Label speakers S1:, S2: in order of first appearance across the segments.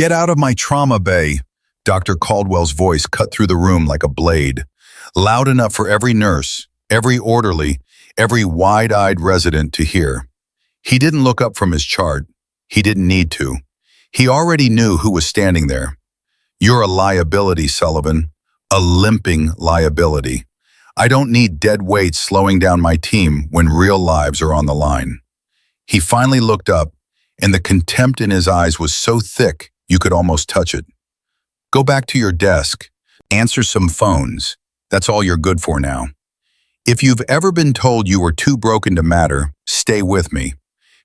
S1: Get out of my trauma bay. Dr. Caldwell's voice cut through the room like a blade, loud enough for every nurse, every orderly, every wide-eyed resident to hear. He didn't look up from his chart. He didn't need to. He already knew who was standing there. You're a liability, Sullivan. A limping liability. I don't need dead weights slowing down my team when real lives are on the line. He finally looked up, and the contempt in his eyes was so thick you could almost touch it. Go back to your desk. Answer some phones. That's all you're good for now. If you've ever been told you were too broken to matter, stay with me.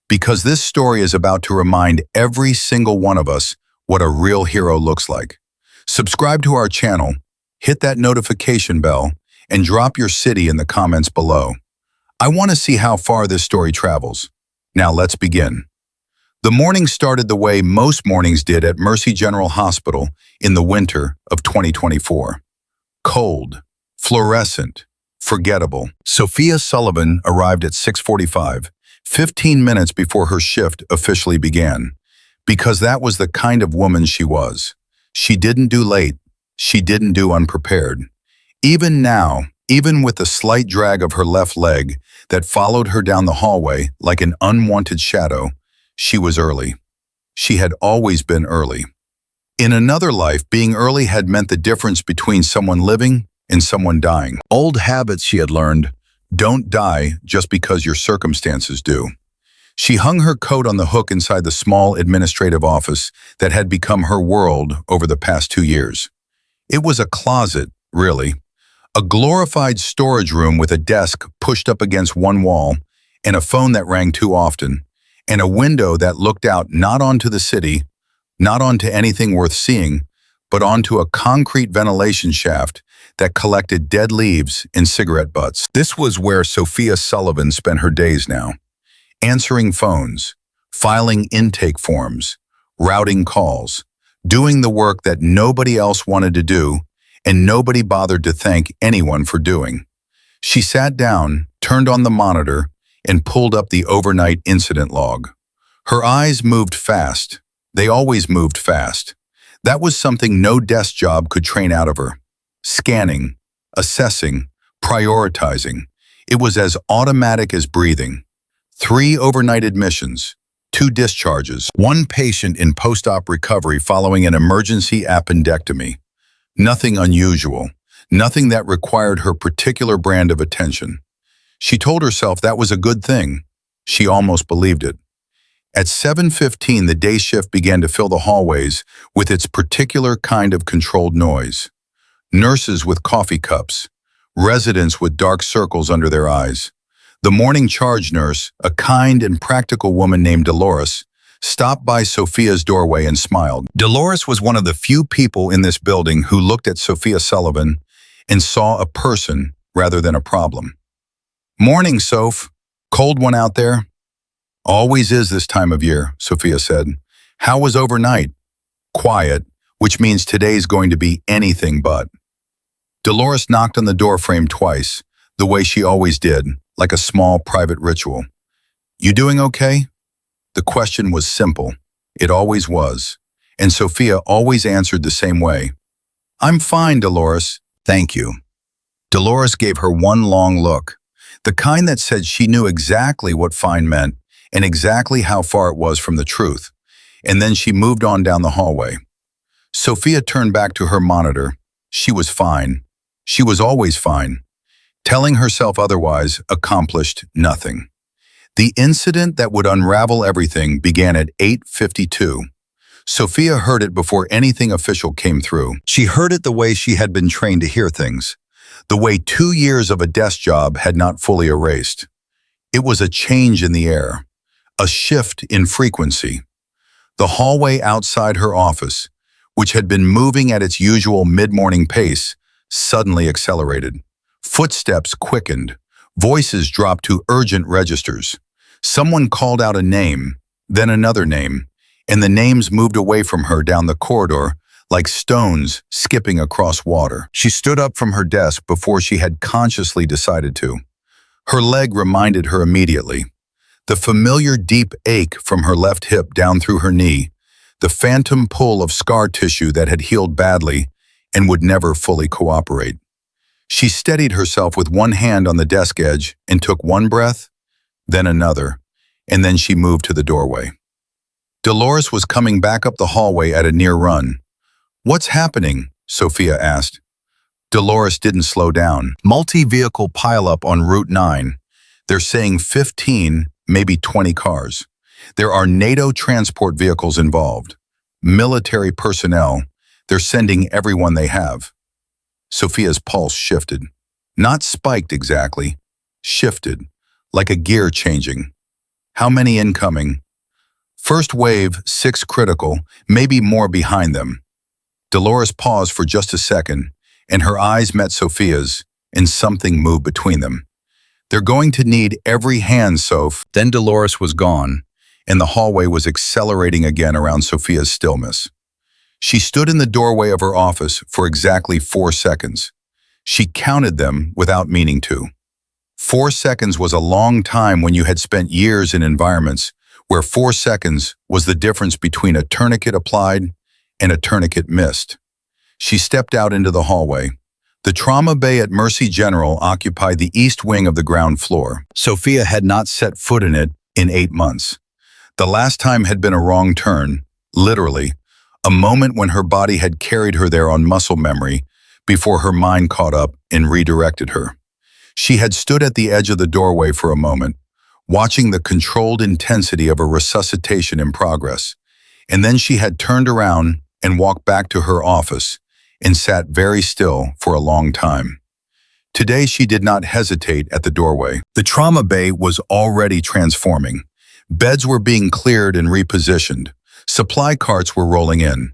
S1: Because this story is about to remind every single one of us what a real hero looks like. Subscribe to our channel, hit that notification bell, and drop your city in the comments below. I want to see how far this story travels. Now let's begin. The morning started the way most mornings did at Mercy General Hospital in the winter of 2024. Cold, fluorescent, forgettable. Sophia Sullivan arrived at 6:45, 15 minutes before her shift officially began, because that was the kind of woman she was. She didn't do late. She didn't do unprepared. Even now, even with the slight drag of her left leg that followed her down the hallway like an unwanted shadow, she was early. She had always been early. In another life, being early had meant the difference between someone living and someone dying. Old habits, she had learned, don't die just because your circumstances do. She hung her coat on the hook inside the small administrative office that had become her world over the past 2 years. It was a closet, really. A glorified storage room with a desk pushed up against one wall and a phone that rang too often, and a window that looked out not onto the city, not onto anything worth seeing, but onto a concrete ventilation shaft that collected dead leaves and cigarette butts. This was where Sophia Sullivan spent her days now, answering phones, filing intake forms, routing calls, doing the work that nobody else wanted to do and nobody bothered to thank anyone for doing. She sat down, turned on the monitor, and pulled up the overnight incident log. Her eyes moved fast. They always moved fast. That was something no desk job could train out of her. Scanning, assessing, prioritizing. It was as automatic as breathing. 3 overnight admissions, 2 discharges, 1 patient in post-op recovery following an emergency appendectomy. Nothing unusual, nothing that required her particular brand of attention. She told herself that was a good thing. She almost believed it. At 7:15, the day shift began to fill the hallways with its particular kind of controlled noise. Nurses with coffee cups, residents with dark circles under their eyes. The morning charge nurse, a kind and practical woman named Dolores, stopped by Sophia's doorway and smiled. Dolores was one of the few people in this building who looked at Sophia Sullivan and saw a person rather than a problem. "Morning, Soph. Cold one out there?" "Always is this time of year," Sophia said. "How was overnight?" "Quiet, which means today's going to be anything but." Dolores knocked on the doorframe twice, the way she always did, like a small private ritual. "You doing okay?" The question was simple. It always was. And Sophia always answered the same way. "I'm fine, Dolores. Thank you." Dolores gave her one long look, the kind that said she knew exactly what fine meant and exactly how far it was from the truth. And then she moved on down the hallway. Sophia turned back to her monitor. She was fine. She was always fine. Telling herself otherwise accomplished nothing. The incident that would unravel everything began at 8:52. Sophia heard it before anything official came through. She heard it the way she had been trained to hear things, the way 2 years of a desk job had not fully erased. It was a change in the air, a shift in frequency. The hallway outside her office, which had been moving at its usual mid-morning pace, suddenly accelerated. Footsteps quickened. Voices dropped to urgent registers. Someone called out a name, then another name, and the names moved away from her down the corridor like stones skipping across water. She stood up from her desk before she had consciously decided to. Her leg reminded her immediately. The familiar deep ache from her left hip down through her knee, the phantom pull of scar tissue that had healed badly and would never fully cooperate. She steadied herself with one hand on the desk edge and took one breath, then another, and then she moved to the doorway. Dolores was coming back up the hallway at a near run. "What's happening?" Sophia asked. Dolores didn't slow down. "Multi-vehicle pileup on Route 9. They're saying 15, maybe 20 cars. There are NATO transport vehicles involved. Military personnel. They're sending everyone they have." Sophia's pulse shifted. Not spiked exactly. Shifted, like a gear changing. "How many incoming?" "First wave, 6 critical, maybe more behind them." Dolores paused for just a second, and her eyes met Sophia's, and something moved between them. "They're going to need every hand, Soph." Then Dolores was gone, and the hallway was accelerating again around Sophia's stillness. She stood in the doorway of her office for exactly 4 seconds. She counted them without meaning to. 4 seconds was a long time when you had spent years in environments where 4 seconds was the difference between a tourniquet applied and a tourniquet missed. She stepped out into the hallway. The trauma bay at Mercy General occupied the east wing of the ground floor. Sophia had not set foot in it in 8 months. The last time had been a wrong turn, literally, a moment when her body had carried her there on muscle memory before her mind caught up and redirected her. She had stood at the edge of the doorway for a moment, watching the controlled intensity of a resuscitation in progress, and then she had turned around and walked back to her office and sat very still for a long time. Today she did not hesitate at the doorway. The trauma bay was already transforming. Beds were being cleared and repositioned. Supply carts were rolling in.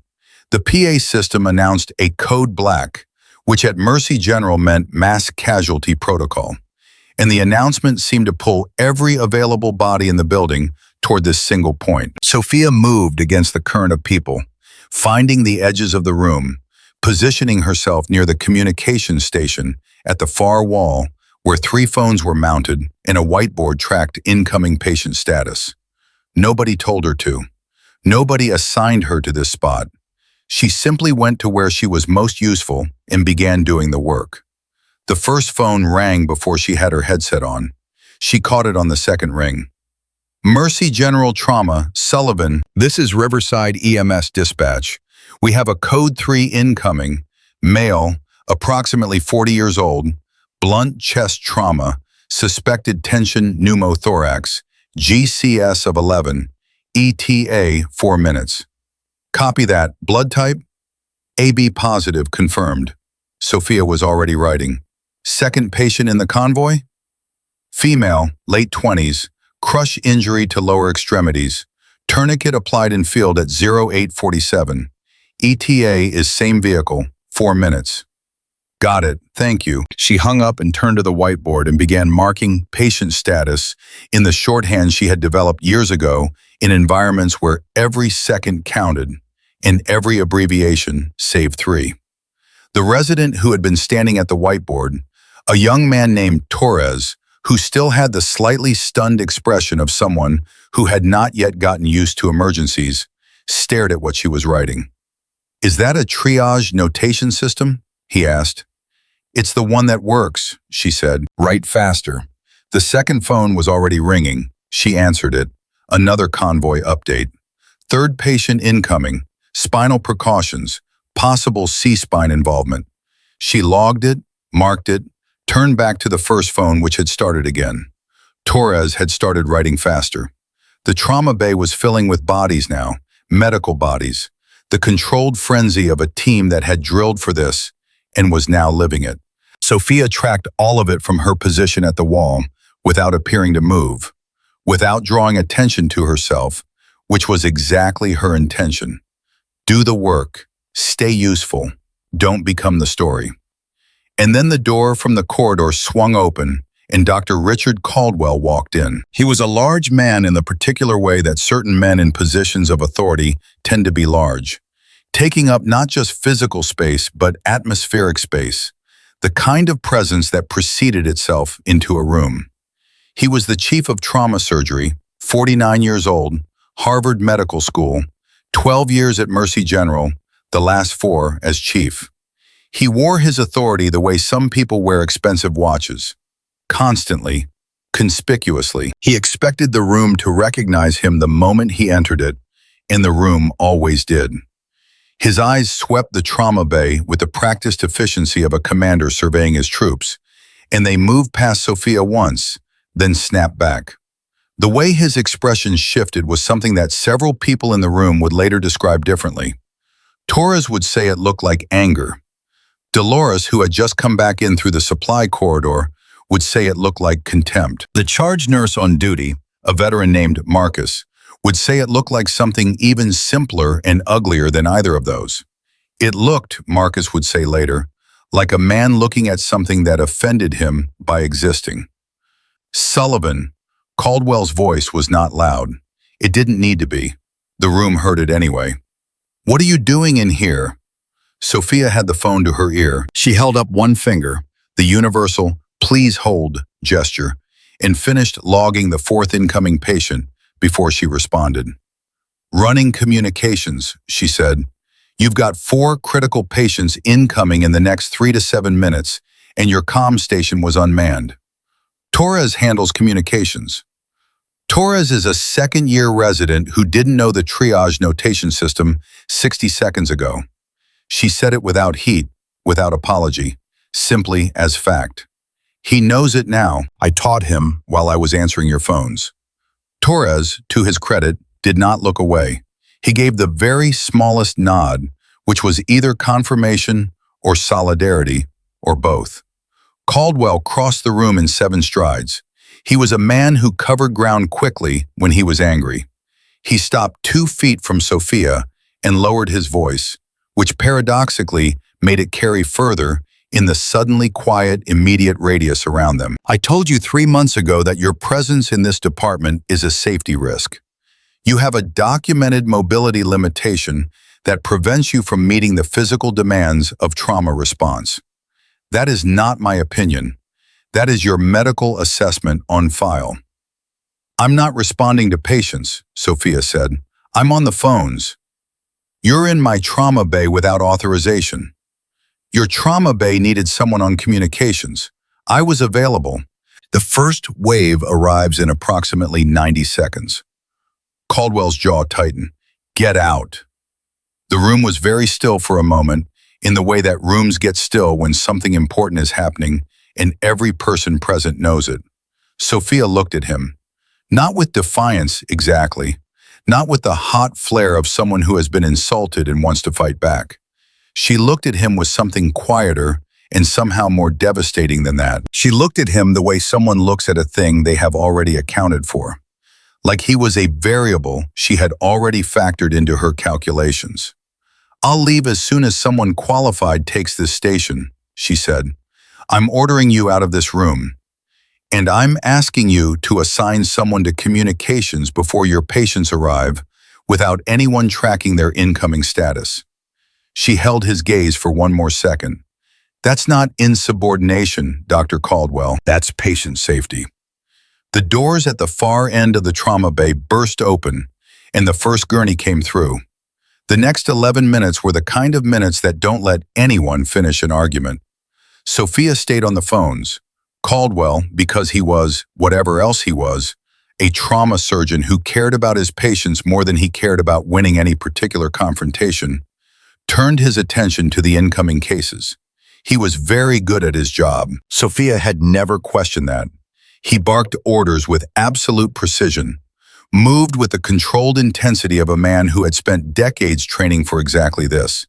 S1: The PA system announced a code black, which at Mercy General meant mass casualty protocol. And the announcement seemed to pull every available body in the building toward this single point. Sophia moved against the current of people, finding the edges of the room, positioning herself near the communication station at the far wall where 3 phones were mounted and a whiteboard tracked incoming patient status. Nobody told her to. Nobody assigned her to this spot. She simply went to where she was most useful and began doing the work. The first phone rang before she had her headset on. She caught it on the second ring. "Mercy General Trauma, Sullivan, this is Riverside EMS Dispatch. We have a Code 3 incoming, male, approximately 40 years old, blunt chest trauma, suspected tension pneumothorax, GCS of 11, ETA 4 minutes. Copy that. Blood type? AB positive, confirmed." Sophia was already writing. "Second patient in the convoy? Female, late 20s, crush injury to lower extremities. Tourniquet applied in field at 0847. ETA is same vehicle, 4 minutes. Got it, thank you." She hung up and turned to the whiteboard and began marking patient status in the shorthand she had developed years ago in environments where every second counted and every abbreviation saved 3. The resident who had been standing at the whiteboard, a young man named Torres, who still had the slightly stunned expression of someone who had not yet gotten used to emergencies, stared at what she was writing. "Is that a triage notation system?" he asked. "It's the one that works," she said. "Write faster." The second phone was already ringing. She answered it. Another convoy update. "Third patient incoming. Spinal precautions. Possible C-spine involvement." She logged it, marked it, turned back to the first phone which had started again. Torres had started writing faster. The trauma bay was filling with bodies now, medical bodies, the controlled frenzy of a team that had drilled for this and was now living it. Sophia tracked all of it from her position at the wall without appearing to move, without drawing attention to herself, which was exactly her intention. Do the work, stay useful, don't become the story. And then the door from the corridor swung open and Dr. Richard Caldwell walked in. He was a large man in the particular way that certain men in positions of authority tend to be large, taking up not just physical space but atmospheric space, the kind of presence that preceded itself into a room. He was the chief of trauma surgery, 49 years old, Harvard Medical School, 12 years at Mercy General, the last 4 as chief. He wore his authority the way some people wear expensive watches. Constantly, conspicuously. He expected the room to recognize him the moment he entered it, and the room always did. His eyes swept the trauma bay with the practiced efficiency of a commander surveying his troops, and they moved past Sophia once, then snapped back. The way his expression shifted was something that several people in the room would later describe differently. Torres would say it looked like anger. Dolores, who had just come back in through the supply corridor, would say it looked like contempt. The charge nurse on duty, a veteran named Marcus, would say it looked like something even simpler and uglier than either of those. It looked, Marcus would say later, like a man looking at something that offended him by existing. Sullivan, Caldwell's voice was not loud. It didn't need to be. The room heard it anyway. "What are you doing in here?" Sophia had the phone to her ear. She held up one finger, the universal "please hold" gesture, and finished logging the 4th incoming patient before she responded. "Running communications," she said. "You've got 4 critical patients incoming in the next 3 to 7 minutes, and your comm station was unmanned." Torres handles communications. Torres is a second-year resident who didn't know the triage notation system 60 seconds ago. She said it without heat, without apology, simply as fact. "He knows it now. I taught him while I was answering your phones." Torres, to his credit, did not look away. He gave the very smallest nod, which was either confirmation or solidarity, or both. Caldwell crossed the room in 7 strides. He was a man who covered ground quickly when he was angry. He stopped 2 feet from Sophia and lowered his voice, which paradoxically made it carry further in the suddenly quiet, immediate radius around them. "I told you 3 months ago that your presence in this department is a safety risk. You have a documented mobility limitation that prevents you from meeting the physical demands of trauma response. That is not my opinion. That is your medical assessment on file." "I'm not responding to patients," Sophia said. "I'm on the phones. You're in my trauma bay without authorization. Your trauma bay needed someone on communications. I was available. The first wave arrives in approximately 90 seconds. Caldwell's jaw tightened. "Get out." The room was very still for a moment, in the way that rooms get still when something important is happening, and every person present knows it. Sophia looked at him. Not with defiance, exactly. Not with the hot flare of someone who has been insulted and wants to fight back. She looked at him with something quieter and somehow more devastating than that. She looked at him the way someone looks at a thing they have already accounted for. Like he was a variable she had already factored into her calculations. "I'll leave as soon as someone qualified takes this station," she said. "I'm ordering you out of this room. And I'm asking you to assign someone to communications before your patients arrive without anyone tracking their incoming status." She held his gaze for 1 more second. "That's not insubordination, Dr. Caldwell. That's patient safety." The doors at the far end of the trauma bay burst open, and the first gurney came through. The next 11 minutes were the kind of minutes that don't let anyone finish an argument. Sophia stayed on the phones. Caldwell, because he was, whatever else he was, a trauma surgeon who cared about his patients more than he cared about winning any particular confrontation, turned his attention to the incoming cases. He was very good at his job. Sophia had never questioned that. He barked orders with absolute precision, moved with the controlled intensity of a man who had spent decades training for exactly this,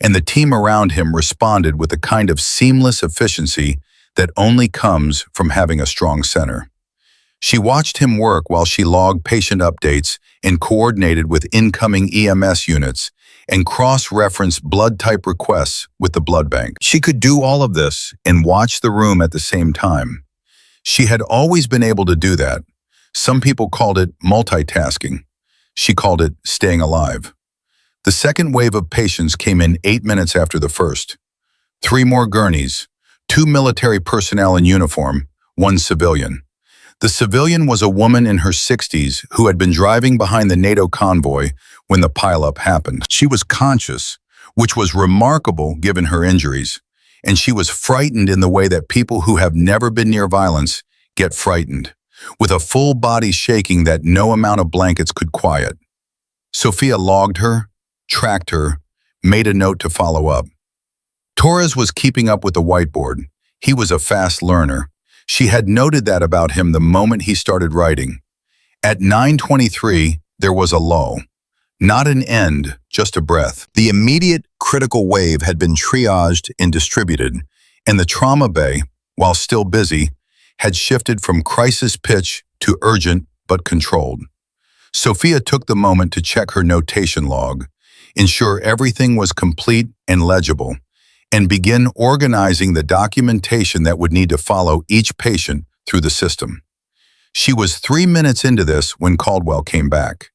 S1: and the team around him responded with the kind of seamless efficiency that only comes from having a strong center. She watched him work while she logged patient updates and coordinated with incoming EMS units and cross-referenced blood type requests with the blood bank. She could do all of this and watch the room at the same time. She had always been able to do that. Some people called it multitasking. She called it staying alive. The second wave of patients came in 8 minutes after the first. 3 more gurneys, 2 military personnel in uniform, 1 civilian. The civilian was a woman in her 60s who had been driving behind the NATO convoy when the pileup happened. She was conscious, which was remarkable given her injuries, and she was frightened in the way that people who have never been near violence get frightened, with a full body shaking that no amount of blankets could quiet. Sophia logged her, tracked her, made a note to follow up. Torres was keeping up with the whiteboard. He was a fast learner. She had noted that about him the moment he started writing. At 9:23, there was a lull. Not an end, just a breath. The immediate critical wave had been triaged and distributed, and the trauma bay, while still busy, had shifted from crisis pitch to urgent but controlled. Sophia took the moment to check her notation log, ensure everything was complete and legible, and begin organizing the documentation that would need to follow each patient through the system. She was 3 minutes into this when Caldwell came back.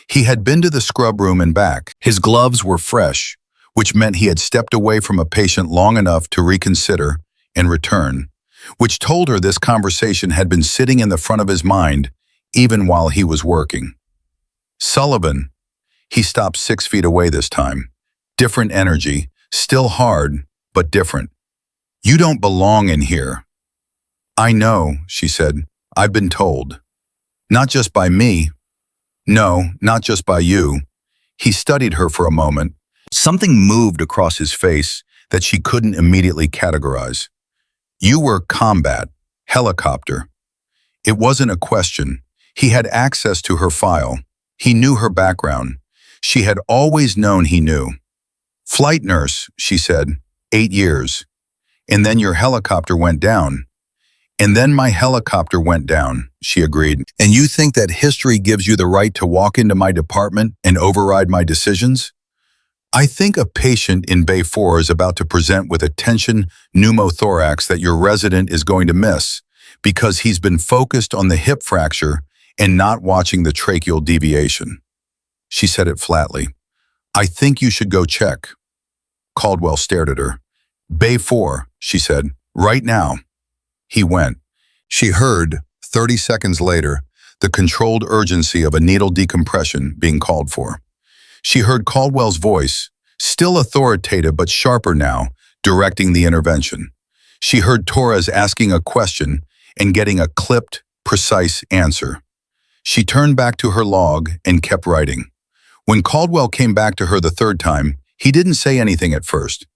S1: He had been to the scrub room and back. His gloves were fresh, which meant he had stepped away from a patient long enough to reconsider and return, which told her this conversation had been sitting in the front of his mind even while he was working. Sullivan. He stopped 6 feet away this time. Different energy, still hard, but different. You don't belong in here. I know, she said. I've been told. Not just by me. No, not just by you. He studied her for a moment. Something moved across his face that she couldn't immediately categorize. You were combat, helicopter. It wasn't a question. He had access to her file. He knew her background. She had always known he knew. Flight nurse, she said, 8 years. And then your helicopter went down. And then my helicopter went down, she agreed. And you think that history gives you the right to walk into my department and override my decisions? I think a patient in Bay 4 is about to present with a tension pneumothorax that your resident is going to miss because he's been focused on the hip fracture and not watching the tracheal deviation. She said it flatly. I think you should go check. Caldwell stared at her. Bay 4, she said, right now. He went. She heard, 30 seconds later, the controlled urgency of a needle decompression being called for. She heard Caldwell's voice, still authoritative but sharper now, directing the intervention. She heard Torres asking a question and getting a clipped, precise answer. She turned back to her log and kept writing. When Caldwell came back to her the third time, he didn't say anything at first.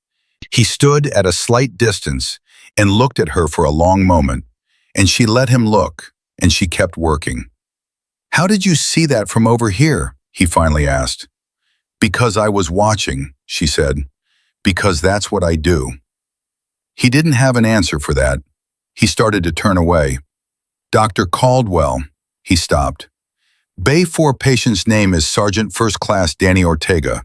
S1: He stood at a slight distance and looked at her for a long moment, and she let him look, and she kept working. How did you see that from over here? He finally asked. Because I was watching, she said. Because that's what I do. He didn't have an answer for that. He started to turn away. Dr. Caldwell, he stopped. Bay 4 patient's name is Sergeant First Class Danny Ortega.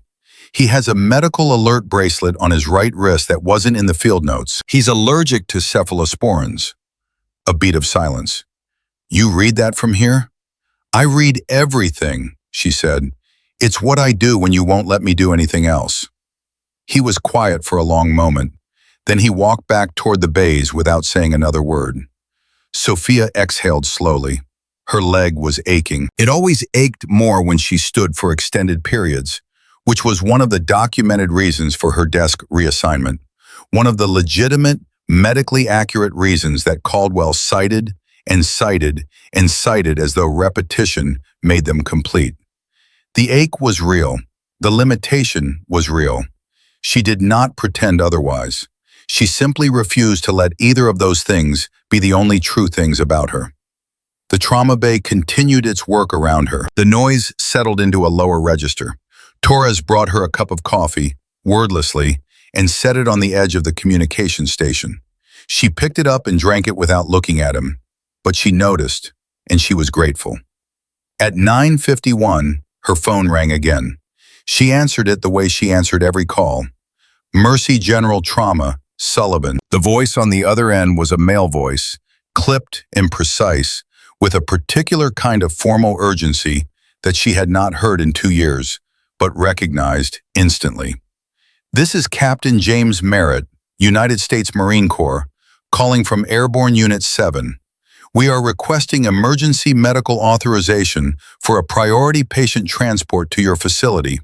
S1: He has a medical alert bracelet on his right wrist that wasn't in the field notes. He's allergic to cephalosporins. A beat of silence. You read that from here? I read everything, she said. It's what I do when you won't let me do anything else. He was quiet for a long moment. Then he walked back toward the bays without saying another word. Sophia exhaled slowly. Her leg was aching. It always ached more when she stood for extended periods, which was one of the documented reasons for her desk reassignment, one of the legitimate, medically accurate reasons that Caldwell cited and cited and cited as though repetition made them complete. The ache was real. The limitation was real. She did not pretend otherwise. She simply refused to let either of those things be the only true things about her. The trauma bay continued its work around her. The noise settled into a lower register. Torres brought her a cup of coffee, wordlessly, and set it on the edge of the communication station. She picked it up and drank it without looking at him, but she noticed, and she was grateful. At 9:51, her phone rang again. She answered it the way she answered every call. Mercy General Trauma, Sullivan. The voice on the other end was a male voice, clipped and precise, with a particular kind of formal urgency that she had not heard in 2 years, but recognized instantly. This is Captain James Merritt, United States Marine Corps, calling from Airborne Unit 7. We are requesting emergency medical authorization for a priority patient transport to your facility.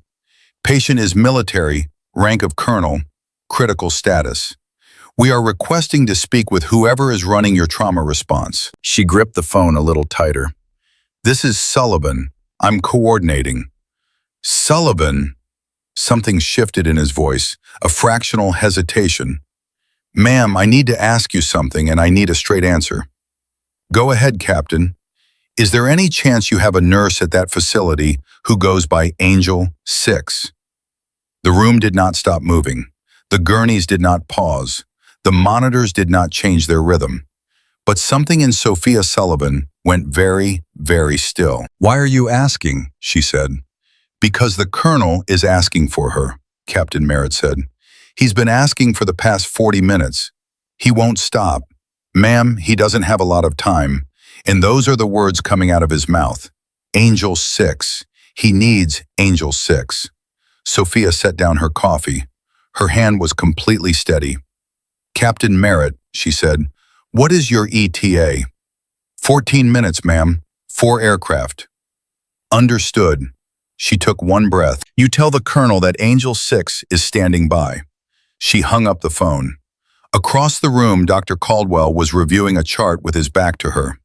S1: Patient is military, rank of colonel, critical status. We are requesting to speak with whoever is running your trauma response." She gripped the phone a little tighter. "This is Sullivan. I'm coordinating." "Sullivan?" Something shifted in his voice, a fractional hesitation. "Ma'am, I need to ask you something and I need a straight answer." "Go ahead, Captain. Is there any chance you have a nurse at that facility who goes by Angel 6? The room did not stop moving. The gurneys did not pause. The monitors did not change their rhythm. But something in Sophia Sullivan went very, very still. "Why are you asking?" she said. "Because the colonel is asking for her," Captain Merritt said. "He's been asking for the past 40 minutes. He won't stop. Ma'am, he doesn't have a lot of time." And those are the words coming out of his mouth. Angel 6. He needs Angel 6. Sophia set down her coffee. Her hand was completely steady. "Captain Merritt," she said, "what is your ETA?" 14 minutes, ma'am. 4 aircraft." "Understood." She took one breath. "You tell the colonel that Angel 6 is standing by." She hung up the phone. Across the room, Dr. Caldwell was reviewing a chart with his back to her.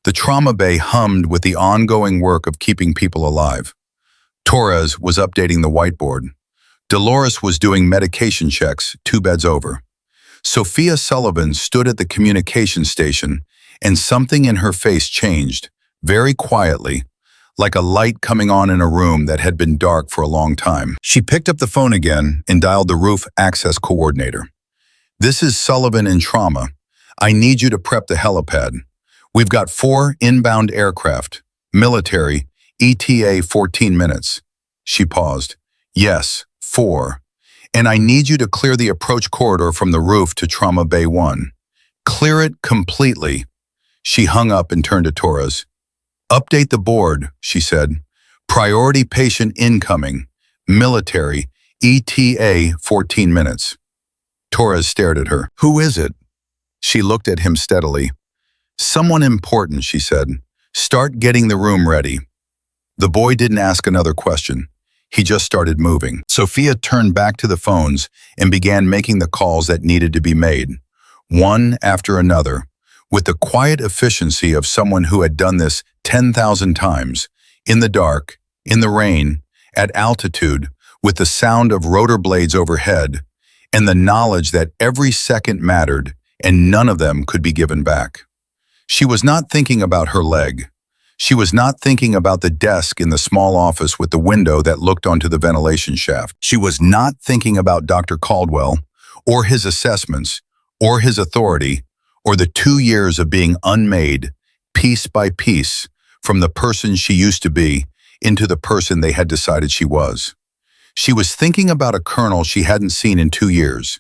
S1: The trauma bay hummed with the ongoing work of keeping people alive. Torres was updating the whiteboard. Dolores was doing medication checks 2 beds over. Sophia Sullivan stood at the communication station, and something in her face changed, very quietly, like a light coming on in a room that had been dark for a long time. She picked up the phone again and dialed the roof access coordinator. "This is Sullivan in trauma. I need you to prep the helipad. We've got 4 inbound aircraft, military, ETA 14 minutes. She paused. "Yes, 4. And I need you to clear the approach corridor from the roof to Trauma Bay 1. Clear it completely." She hung up and turned to Torres. "Update the board," she said. "Priority patient incoming, military, ETA 14 minutes. Torres stared at her. "Who is it?" She looked at him steadily. "Someone important," she said. "Start getting the room ready." The boy didn't ask another question. He just started moving. Sophia turned back to the phones and began making the calls that needed to be made, one after another, with the quiet efficiency of someone who had done this 10,000 times, in the dark, in the rain, at altitude, with the sound of rotor blades overhead, and the knowledge that every second mattered and none of them could be given back. She was not thinking about her leg. She was not thinking about the desk in the small office with the window that looked onto the ventilation shaft. She was not thinking about Dr. Caldwell, or his assessments, or his authority, or the 2 years of being unmade, piece by piece, from the person she used to be into the person they had decided she was. She was thinking about a colonel she hadn't seen in 2 years.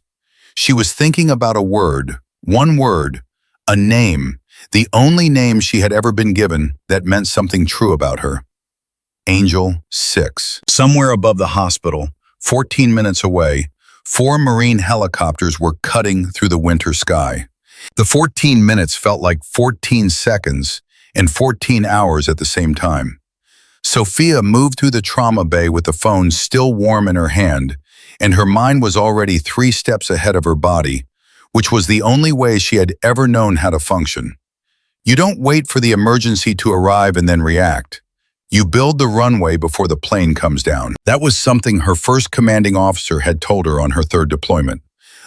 S1: She was thinking about a word, one word, a name, the only name she had ever been given that meant something true about her. Angel 6. Somewhere above the hospital, 14 minutes away, 4 Marine helicopters were cutting through the winter sky. The 14 minutes felt like 14 seconds and 14 hours at the same time. Sophia moved through the trauma bay with the phone still warm in her hand, and her mind was already 3 steps ahead of her body, which was the only way she had ever known how to function. You don't wait for the emergency to arrive and then react. You build the runway before the plane comes down. That was something her first commanding officer had told her on her 3rd deployment,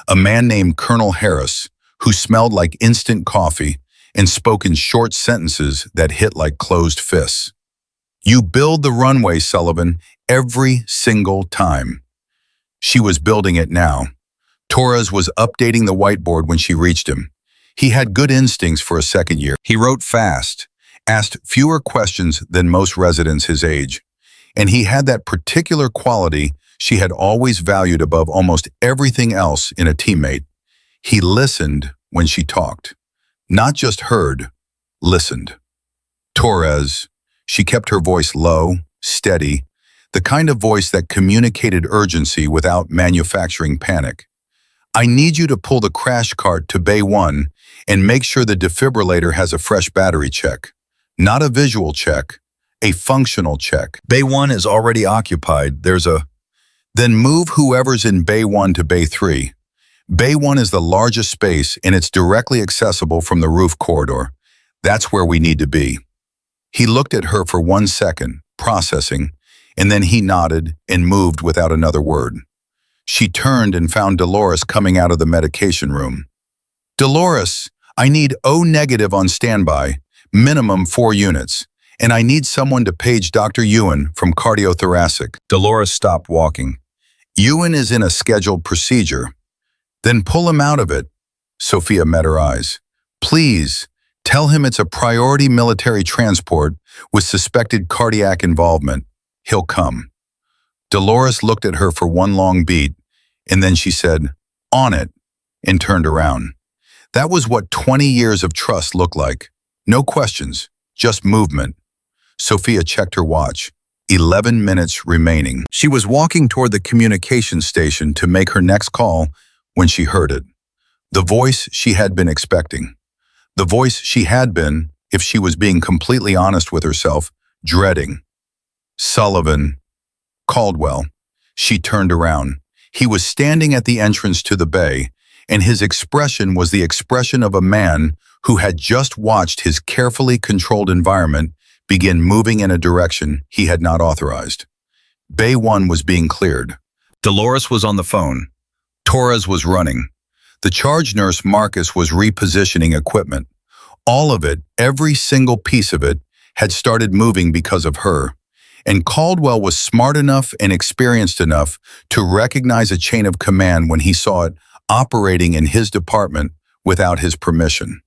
S1: a man named Colonel Harris, who smelled like instant coffee and spoke in short sentences that hit like closed fists. You build the runway, Sullivan, every single time. She was building it now. Torres was updating the whiteboard when she reached him. He had good instincts for a second year. He wrote fast, asked fewer questions than most residents his age, and he had that particular quality she had always valued above almost everything else in a teammate. He listened when she talked. Not just heard, listened. "Torres," she kept her voice low, steady, the kind of voice that communicated urgency without manufacturing panic. I need you to pull the crash cart to Bay 1 and make sure the defibrillator has a fresh battery check. Not a visual check, a functional check. Bay 1 is already occupied. Then move whoever's in Bay 1 to Bay 3. Bay 1 is the largest space and it's directly accessible from the roof corridor. That's where we need to be. He looked at her for 1 second, processing, and then he nodded and moved without another word. She turned and found Dolores coming out of the medication room. Dolores, I need O negative on standby, minimum 4 units, and I need someone to page Dr. Ewan from cardiothoracic. Dolores stopped walking. Ewan is in a scheduled procedure. Then pull him out of it. Sophia met her eyes. Please, tell him it's a priority military transport with suspected cardiac involvement. He'll come. Dolores looked at her for 1 long beat, and then she said, "On it," and turned around. That was what 20 years of trust looked like. No questions, just movement. Sophia checked her watch. 11 minutes remaining. She was walking toward the communication station to make her next call when she heard it. The voice she had been expecting. The voice she had been, if she was being completely honest with herself, dreading. Sullivan. Caldwell. She turned around. He was standing at the entrance to the bay, and his expression was the expression of a man who had just watched his carefully controlled environment begin moving in a direction he had not authorized. Bay 1 was being cleared. Dolores was on the phone. Torres was running. The charge nurse Marcus was repositioning equipment. All of it, every single piece of it, had started moving because of her. And Caldwell was smart enough and experienced enough to recognize a chain of command when he saw it operating in his department without his permission.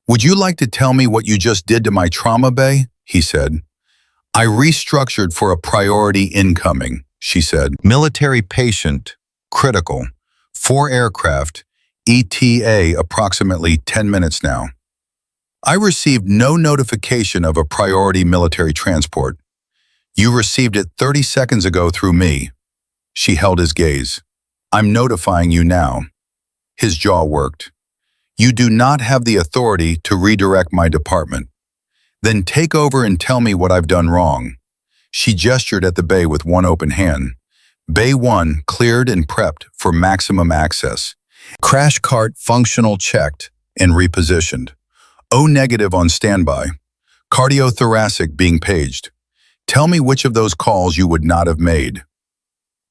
S1: "Would you like to tell me what you just did to my trauma bay?" he said. "I restructured for a priority incoming," she said. "Military patient, critical, 4 aircraft, ETA approximately 10 minutes now. I received no notification of a priority military transport. You received it 30 seconds ago through me." She held his gaze. "I'm notifying you now." His jaw worked. "You do not have the authority to redirect my department. Then take over and tell me what I've done wrong." She gestured at the bay with one open hand. Bay 1 cleared and prepped for maximum access. Crash cart functional checked and repositioned. O negative on standby. Cardiothoracic being paged. Tell me which of those calls you would not have made.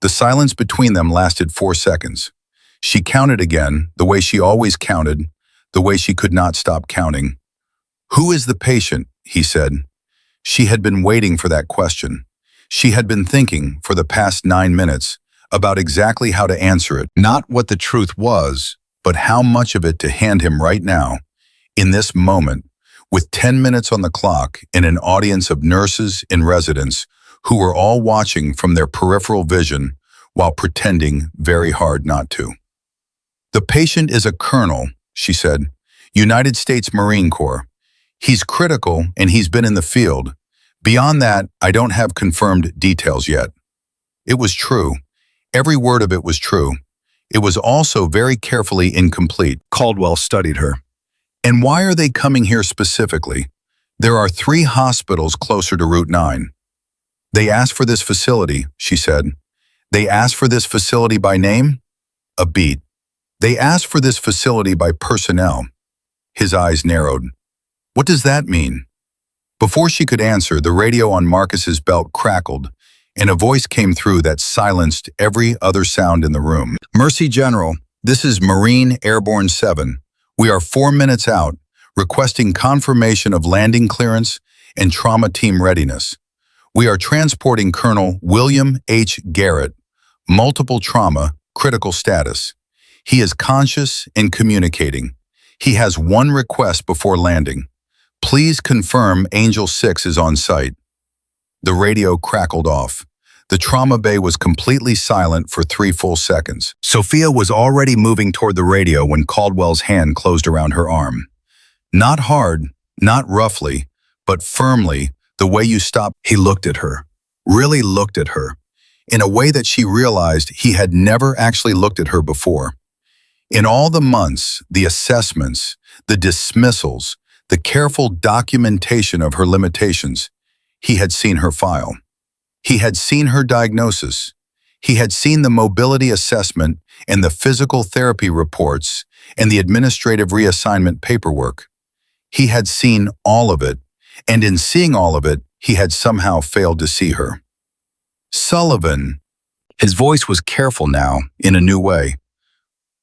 S1: The silence between them lasted 4 seconds. She counted again, the way she always counted, the way she could not stop counting. "Who is the patient?" he said. She had been waiting for that question. She had been thinking for the past 9 minutes about exactly how to answer it. Not what the truth was, but how much of it to hand him right now, in this moment, with 10 minutes on the clock and an audience of nurses and residents who were all watching from their peripheral vision while pretending very hard not to. "The patient is a colonel," she said, "United States Marine Corps. He's critical and he's been in the field. Beyond that, I don't have confirmed details yet." It was true. Every word of it was true. It was also very carefully incomplete. Caldwell studied her. "And why are they coming here specifically? There are 3 hospitals closer to Route 9. They asked for this facility," she said. "They asked for this facility by name?" A beat. "They asked for this facility by personnel." His eyes narrowed. "What does that mean?" Before she could answer, the radio on Marcus's belt crackled, and a voice came through that silenced every other sound in the room. "Mercy General, this is Marine Airborne 7. We are 4 minutes out, requesting confirmation of landing clearance and trauma team readiness. We are transporting Colonel William H. Garrett, multiple trauma, critical status. He is conscious and communicating. He has one request before landing. Please confirm Angel 6 is on site." The radio crackled off. The trauma bay was completely silent for 3 full seconds. Sophia was already moving toward the radio when Caldwell's hand closed around her arm. Not hard, not roughly, but firmly, the way you stop. He looked at her, really looked at her, in a way that she realized he had never actually looked at her before. In all the months, the assessments, the dismissals, the careful documentation of her limitations, he had seen her file. He had seen her diagnosis. He had seen the mobility assessment and the physical therapy reports and the administrative reassignment paperwork. He had seen all of it, and in seeing all of it, he had somehow failed to see her. Sullivan. His voice was careful now, in a new way.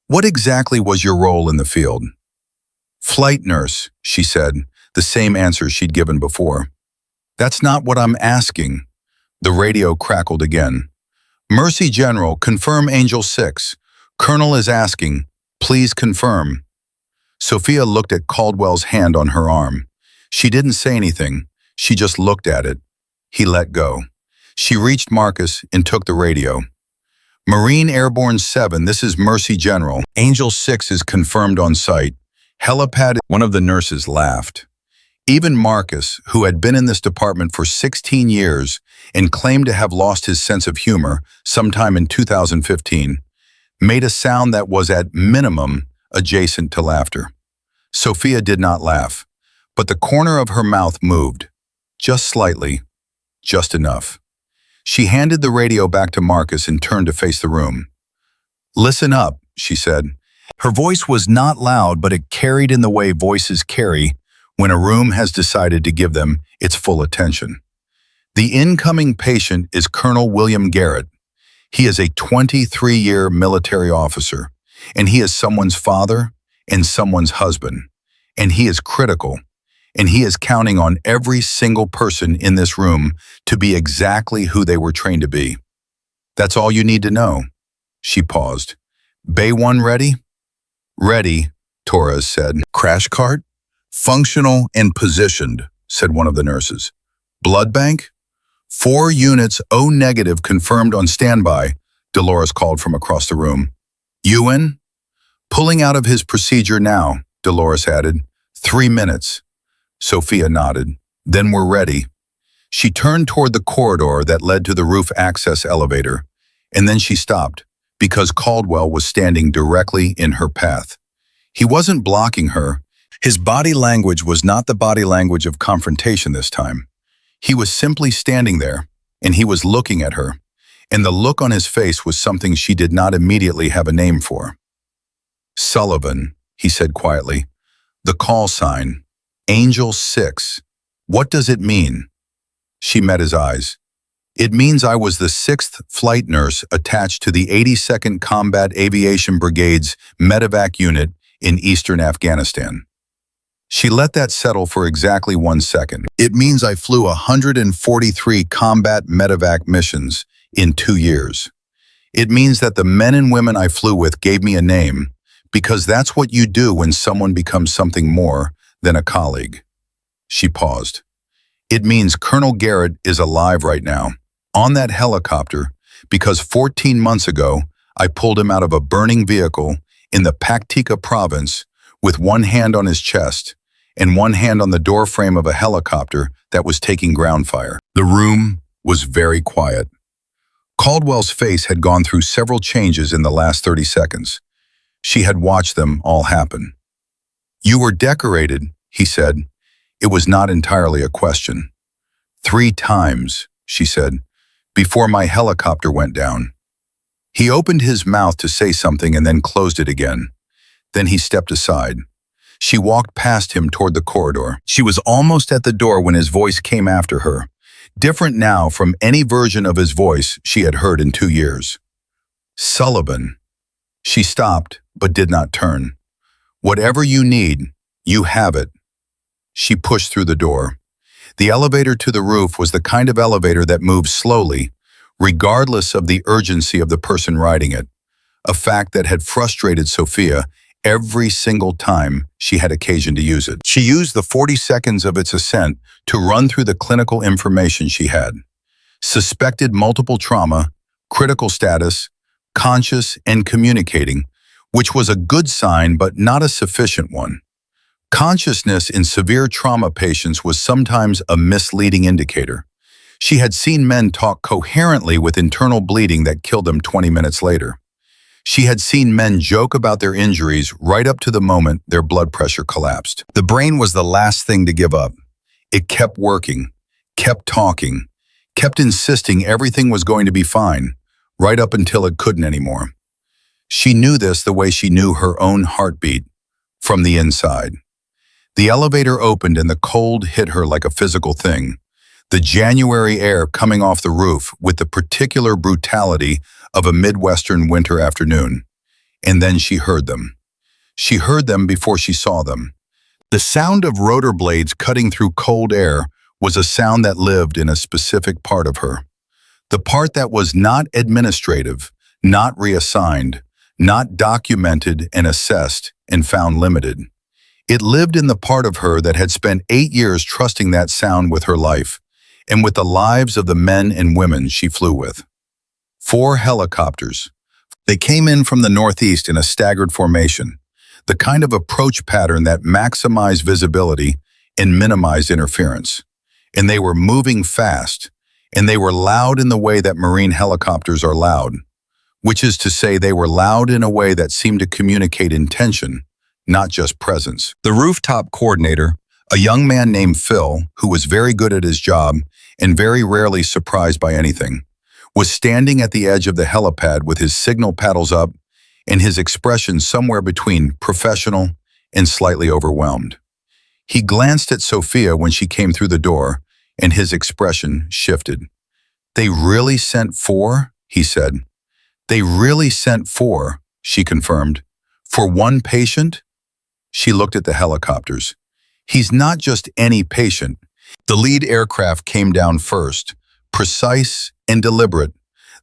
S1: What exactly was your role in the field? Flight nurse, she said, the same answer she'd given before. That's not what I'm asking. The radio crackled again. Mercy General, confirm Angel 6. Colonel is asking, please confirm. Sophia looked at Caldwell's hand on her arm. She didn't say anything. She just looked at it. He let go. She reached Marcus and took the radio. Marine Airborne 7, this is Mercy General. Angel 6 is confirmed on site. Helipad. One of the nurses laughed. Even Marcus, who had been in this department for 16 years and claimed to have lost his sense of humor sometime in 2015, made a sound that was at minimum adjacent to laughter. Sophia did not laugh, but the corner of her mouth moved. Just slightly, just enough. She handed the radio back to Marcus and turned to face the room. Listen up, she said. Her voice was not loud, but it carried in the way voices carry when a room has decided to give them its full attention. The incoming patient is Colonel William Garrett. He is a 23-year military officer, and he is someone's father and someone's husband, and he is critical, and he is counting on every single person in this room to be exactly who they were trained to be. That's all you need to know. She paused. Bay 1 ready? Ready, Torres said. Crash cart? Functional and positioned, said one of the nurses. Blood bank? 4 units O negative confirmed on standby, Dolores called from across the room. Ewan? Pulling out of his procedure now, Dolores added. 3 minutes. Sophia nodded. Then we're ready. She turned toward the corridor that led to the roof access elevator, and then she stopped, because Caldwell was standing directly in her path. He wasn't blocking her. His body language was not the body language of confrontation this time. He was simply standing there, and he was looking at her, and the look on his face was something she did not immediately have a name for. Sullivan, he said quietly. The call sign, Angel 6. What does it mean? She met his eyes. It means I was the 6th flight nurse attached to the 82nd Combat Aviation Brigade's medevac unit in eastern Afghanistan. She let that settle for exactly 1 second. It means I flew 143 combat medevac missions in 2 years. It means that the men and women I flew with gave me a name, because that's what you do when someone becomes something more than a colleague. She paused. It means Colonel Garrett is alive right now, on that helicopter, because 14 months ago, I pulled him out of a burning vehicle in the Paktika province with one hand on his chest and one hand on the doorframe of a helicopter that was taking ground fire. The room was very quiet. Caldwell's face had gone through several changes in the last 30 seconds. She had watched them all happen. You were decorated, he said. It was not entirely a question. 3 times, she said, before my helicopter went down. He opened his mouth to say something and then closed it again. Then he stepped aside. She walked past him toward the corridor. She was almost at the door when his voice came after her, different now from any version of his voice she had heard in 2 years. Sullivan. She stopped, but did not turn. Whatever you need, you have it. She pushed through the door. The elevator to the roof was the kind of elevator that moved slowly, regardless of the urgency of the person riding it, a fact that had frustrated Sophia every single time she had occasion to use it. She used the 40 seconds of its ascent to run through the clinical information she had. Suspected multiple trauma, critical status, conscious and communicating, which was a good sign but not a sufficient one. Consciousness in severe trauma patients was sometimes a misleading indicator. She had seen men talk coherently with internal bleeding that killed them 20 minutes later. She had seen men joke about their injuries right up to the moment their blood pressure collapsed. The brain was the last thing to give up. It kept working, kept talking, kept insisting everything was going to be fine, right up until it couldn't anymore. She knew this the way she knew her own heartbeat, from the inside. The elevator opened and the cold hit her like a physical thing, the January air coming off the roof with the particular brutality of a Midwestern winter afternoon. And then she heard them. She heard them before she saw them. The sound of rotor blades cutting through cold air was a sound that lived in a specific part of her. The part that was not administrative, not reassigned, not documented and assessed and found limited. It lived in the part of her that had spent 8 years trusting that sound with her life and with the lives of the men and women she flew with. 4 helicopters. They came in from the northeast in a staggered formation, the kind of approach pattern that maximized visibility and minimized interference. And they were moving fast, and they were loud in the way that Marine helicopters are loud, which is to say they were loud in a way that seemed to communicate intention, not just presence. The rooftop coordinator, a young man named Phil, who was very good at his job and very rarely surprised by anything, was standing at the edge of the helipad with his signal paddles up and his expression somewhere between professional and slightly overwhelmed. He glanced at Sophia when she came through the door, and his expression shifted. "They really sent 4?" he said. "They really sent 4, she confirmed. "For one patient?" She looked at the helicopters. "He's not just any patient." The lead aircraft came down first, precise and deliberate,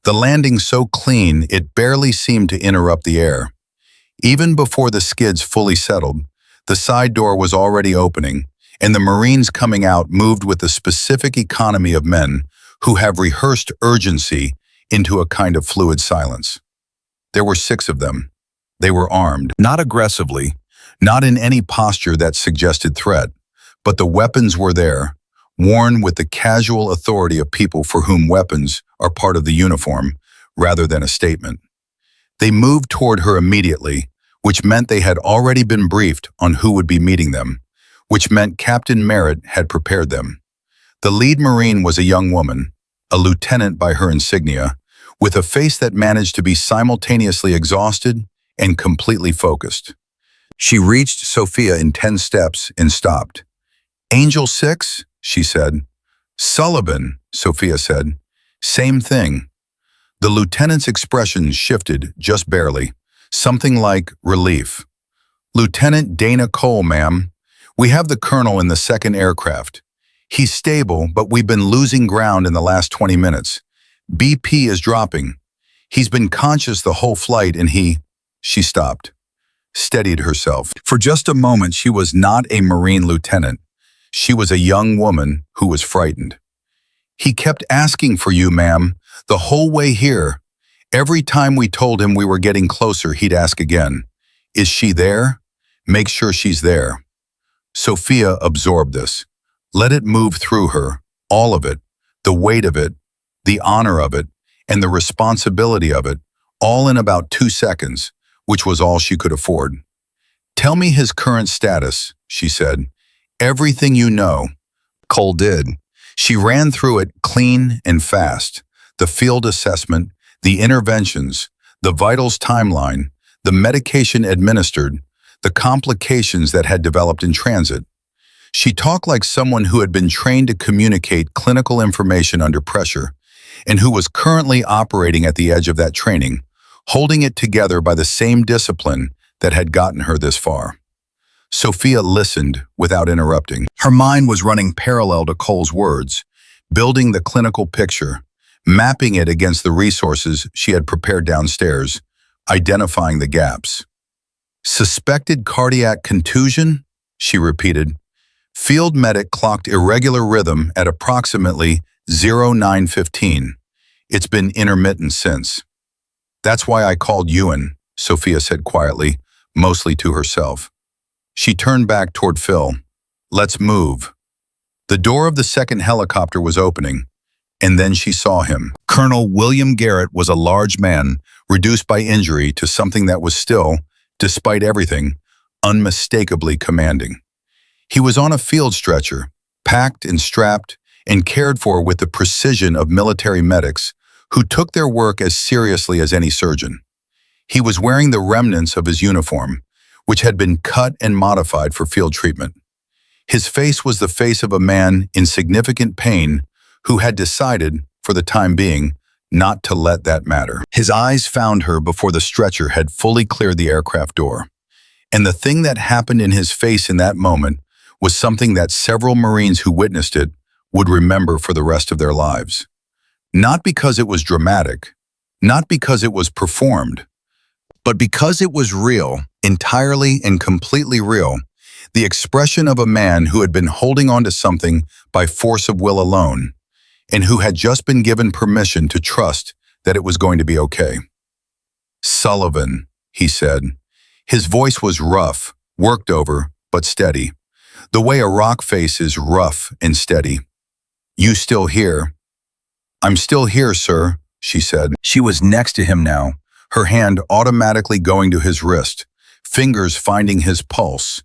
S1: the landing so clean it barely seemed to interrupt the air. Even before the skids fully settled, the side door was already opening, and the Marines coming out moved with the specific economy of men who have rehearsed urgency into a kind of fluid silence. There were 6 of them. They were armed, not aggressively, not in any posture that suggested threat, but the weapons were there, worn with the casual authority of people for whom weapons are part of the uniform rather than a statement. They moved toward her immediately, which meant they had already been briefed on who would be meeting them, which meant Captain Merritt had prepared them. The lead Marine was a young woman, a lieutenant by her insignia, with a face that managed to be simultaneously exhausted and completely focused. She reached Sophia in 10 steps and stopped. "Angel 6, she said. "Sullivan," Sophia said. "Same thing." The lieutenant's expression shifted just barely, something like relief. "Lieutenant Dana Cole, ma'am. We have the colonel in the 2nd aircraft. He's stable, but we've been losing ground in the last 20 minutes. BP is dropping. He's been conscious the whole flight and She stopped, steadied herself. For just a moment, she was not a Marine lieutenant. She was a young woman who was frightened. "He kept asking for you, ma'am, the whole way here. Every time we told him we were getting closer, he'd ask again, 'Is she there? Make sure she's there.'" Sophia absorbed this. Let it move through her, all of it, the weight of it, the honor of it, and the responsibility of it, all in about 2 seconds, which was all she could afford. "Tell me his current status," she said. "Everything you know." Cole did. She ran through it clean and fast. The field assessment, the interventions, the vitals timeline, the medication administered, the complications that had developed in transit. She talked like someone who had been trained to communicate clinical information under pressure and who was currently operating at the edge of that training, holding it together by the same discipline that had gotten her this far. Sophia listened without interrupting. Her mind was running parallel to Cole's words, building the clinical picture, mapping it against the resources she had prepared downstairs, identifying the gaps. "Suspected cardiac contusion?" she repeated. "Field medic clocked irregular rhythm at approximately 09:15. It's been intermittent since." "That's why I called Ewan," Sophia said quietly, mostly to herself. She turned back toward Phil. "Let's move." The door of the 2nd helicopter was opening, and then she saw him. Colonel William Garrett was a large man, reduced by injury to something that was still, despite everything, unmistakably commanding. He was on a field stretcher, packed and strapped and cared for with the precision of military medics who took their work as seriously as any surgeon. He was wearing the remnants of his uniform, which had been cut and modified for field treatment. His face was the face of a man in significant pain who had decided, for the time being, not to let that matter. His eyes found her before the stretcher had fully cleared the aircraft door. And the thing that happened in his face in that moment was something that several Marines who witnessed it would remember for the rest of their lives. Not because it was dramatic, not because it was performed, but because it was real, entirely and completely real. The expression of a man who had been holding on to something by force of will alone, and who had just been given permission to trust that it was going to be okay. "Sullivan," he said. His voice was rough, worked over, but steady. The way a rock face is rough and steady. "You still here?" "I'm still here, sir," she said. She was next to him now, her hand automatically going to his wrist, fingers finding his pulse,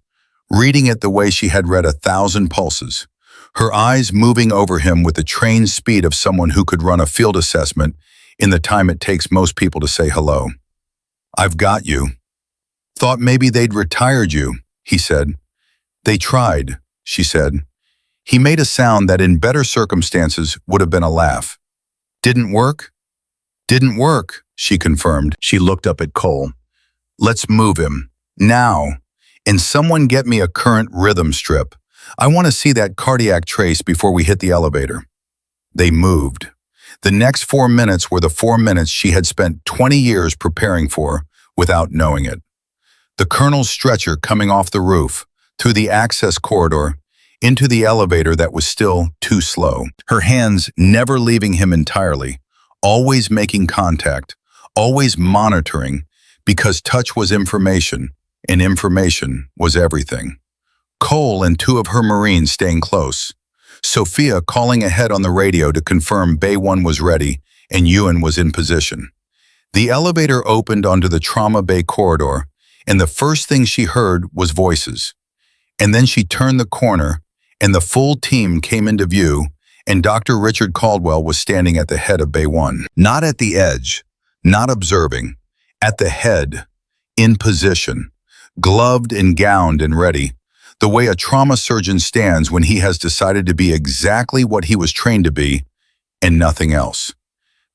S1: reading it the way she had read 1,000 pulses, her eyes moving over him with the trained speed of someone who could run a field assessment in the time it takes most people to say hello. "I've got you." "Thought maybe they'd retired you," he said. "They tried," she said. He made a sound that in better circumstances would have been a laugh. "Didn't work?" "Didn't work," she confirmed. She looked up at Cole. "Let's move him. Now. And someone get me a current rhythm strip. I want to see that cardiac trace before we hit the elevator." They moved. The next 4 minutes were the 4 minutes she had spent 20 years preparing for without knowing it. The colonel's stretcher coming off the roof, through the access corridor, into the elevator that was still too slow. Her hands never leaving him entirely, always making contact, always monitoring, because touch was information, and information was everything. Cole and 2 of her Marines staying close. Sophia calling ahead on the radio to confirm Bay 1 was ready and Ewan was in position. The elevator opened onto the trauma bay corridor, and the first thing she heard was voices. And then she turned the corner, and the full team came into view, and Dr. Richard Caldwell was standing at the head of Bay 1. Not at the edge, not observing, at the head, in position, gloved and gowned and ready, the way a trauma surgeon stands when he has decided to be exactly what he was trained to be, and nothing else.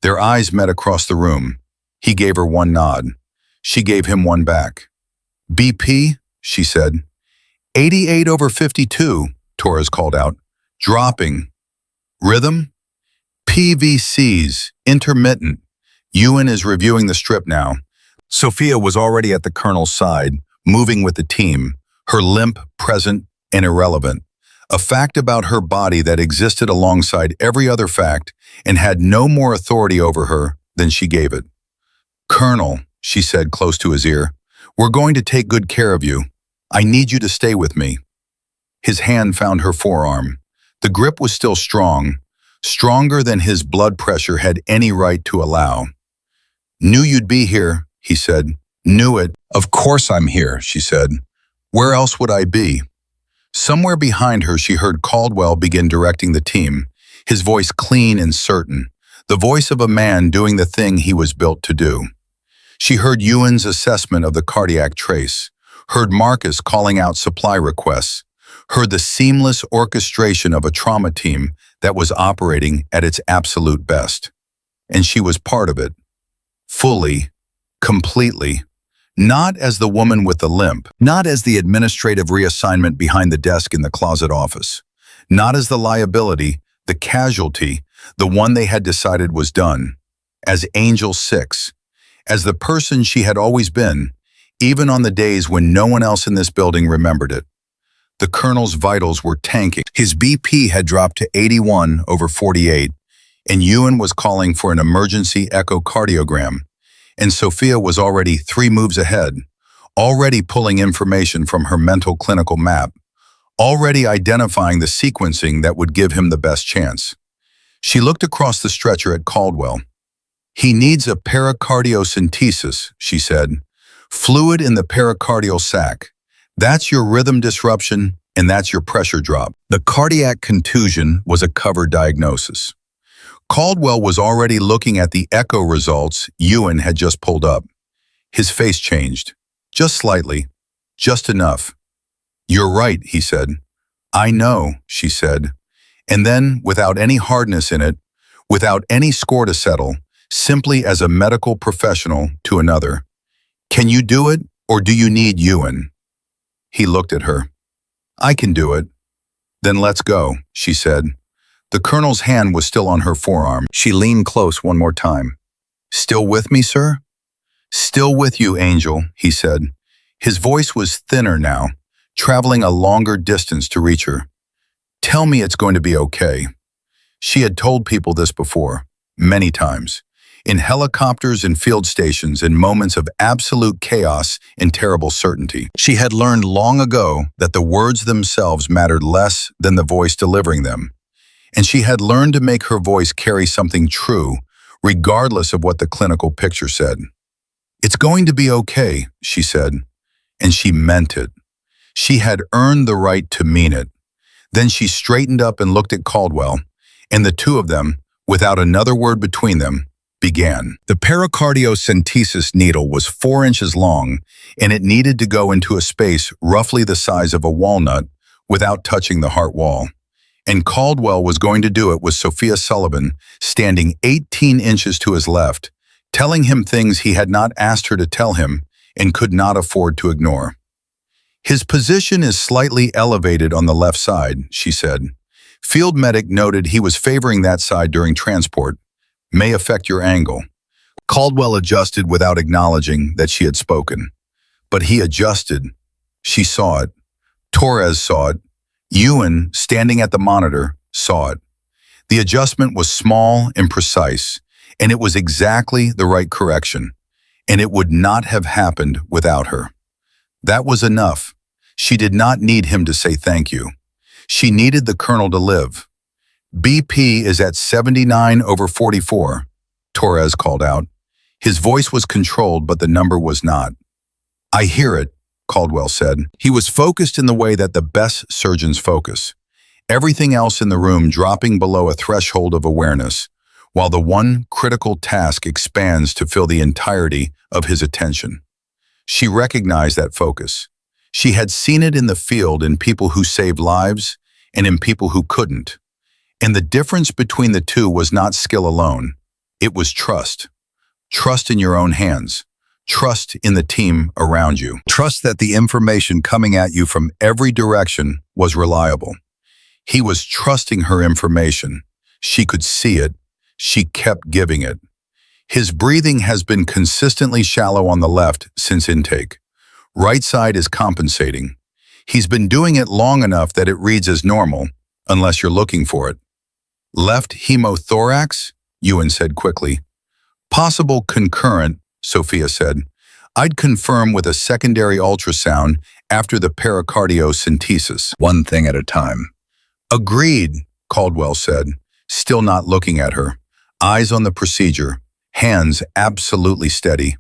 S1: Their eyes met across the room. He gave her one nod. She gave him one back. "BP," she said. 88/52, Torres called out. "Dropping. Rhythm? PVCs, intermittent. Ewan is reviewing the strip now." Sophia was already at the colonel's side, moving with the team, her limp present and irrelevant, a fact about her body that existed alongside every other fact and had no more authority over her than she gave it. "Colonel," she said close to his ear, "we're going to take good care of you. I need you to stay with me." His hand found her forearm. The grip was still strong, stronger than his blood pressure had any right to allow. "Knew you'd be here," he said. "Knew it." "Of course I'm here," she said. "Where else would I be?" Somewhere behind her she heard Caldwell begin directing the team, his voice clean and certain, the voice of a man doing the thing he was built to do. She heard Ewan's assessment of the cardiac trace, heard Marcus calling out supply requests, heard the seamless orchestration of a trauma team that was operating at its absolute best. And she was part of it. Fully, completely. Not as the woman with the limp, not as the administrative reassignment behind the desk in the closet office, not as the liability, the casualty, the one they had decided was done, as Angel 6, as the person she had always been, even on the days when no one else in this building remembered it. The colonel's vitals were tanking. His BP had dropped to 81/48, and Ewan was calling for an emergency echocardiogram, and Sophia was already 3 moves ahead, already pulling information from her mental clinical map, already identifying the sequencing that would give him the best chance. She looked across the stretcher at Caldwell. He needs a pericardiocentesis, she said. Fluid in the pericardial sac. That's your rhythm disruption, and that's your pressure drop. The cardiac contusion was a covered diagnosis. Caldwell was already looking at the echo results Ewan had just pulled up. His face changed. Just slightly. Just enough. You're right, he said. I know, she said. And then, without any hardness in it, without any score to settle, simply as a medical professional to another, can you do it, or do you need Ewan? He looked at her. I can do it. Then let's go, she said. The colonel's hand was still on her forearm. She leaned close one more time. Still with me, sir? Still with you, Angel, he said. His voice was thinner now, traveling a longer distance to reach her. Tell me it's going to be okay. She had told people this before, many times, in helicopters and field stations in moments of absolute chaos and terrible certainty. She had learned long ago that the words themselves mattered less than the voice delivering them, and she had learned to make her voice carry something true, regardless of what the clinical picture said. It's going to be okay, she said, and she meant it. She had earned the right to mean it. Then she straightened up and looked at Caldwell, and the two of them, without another word between them, began. The pericardiocentesis needle was 4 inches long, and it needed to go into a space roughly the size of a walnut without touching the heart wall. And Caldwell was going to do it with Sophia Sullivan standing 18 inches to his left, telling him things he had not asked her to tell him and could not afford to ignore. His position is slightly elevated on the left side, she said. Field medic noted he was favoring that side during transport. May affect your angle. Caldwell adjusted without acknowledging that she had spoken. But he adjusted. She saw it. Torres saw it. Ewan, standing at the monitor, saw it. The adjustment was small and precise, and it was exactly the right correction, and it would not have happened without her. That was enough. She did not need him to say thank you. She needed the colonel to live. BP is at 79/44, Torres called out. His voice was controlled, but the number was not. I hear it, Caldwell said. He was focused in the way that the best surgeons focus, everything else in the room dropping below a threshold of awareness, while the one critical task expands to fill the entirety of his attention. She recognized that focus. She had seen it in the field in people who saved lives and in people who couldn't. And the difference between the two was not skill alone. It was trust. Trust in your own hands. Trust in the team around you. Trust that the information coming at you from every direction was reliable. He was trusting her information. She could see it. She kept giving it. His breathing has been consistently shallow on the left since intake. Right side is compensating. He's been doing it long enough that it reads as normal, unless you're looking for it. Left hemothorax, Ewan said quickly. Possible concurrent, Sophia said. I'd confirm with a secondary ultrasound after the pericardiocentesis. One thing at a time. Agreed, Caldwell said, still not looking at her. Eyes on the procedure, hands absolutely steady.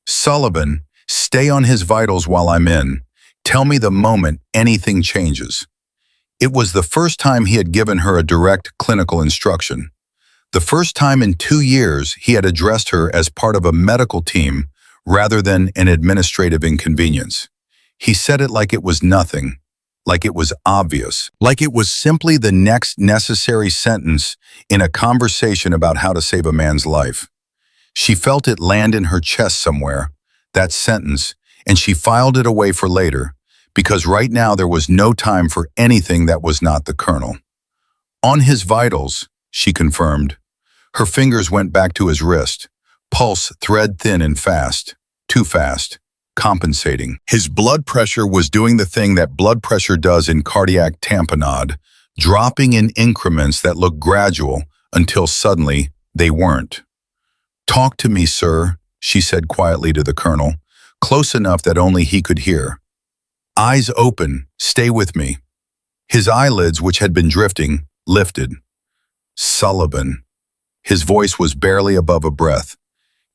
S1: Sullivan, stay on his vitals while I'm in. Tell me the moment anything changes. It was the first time he had given her a direct clinical instruction. The first time in 2 years he had addressed her as part of a medical team rather than an administrative inconvenience. He said it like it was nothing, like it was obvious, like it was simply the next necessary sentence in a conversation about how to save a man's life. She felt it land in her chest somewhere, that sentence, and she filed it away for later, because right now there was no time for anything that was not the colonel. On his vitals, she confirmed. Her fingers went back to his wrist, pulse thread-thin and fast, too fast, compensating. His blood pressure was doing the thing that blood pressure does in cardiac tamponade, dropping in increments that looked gradual until suddenly they weren't. Talk to me, sir, she said quietly to the colonel, close enough that only he could hear. Eyes open, stay with me. His eyelids, which had been drifting, lifted. Sullivan. His voice was barely above a breath.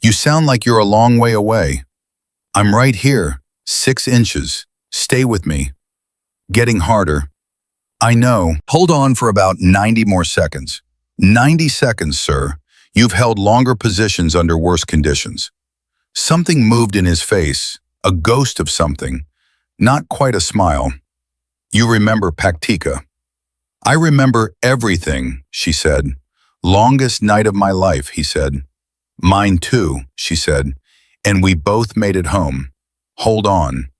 S1: "You sound like you're a long way away." "I'm right here, 6 inches. Stay with me." "Getting harder." "I know. Hold on for about 90 more seconds." 90 seconds, sir. You've held longer positions under worse conditions." Something moved in his face, a ghost of something, not quite a smile. "You remember Paktika." "I remember everything," she said. "Longest night of my life," he said. "Mine too," she said. "And we both made it home. Hold on."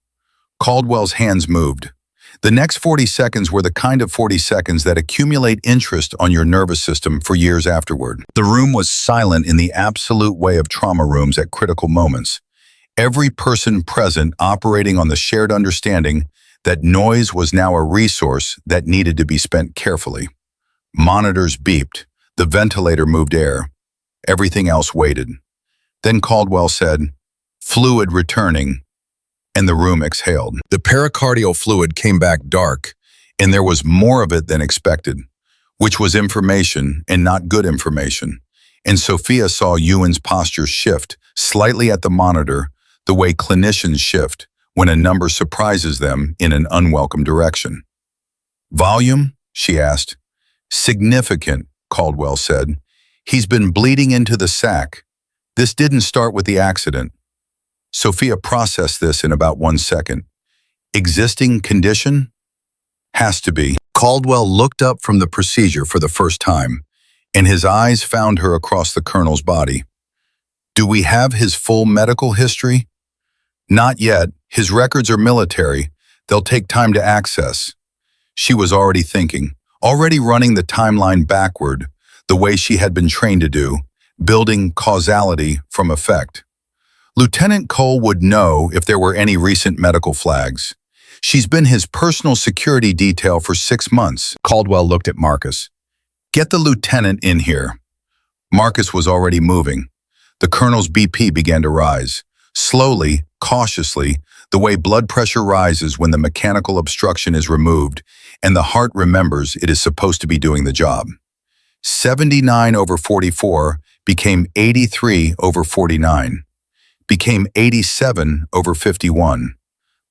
S1: Caldwell's hands moved. The next 40 seconds were the kind of 40 seconds that accumulate interest on your nervous system for years afterward. The room was silent in the absolute way of trauma rooms at critical moments. Every person present operating on the shared understanding that noise was now a resource that needed to be spent carefully. Monitors beeped. The ventilator moved air. Everything else waited. Then Caldwell said, "Fluid returning," and the room exhaled. The pericardial fluid came back dark, and there was more of it than expected, which was information and not good information. And Sophia saw Ewan's posture shift slightly at the monitor, the way clinicians shift when a number surprises them in an unwelcome direction. "Volume?" she asked. "Significant," Caldwell said. "He's been bleeding into the sac. This didn't start with the accident." Sophia processed this in about 1 second. "Existing condition?" "Has to be." Caldwell looked up from the procedure for the first time, and his eyes found her across the colonel's body. "Do we have his full medical history?" "Not yet. His records are military. They'll take time to access." She was already thinking, already running the timeline backward, the way she had been trained to do, building causality from effect. Lieutenant Cole would know if there were any recent medical flags. She's been his personal security detail for 6 months. Caldwell looked at Marcus. "Get the lieutenant in here." Marcus was already moving. The colonel's BP began to rise. Slowly, cautiously, the way blood pressure rises when the mechanical obstruction is removed and the heart remembers it is supposed to be doing the job. 79/44 became 83/49. Became 87/51.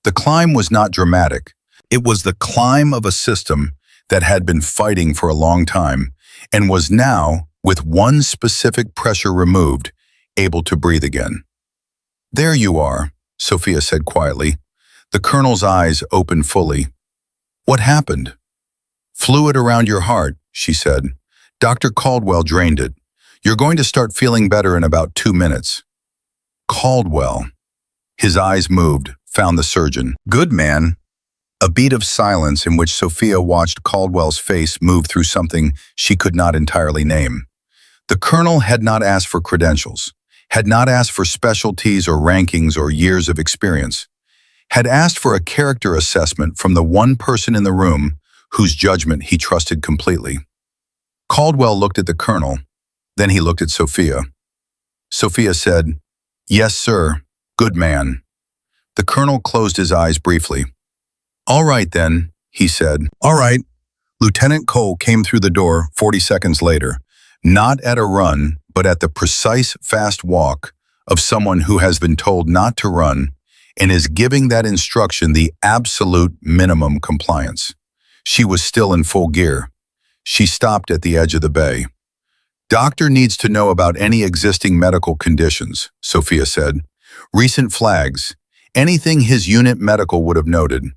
S1: The climb was not dramatic. It was the climb of a system that had been fighting for a long time and was now, with one specific pressure removed, able to breathe again. "There you are," Sophia said quietly. The colonel's eyes opened fully. "What happened?" "Fluid around your heart," she said. "Dr. Caldwell drained it. You're going to start feeling better in about 2 minutes." "Caldwell." His eyes moved, found the surgeon. "Good man." A beat of silence in which Sophia watched Caldwell's face move through something she could not entirely name. The colonel had not asked for credentials, had not asked for specialties or rankings or years of experience, had asked for a character assessment from the one person in the room whose judgment he trusted completely. Caldwell looked at the colonel, then he looked at Sophia. Sophia said, "Yes, sir. Good man." The colonel closed his eyes briefly. "All right, then," he said. "All right." Lieutenant Cole came through the door 40 seconds later, not at a run, but at the precise fast walk of someone who has been told not to run and is giving that instruction the absolute minimum compliance. She was still in full gear. She stopped at the edge of the bay. "Doctor needs to know about any existing medical conditions," Sophia said. "Recent flags, anything his unit medical would have noted."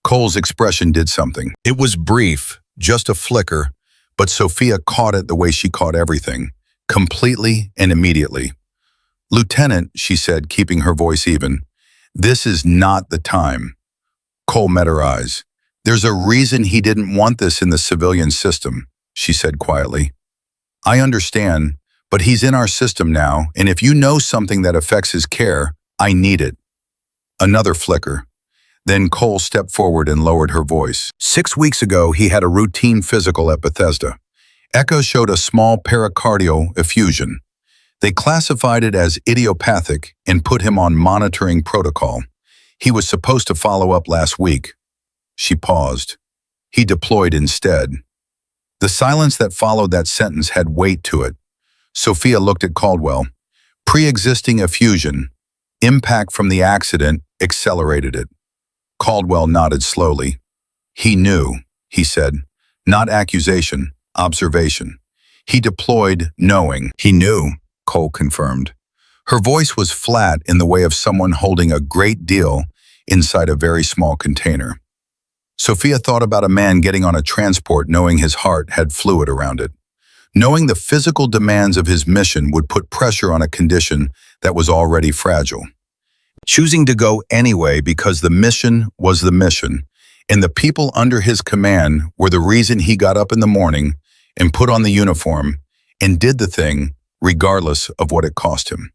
S1: Cole's expression did something. It was brief, just a flicker, but Sophia caught it the way she caught everything, completely and immediately. "Lieutenant," she said, keeping her voice even, "this is not the time." Cole met her eyes. "There's a reason he didn't want this in the civilian system," she said quietly. "I understand, but he's in our system now, and if you know something that affects his care, I need it." Another flicker. Then Cole stepped forward and lowered her voice. 6 weeks ago, he had a routine physical at Bethesda. Echo showed a small pericardial effusion. They classified it as idiopathic and put him on monitoring protocol. He was supposed to follow up last week. She paused. He deployed instead. The silence that followed that sentence had weight to it. Sophia looked at Caldwell. Pre-existing effusion. Impact from the accident accelerated it. Caldwell nodded slowly. He knew, he said. Not accusation, observation. He deployed knowing. He knew, Cole confirmed. Her voice was flat in the way of someone holding a great deal inside a very small container. Sophia thought about a man getting on a transport knowing his heart had fluid around it. Knowing the physical demands of his mission would put pressure on a condition that was already fragile. Choosing to go anyway because the mission was the mission, and the people under his command were the reason he got up in the morning and put on the uniform and did the thing regardless of what it cost him.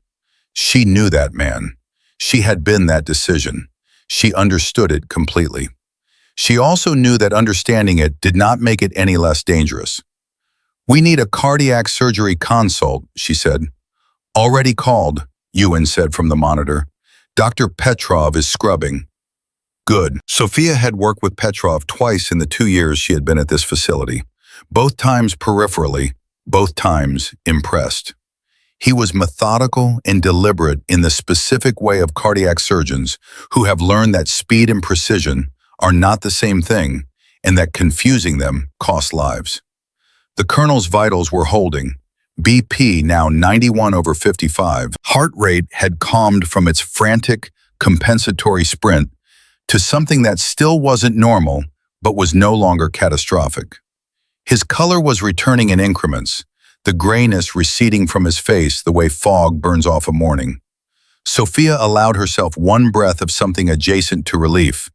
S1: She knew that man. She had been that decision. She understood it completely. She also knew that understanding it did not make it any less dangerous. "We need a cardiac surgery consult," she said. "Already called," Ewan said from the monitor. "Dr. Petrov is scrubbing." Good. Sophia had worked with Petrov twice in the 2 years she had been at this facility. Both times peripherally, both times impressed. He was methodical and deliberate in the specific way of cardiac surgeons who have learned that speed and precision are not the same thing and that confusing them costs lives. The colonel's vitals were holding. BP now 91/55. Heart rate had calmed from its frantic, compensatory sprint to something that still wasn't normal but was no longer catastrophic. His color was returning in increments, the grayness receding from his face the way fog burns off a morning. Sophia allowed herself one breath of something adjacent to relief,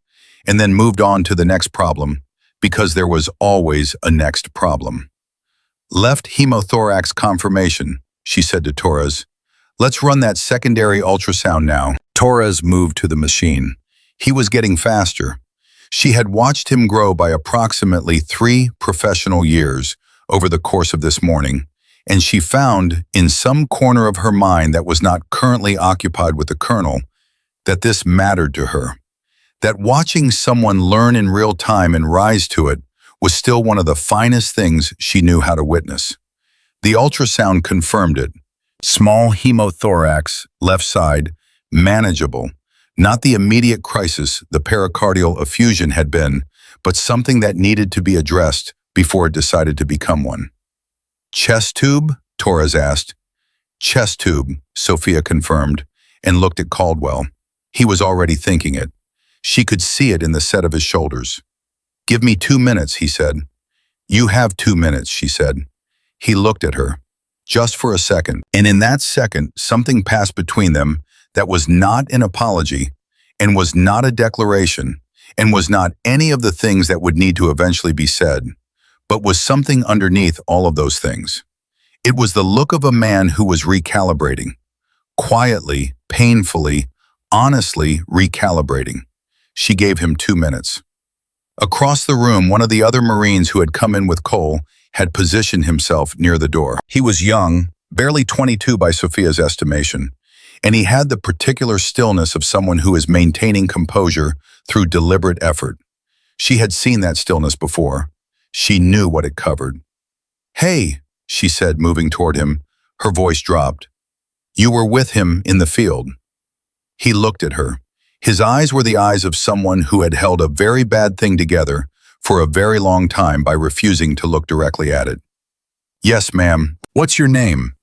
S1: and then moved on to the next problem, because there was always a next problem. "Left hemothorax confirmation," she said to Torres. "Let's run that secondary ultrasound now." Torres moved to the machine. He was getting faster. She had watched him grow by approximately 3 professional years over the course of this morning, and she found, in some corner of her mind that was not currently occupied with the colonel, that this mattered to her. That watching someone learn in real time and rise to it was still one of the finest things she knew how to witness. The ultrasound confirmed it. Small hemothorax, left side, manageable. Not the immediate crisis the pericardial effusion had been, but something that needed to be addressed before it decided to become one. "Chest tube?" Torres asked. "Chest tube," Sophia confirmed, and looked at Caldwell. He was already thinking it. She could see it in the set of his shoulders. "Give me 2 minutes," he said. "You have 2 minutes," she said. He looked at her, just for a second, and in that second, something passed between them that was not an apology, and was not a declaration, and was not any of the things that would need to eventually be said, but was something underneath all of those things. It was the look of a man who was recalibrating, quietly, painfully, honestly recalibrating. She gave him 2 minutes. Across the room, one of the other Marines who had come in with Cole had positioned himself near the door. He was young, barely 22 by Sophia's estimation, and he had the particular stillness of someone who is maintaining composure through deliberate effort. She had seen that stillness before. She knew what it covered. "Hey," she said, moving toward him. Her voice dropped. "You were with him in the field." He looked at her. His eyes were the eyes of someone who had held a very bad thing together for a very long time by refusing to look directly at it. "Yes, ma'am. What's your name?"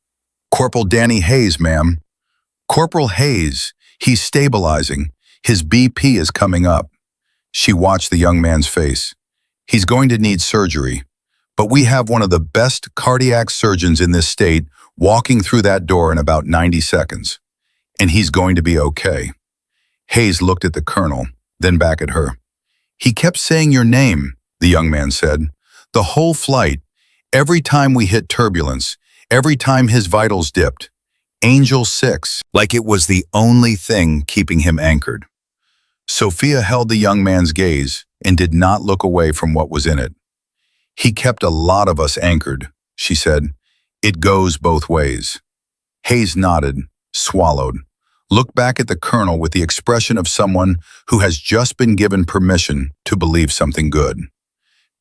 S1: "Corporal Danny Hayes, ma'am." "Corporal Hayes. He's stabilizing. His BP is coming up." She watched the young man's face. "He's going to need surgery, but we have one of the best cardiac surgeons in this state walking through that door in about 90 seconds. And he's going to be okay." Hayes looked at the colonel, then back at her. "He kept saying your name," the young man said. "The whole flight, every time we hit turbulence, every time his vitals dipped. Angel 6, like it was the only thing keeping him anchored." Sophia held the young man's gaze and did not look away from what was in it. "He kept a lot of us anchored," she said. "It goes both ways." Hayes nodded, swallowed, looked back at the colonel with the expression of someone who has just been given permission to believe something good.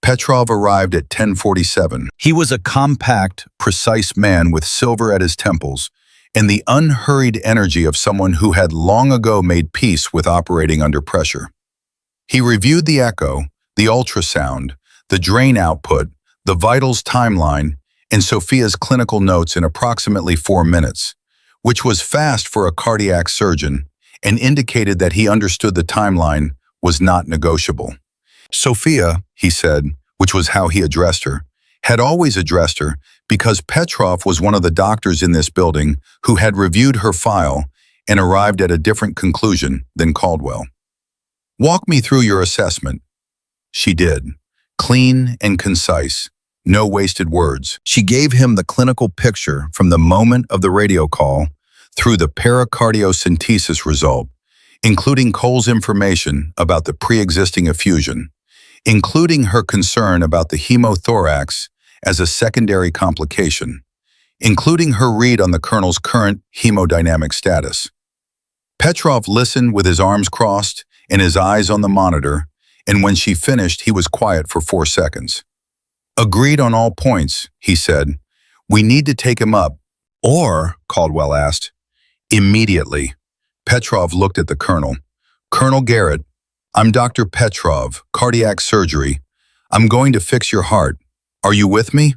S1: Petrov arrived at 10:47. He was a compact, precise man with silver at his temples and the unhurried energy of someone who had long ago made peace with operating under pressure. He reviewed the echo, the ultrasound, the drain output, the vitals timeline, and Sophia's clinical notes in approximately 4 minutes, which was fast for a cardiac surgeon and indicated that he understood the timeline was not negotiable. Sophia, he said, which was how he addressed her, had always addressed her because Petrov was one of the doctors in this building who had reviewed her file and arrived at a different conclusion than Caldwell. "Walk me through your assessment." She did, clean and concise, no wasted words. She gave him the clinical picture from the moment of the radio call through the pericardiocentesis result, including Cole's information about the pre-existing effusion, including her concern about the hemothorax as a secondary complication, including her read on the colonel's current hemodynamic status. Petrov listened with his arms crossed and his eyes on the monitor, and when she finished, he was quiet for 4 seconds. "Agreed on all points," he said. "We need to take him up." "Or," Caldwell asked. "Immediately." Petrov looked at the colonel. "Colonel Garrett, I'm Dr. Petrov, cardiac surgery. I'm going to fix your heart. Are you with me?"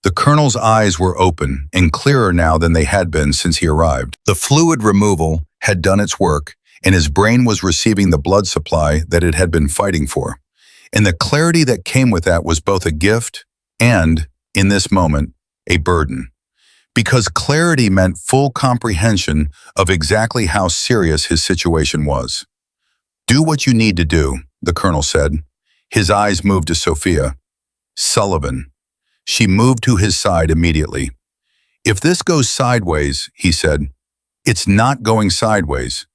S1: The colonel's eyes were open and clearer now than they had been since he arrived. The fluid removal had done its work, and his brain was receiving the blood supply that it had been fighting for. And the clarity that came with that was both a gift and, in this moment, a burden. Because clarity meant full comprehension of exactly how serious his situation was. "Do what you need to do," the colonel said. His eyes moved to Sophia. "Sullivan." She moved to his side immediately. "If this goes sideways," he said, "it's not going sideways."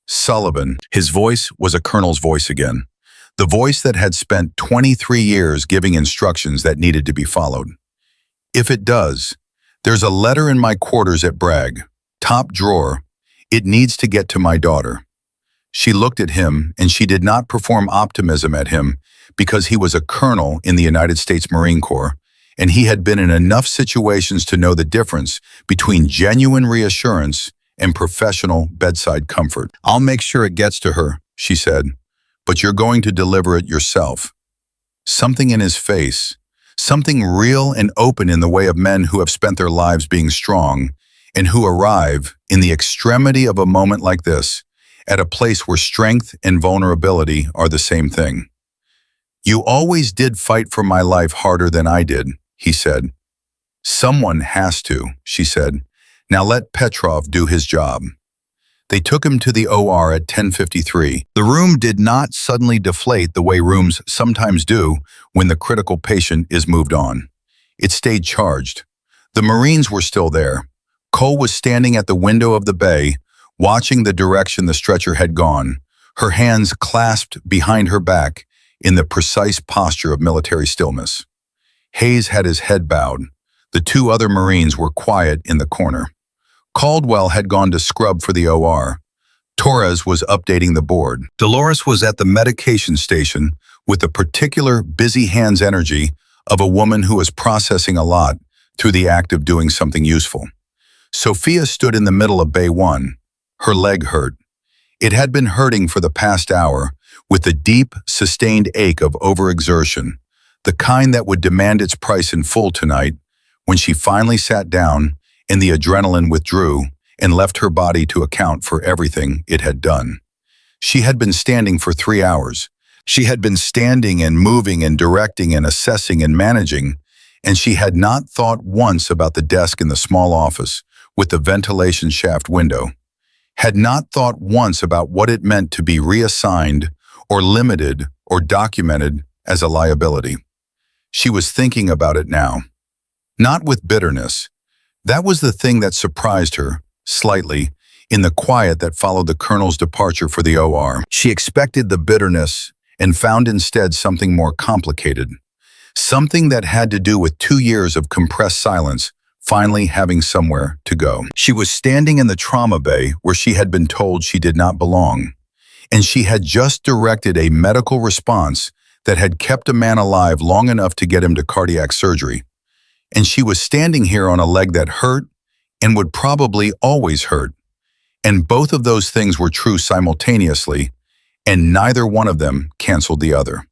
S1: Sullivan. His voice was a colonel's voice again. The voice that had spent 23 years giving instructions that needed to be followed. "If it does, there's a letter in my quarters at Bragg, top drawer. It needs to get to my daughter." She looked at him, and she did not perform optimism at him because he was a colonel in the United States Marine Corps, and he had been in enough situations to know the difference between genuine reassurance and professional bedside comfort. "I'll make sure it gets to her," she said, "but you're going to deliver it yourself." Something in his face, something real and open in the way of men who have spent their lives being strong and who arrive in the extremity of a moment like this at a place where strength and vulnerability are the same thing. "You always did fight for my life harder than I did," he said. "Someone has to," she said. "Now let Petrov do his job." They took him to the OR at 10:53. The room did not suddenly deflate the way rooms sometimes do when the critical patient is moved on. It stayed charged. The Marines were still there. Cole was standing at the window of the bay, watching the direction the stretcher had gone, her hands clasped behind her back in the precise posture of military stillness. Hayes had his head bowed. The 2 other Marines were quiet in the corner. Caldwell had gone to scrub for the OR. Torres was updating the board. Dolores was at the medication station with the particular busy hands energy of a woman who is processing a lot through the act of doing something useful. Sophia stood in the middle of Bay 1. Her leg hurt. It had been hurting for the past hour with the deep, sustained ache of overexertion, the kind that would demand its price in full tonight when she finally sat down and the adrenaline withdrew and left her body to account for everything it had done. She had been standing for 3 hours. She had been standing and moving and directing and assessing and managing, and she had not thought once about the desk in the small office with the ventilation shaft window, had not thought once about what it meant to be reassigned or limited or documented as a liability. She was thinking about it now. Not with bitterness. That was the thing that surprised her, slightly, in the quiet that followed the colonel's departure for the OR. She expected the bitterness and found instead something more complicated. Something that had to do with 2 years of compressed silence finally having somewhere to go. She was standing in the trauma bay where she had been told she did not belong, and she had just directed a medical response that had kept a man alive long enough to get him to cardiac surgery. And she was standing here on a leg that hurt and would probably always hurt. And both of those things were true simultaneously, and neither one of them canceled the other.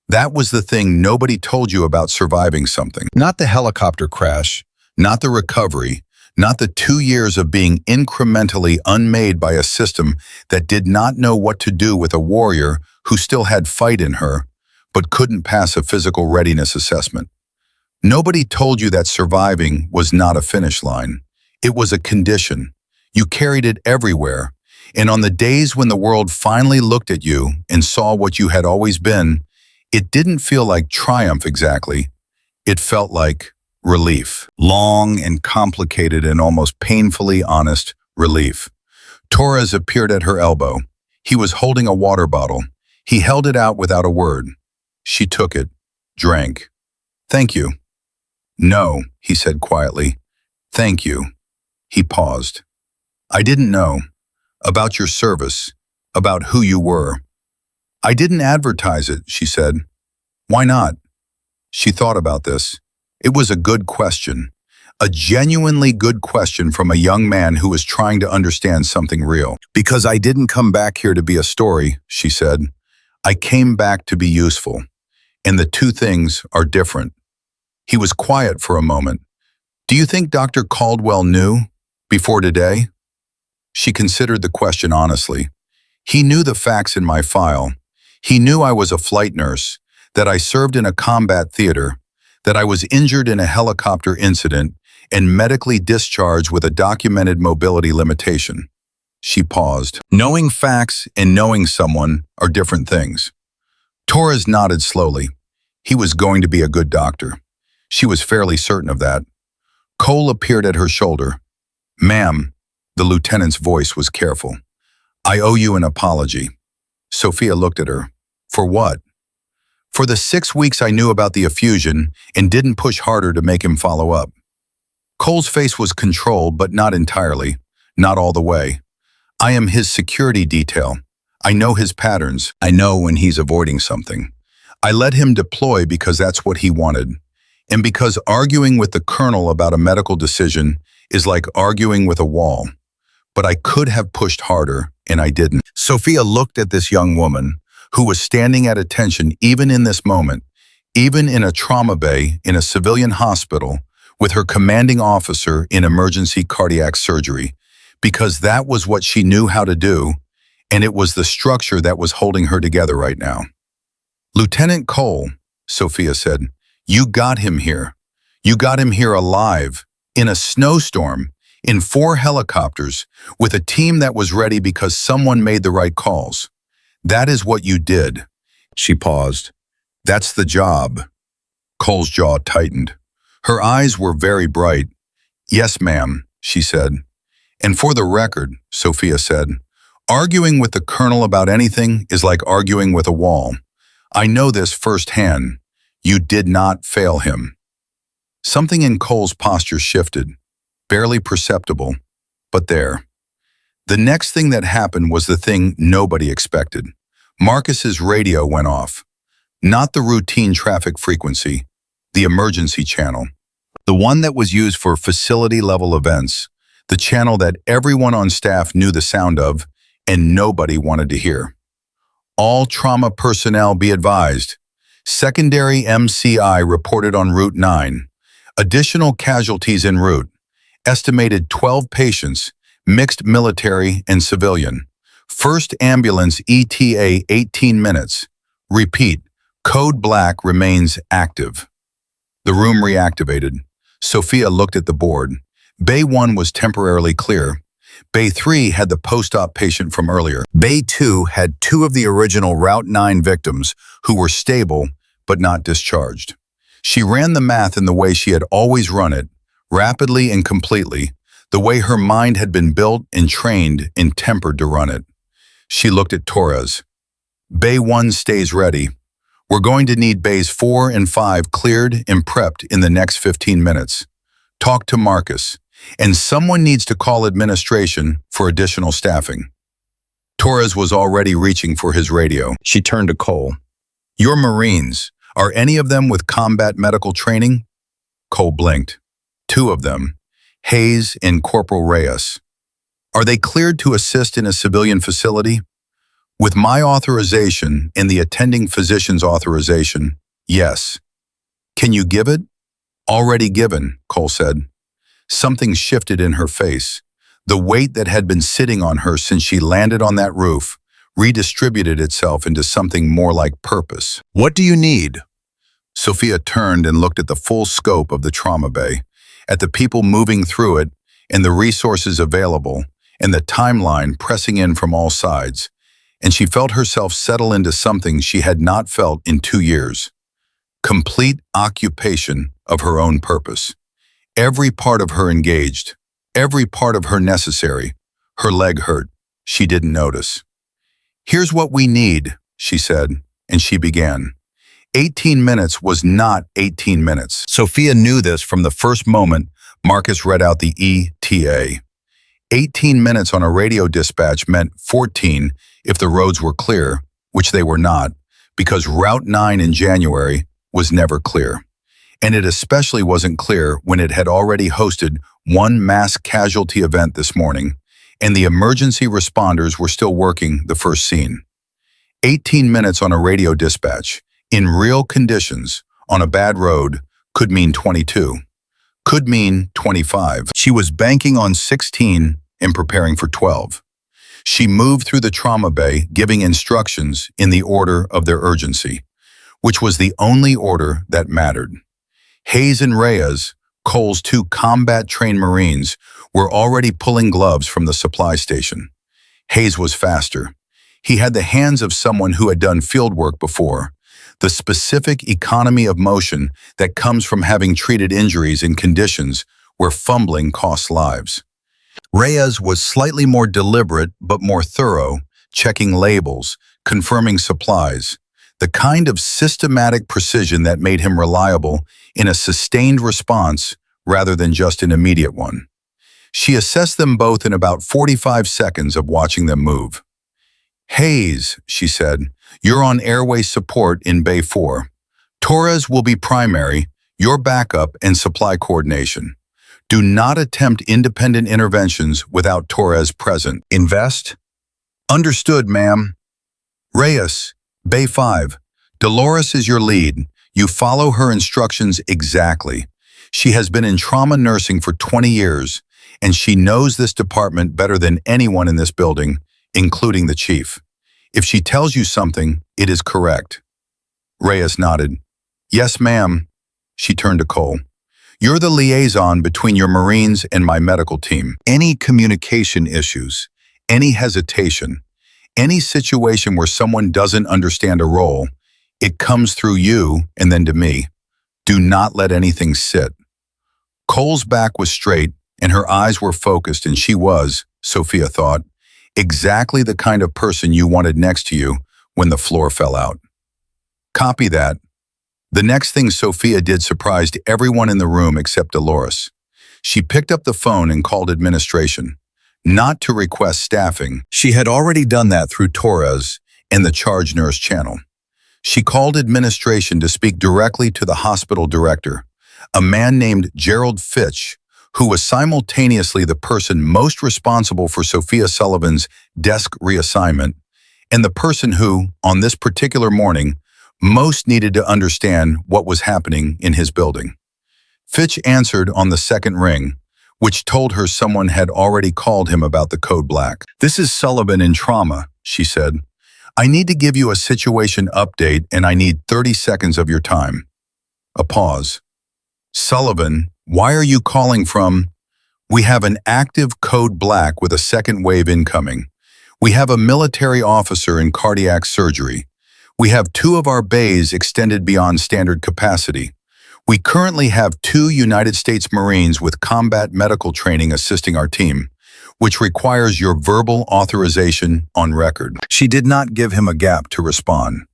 S1: That was the thing nobody told you about surviving something. Not the helicopter crash, not the recovery, not the 2 years of being incrementally unmade by a system that did not know what to do with a warrior who still had fight in her, but couldn't pass a physical readiness assessment. Nobody told you that surviving was not a finish line. It was a condition. You carried it everywhere, and on the days when the world finally looked at you and saw what you had always been, it didn't feel like triumph exactly. It felt like relief. Long and complicated and almost painfully honest relief. Torres appeared at her elbow. He was holding a water bottle. He held it out without a word. She took it, drank. "Thank you." "No," he said quietly. "Thank you." He paused. "I didn't know. About your service. About who you were." "I didn't advertise it," she said. "Why not?" She thought about this. It was a good question. A genuinely good question from a young man who was trying to understand something real. "Because I didn't come back here to be a story," she said. "I came back to be useful. And the two things are different." He was quiet for a moment. "Do you think Dr. Caldwell knew before today?" She considered the question honestly. "He knew the facts in my file. He knew I was a flight nurse, that I served in a combat theater, that I was injured in a helicopter incident and medically discharged with a documented mobility limitation." She paused. Knowing facts and knowing someone are different things. Torres nodded slowly. He was going to be a good doctor. She was fairly certain of that. Cole appeared at her shoulder. "Ma'am," the lieutenant's voice was careful. "I owe you an apology." Sophia looked at her. "For what?" "For the 6 weeks I knew about the effusion and didn't push harder to make him follow up." Cole's face was controlled, but not entirely, not all the way. "I am his security detail. I know his patterns. I know when he's avoiding something. I let him deploy because that's what he wanted. And because arguing with the colonel about a medical decision is like arguing with a wall. But I could have pushed harder, and I didn't." Sophia looked at this young woman, who was standing at attention even in this moment, even in a trauma bay in a civilian hospital, with her commanding officer in emergency cardiac surgery, because that was what she knew how to do, and it was the structure that was holding her together right now. "Lieutenant Cole," Sophia said, "you got him here. You got him here alive, in a snowstorm, in 4 helicopters, with a team that was ready because someone made the right calls. That is what you did." She paused. "That's the job." Cole's jaw tightened. Her eyes were very bright. "Yes, ma'am," she said. "And for the record," Sophia said, "arguing with the colonel about anything is like arguing with a wall. I know this firsthand. You did not fail him." Something in Cole's posture shifted, barely perceptible, but there. The next thing that happened was the thing nobody expected. Marcus's radio went off. Not the routine traffic frequency, the emergency channel. The one that was used for facility-level events, the channel that everyone on staff knew the sound of and nobody wanted to hear. "All trauma personnel be advised. Secondary MCI reported on Route 9. Additional casualties en route. Estimated 12 patients, mixed military and civilian. First ambulance ETA 18 minutes. Repeat, code black remains active." The room reactivated. Sophia looked at the board. Bay 1 was temporarily clear. Bay 3 had the post-op patient from earlier. Bay 2 had 2 of the original Route 9 victims who were stable but not discharged. She ran the math in the way she had always run it, rapidly and completely, the way her mind had been built and trained and tempered to run it. She looked at Torres. "Bay 1 stays ready. We're going to need Bays 4 and 5 cleared and prepped in the next 15 minutes. Talk to Marcus, and someone needs to call administration for additional staffing." Torres was already reaching for his radio. She turned to Cole. Your Marines, are any of them with combat medical training? Cole blinked. Two of them, Hayes and Corporal Reyes. Are they cleared to assist in a civilian facility? With my authorization and the attending physician's authorization, yes. Can you give it? Already given, Cole said. Something shifted in her face. The weight that had been sitting on her since she landed on that roof redistributed itself into something more like purpose. What do you need? Sophia turned and looked at the full scope of the trauma bay, at the people moving through it, and the resources available, and the timeline pressing in from all sides, and she felt herself settle into something she had not felt in 2 years. Complete occupation of her own purpose. Every part of her engaged, every part of her necessary. Her leg hurt. She didn't notice. Here's what we need, she said, and she began. 18 minutes was not 18 minutes. Sophia knew this from the first moment Marcus read out the ETA. 18 minutes on a radio dispatch meant 14 if the roads were clear, which they were not, because Route 9 in January was never clear. And it especially wasn't clear when it had already hosted one mass casualty event this morning, and the emergency responders were still working the first scene. 18 minutes on a radio dispatch, in real conditions, on a bad road, could mean 22. Could mean 25. She was banking on 16 and preparing for 12. She moved through the trauma bay, giving instructions in the order of their urgency, which was the only order that mattered. Hayes and Reyes, Cole's 2 combat-trained Marines, were already pulling gloves from the supply station. Hayes was faster. He had the hands of someone who had done field work before, the specific economy of motion that comes from having treated injuries in conditions where fumbling costs lives. Reyes was slightly more deliberate but more thorough, checking labels, confirming supplies, the kind of systematic precision that made him reliable in a sustained response rather than just an immediate one. She assessed them both in about 45 seconds of watching them move. Hayes, she said, you're on airway support in Bay 4. Torres will be primary, your backup and supply coordination. Do not attempt independent interventions without Torres present. Invest? Understood, ma'am. Reyes, Bay 5. Dolores is your lead. You follow her instructions exactly. She has been in trauma nursing for 20 years, and she knows this department better than anyone in this building, including the chief. If she tells you something, it is correct. Reyes nodded. Yes, ma'am. She turned to Cole. You're the liaison between your Marines and my medical team. Any communication issues, any hesitation, any situation where someone doesn't understand a role, it comes through you and then to me. Do not let anything sit. Cole's back was straight and her eyes were focused, and she was, Sophia thought, exactly the kind of person you wanted next to you when the floor fell out. Copy that. The next thing Sophia did surprised everyone in the room except Dolores. She picked up the phone and called administration, not to request staffing. She had already done that through Torres and the charge nurse channel. She called administration to speak directly to the hospital director, a man named Gerald Fitch, who was simultaneously the person most responsible for Sophia Sullivan's desk reassignment, and the person who, on this particular morning, most needed to understand what was happening in his building. Fitch answered on the second ring, which told her someone had already called him about the code black. This is Sullivan in trauma, she said. I need to give you a situation update and I need 30 seconds of your time. A pause. Sullivan, why are you calling from? We have an active code black with a second wave incoming. We have a military officer in cardiac surgery. We have 2 of our bays extended beyond standard capacity. We currently have 2 United States Marines with combat medical training assisting our team, which requires your verbal authorization on record. She did not give him a gap to respond.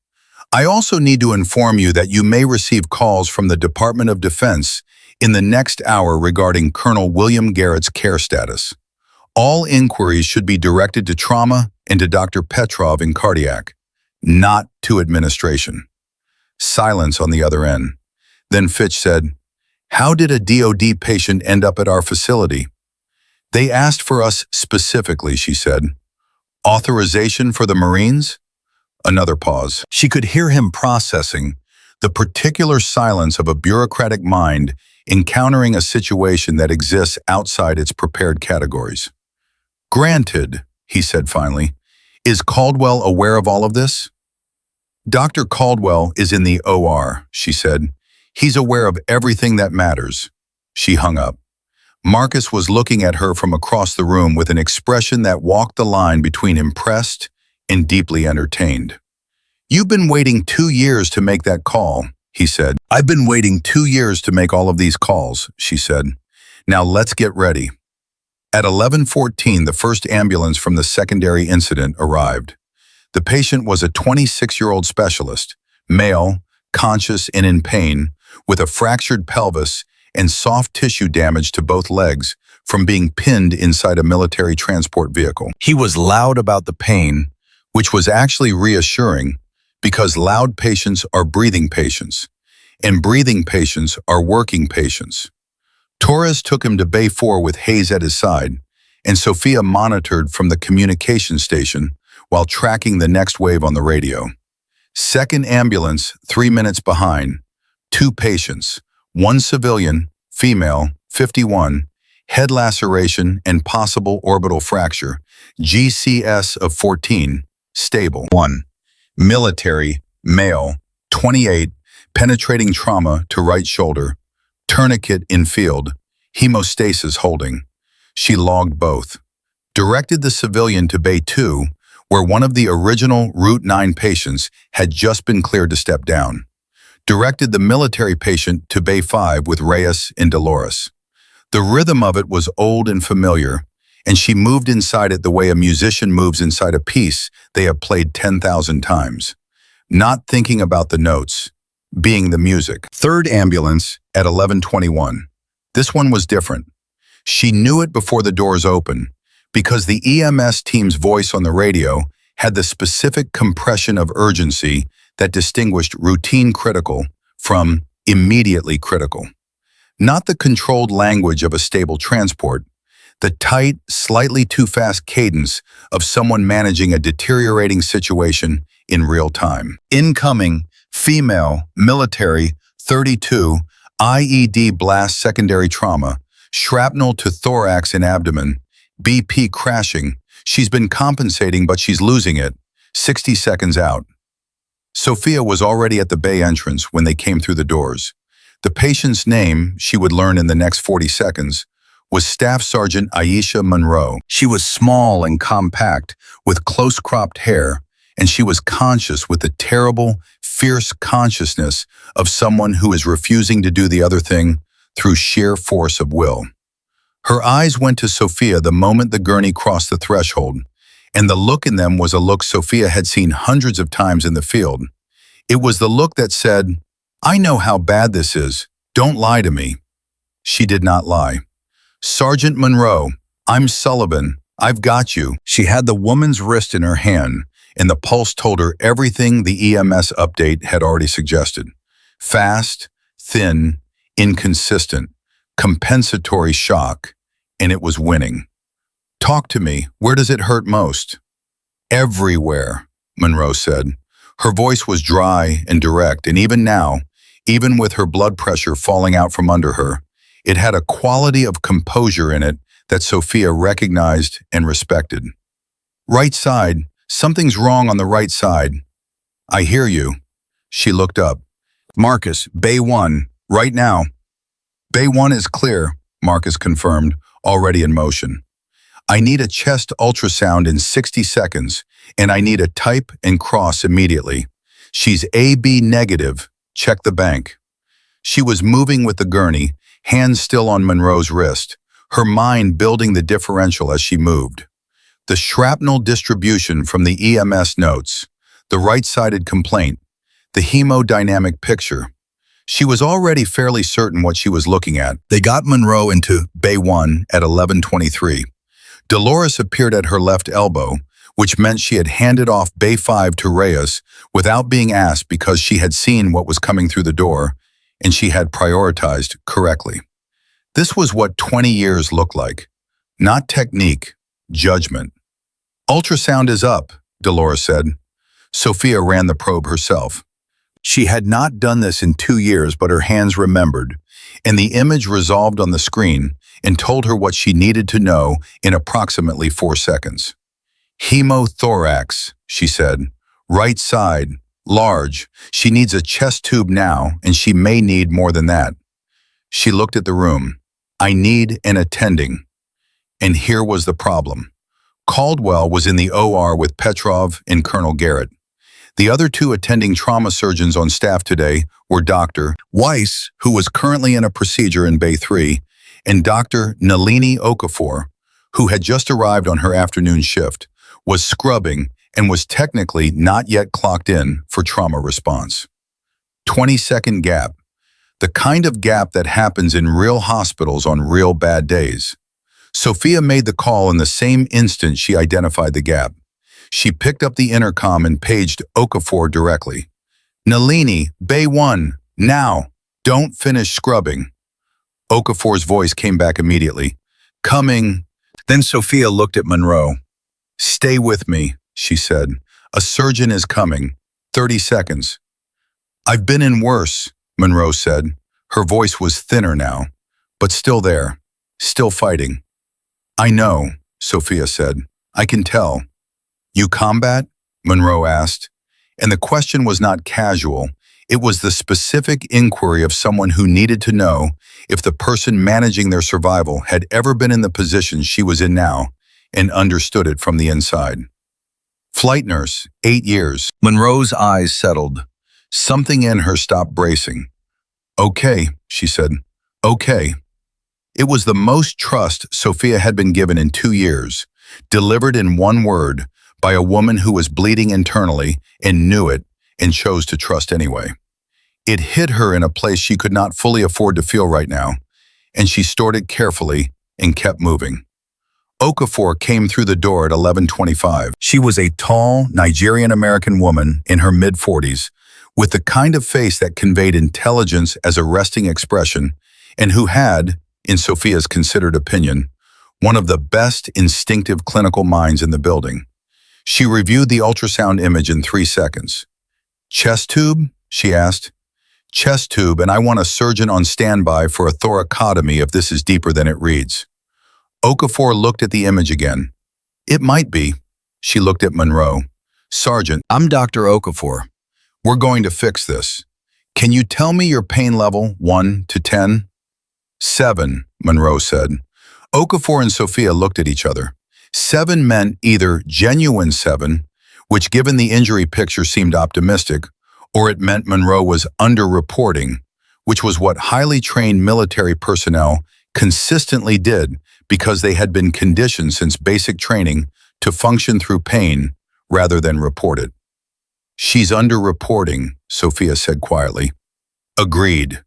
S1: I also need to inform you that you may receive calls from the Department of Defense in the next hour regarding Colonel William Garrett's care status. All inquiries should be directed to trauma and to Dr. Petrov in cardiac, not to administration. Silence on the other end. Then Fitch said, "How did a DOD patient end up at our facility?" "They asked for us specifically," she said. "Authorization for the Marines?" Another pause. She could hear him processing, the particular silence of a bureaucratic mind encountering a situation that exists outside its prepared categories. "Granted," he said finally. "Is Caldwell aware of all of this?" "Dr. Caldwell is in the OR," she said. "He's aware of everything that matters." She hung up. Marcus was looking at her from across the room with an expression that walked the line between impressed and deeply entertained. "You've been waiting 2 years to make that call," he said. "I've been waiting 2 years to make all of these calls," she said. "Now let's get ready." At 11:14, the first ambulance from the secondary incident arrived. The patient was a 26-year-old specialist, male, conscious and in pain, with a fractured pelvis and soft tissue damage to both legs from being pinned inside a military transport vehicle. He was loud about the pain, which was actually reassuring because loud patients are breathing patients, and breathing patients are working patients. Torres took him to Bay 4 with Hayes at his side, and Sophia monitored from the communication station while tracking the next wave on the radio. Second ambulance, 3 minutes behind. 2 patients, 1 civilian, female, 51, head laceration and possible orbital fracture, GCS of 14, stable. 1. Military, male, 28, penetrating trauma to right shoulder, tourniquet in field, hemostasis holding. She logged both. Directed the civilian to Bay 2, where one of the original Route 9 patients had just been cleared to step down. Directed the military patient to Bay 5 with Reyes and Dolores. The rhythm of it was old and familiar, and she moved inside it the way a musician moves inside a piece they have played 10,000 times. Not thinking about the notes, being the music. Third ambulance at 11:21. This one was different. She knew it before the doors opened, because the EMS team's voice on the radio had the specific compression of urgency that distinguished routine critical from immediately critical. Not the controlled language of a stable transport, the tight, slightly too fast cadence of someone managing a deteriorating situation in real time. Incoming, female, military, 32, IED blast secondary trauma, shrapnel to thorax and abdomen, BP crashing. She's been compensating, but she's losing it. 60 seconds out. Sophia was already at the bay entrance when they came through the doors. The patient's name, she would learn in the next 40 seconds, was Staff Sergeant Aisha Monroe. She was small and compact, with close-cropped hair, and she was conscious with the terrible, fierce consciousness of someone who is refusing to do the other thing through sheer force of will. Her eyes went to Sophia the moment the gurney crossed the threshold, and the look in them was a look Sophia had seen hundreds of times in the field. It was the look that said, "I know how bad this is. Don't lie to me." She did not lie. "Sergeant Monroe, I'm Sullivan. I've got you." She had the woman's wrist in her hand, and the pulse told her everything the EMS update had already suggested. Fast, thin, inconsistent, compensatory shock, and it was winning. "Talk to me. Where does it hurt most?" "Everywhere," Monroe said. Her voice was dry and direct, and even now, even with her blood pressure falling out from under her, it had a quality of composure in it that Sophia recognized and respected. "Right side. Something's wrong on the right side." "I hear you." She looked up. "Marcus, Bay 1, right now." "Bay 1 is clear," Marcus confirmed, already in motion. "I need a chest ultrasound in 60 seconds, and I need a type and cross immediately. She's AB negative. Check the bank." She was moving with the gurney, hands still on Monroe's wrist, her mind building the differential as she moved. The shrapnel distribution from the EMS notes, the right-sided complaint, the hemodynamic picture. She was already fairly certain what she was looking at. They got Monroe into Bay 1 at 11:23. Dolores appeared at her left elbow, which meant she had handed off Bay 5 to Reyes without being asked because she had seen what was coming through the door and she had prioritized correctly. This was what 20 years looked like. Not technique, judgment. "Ultrasound is up," Dolores said. Sophia ran the probe herself. She had not done this in 2 years, but her hands remembered, and the image resolved on the screen and told her what she needed to know in approximately 4 seconds. "Hemothorax," she said. "Right side, large. She needs a chest tube now, and she may need more than that." She looked at the room. "I need an attending." And here was the problem. Caldwell was in the OR with Petrov and Colonel Garrett. The other 2 attending trauma surgeons on staff today were Dr. Weiss, who was currently in a procedure in Bay 3, and Dr. Nalini Okafor, who had just arrived on her afternoon shift, was scrubbing and was technically not yet clocked in for trauma response. 20-second gap. The kind of gap that happens in real hospitals on real bad days. Sophia made the call in the same instant she identified the gap. She picked up the intercom and paged Okafor directly. "Nalini, Bay 1, now, don't finish scrubbing." Okafor's voice came back immediately. "Coming." Then Sophia looked at Monroe. "Stay with me," she said. "A surgeon is coming. 30 seconds. "I've been in worse," Monroe said. Her voice was thinner now, but still there, still fighting. "I know," Sophia said. "I can tell." "You combat?" Monroe asked. And the question was not casual. It was the specific inquiry of someone who needed to know if the person managing their survival had ever been in the position she was in now and understood it from the inside. "Flight nurse, 8 years." Monroe's eyes settled. Something in her stopped bracing. "Okay," she said. "Okay." It was the most trust Sophia had been given in 2 years, delivered in one word by a woman who was bleeding internally and knew it and chose to trust anyway. It hit her in a place she could not fully afford to feel right now, and she stored it carefully and kept moving. Okafor came through the door at 11:25. She was a tall, Nigerian-American woman in her mid-40s, with the kind of face that conveyed intelligence as a resting expression, and who had, in Sophia's considered opinion, one of the best instinctive clinical minds in the building. She reviewed the ultrasound image in 3 seconds. "Chest tube?" she asked. "Chest tube, and I want a surgeon on standby for a thoracotomy if this is deeper than it reads." Okafor looked at the image again. "It might be." She looked at Monroe. "Sergeant, I'm Dr. Okafor. We're going to fix this. Can you tell me your pain level, 1 to 10? 7, Monroe said. Okafor and Sophia looked at each other. 7 meant either genuine 7, which given the injury picture seemed optimistic, or it meant Monroe was underreporting, which was what highly trained military personnel consistently did because they had been conditioned since basic training to function through pain rather than report it. "She's underreporting," Sophia said quietly. "Agreed.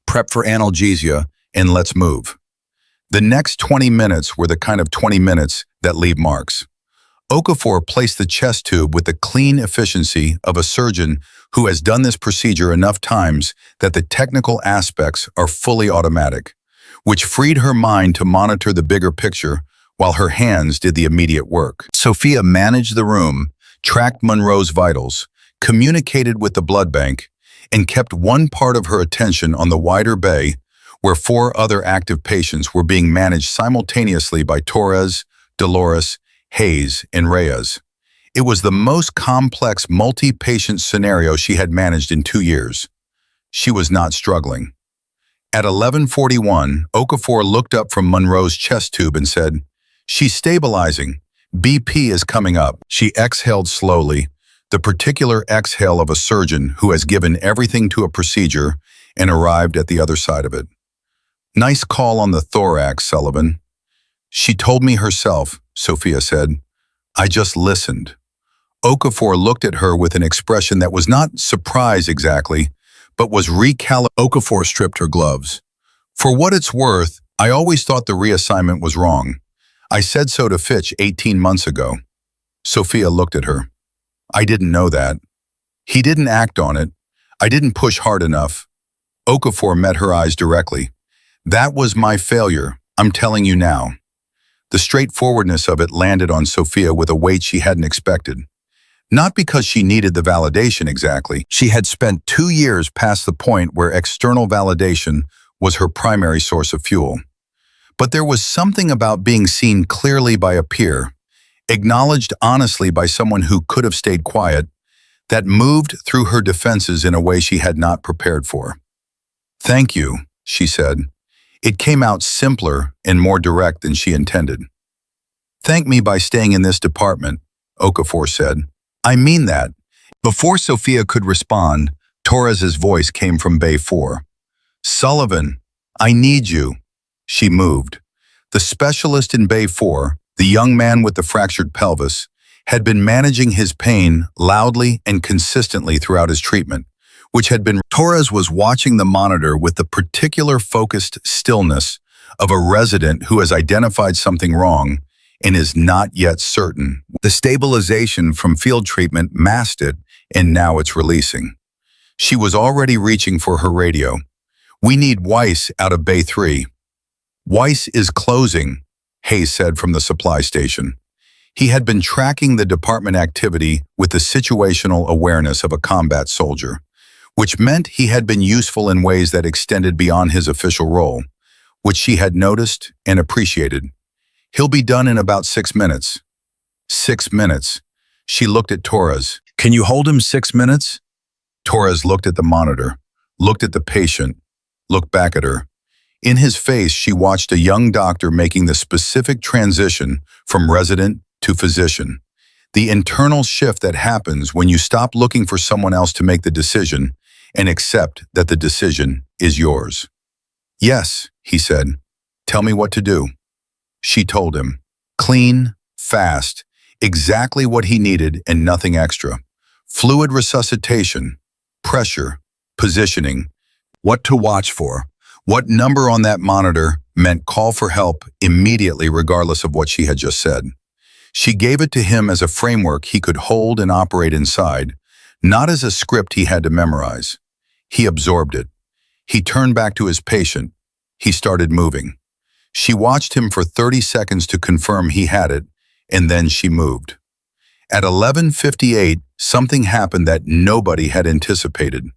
S1: Prep for analgesia and let's move." The next 20 minutes were the kind of 20 minutes that leave marks. Okafor placed the chest tube with the clean efficiency of a surgeon who has done this procedure enough times that the technical aspects are fully automatic, which freed her mind to monitor the bigger picture while her hands did the immediate work. Sophia managed the room, tracked Monroe's vitals, communicated with the blood bank, and kept one part of her attention on the wider bay where 4 other active patients were being managed simultaneously by Torres, Dolores, Hayes, and Reyes. It was the most complex multi-patient scenario she had managed in 2 years. She was not struggling. At 11:41, Okafor looked up from Monroe's chest tube and said, "She's stabilizing. BP is coming up." She exhaled slowly, the particular exhale of a surgeon who has given everything to a procedure and arrived at the other side of it. "Nice call on the thorax, Sullivan." "She told me herself," Sophia said. "I just listened." Okafor looked at her with an expression that was not surprise exactly, but was recalibrated. Okafor stripped her gloves. "For what it's worth, I always thought the reassignment was wrong. I said so to Fitch 18 months ago." Sophia looked at her. I didn't know that. He didn't act on it. I didn't push hard enough. Okafor met her eyes directly. That was my failure, I'm telling you now. The straightforwardness of it landed on Sophia with a weight she hadn't expected. Not because she needed the validation exactly. She had spent 2 years past the point where external validation was her primary source of fuel. But there was something about being seen clearly by a peer, acknowledged honestly by someone who could have stayed quiet, that moved through her defenses in a way she had not prepared for. Thank you, she said. It came out simpler and more direct than she intended. Thank me by staying in this department, Okafor said. I mean that. Before Sophia could respond, Torres's voice came from Bay 4. Sullivan, I need you. She moved. The specialist in Bay 4, the young man with the fractured pelvis, had been managing his pain loudly and consistently throughout his treatment, which had been. Torres was watching the monitor with the particular focused stillness of a resident who has identified something wrong and is not yet certain. The stabilization from field treatment masked it, and now it's releasing. She was already reaching for her radio. We need Weiss out of Bay 3. Weiss is closing, Hayes said from the supply station. He had been tracking the department activity with the situational awareness of a combat soldier, which meant he had been useful in ways that extended beyond his official role, which she had noticed and appreciated. He'll be done in about 6 minutes. 6 minutes. She looked at Torres. Can you hold him 6 minutes? Torres looked at the monitor, looked at the patient, looked back at her. In his face, she watched a young doctor making the specific transition from resident to physician. The internal shift that happens when you stop looking for someone else to make the decision and accept that the decision is yours. Yes, he said. Tell me what to do. She told him. Clean, fast, exactly what he needed and nothing extra. Fluid resuscitation, pressure, positioning, what to watch for, what number on that monitor meant call for help immediately regardless of what she had just said. She gave it to him as a framework he could hold and operate inside, not as a script he had to memorize. He absorbed it. He turned back to his patient. He started moving. She watched him for 30 seconds to confirm he had it, and then she moved. At 11:58, something happened that nobody had anticipated.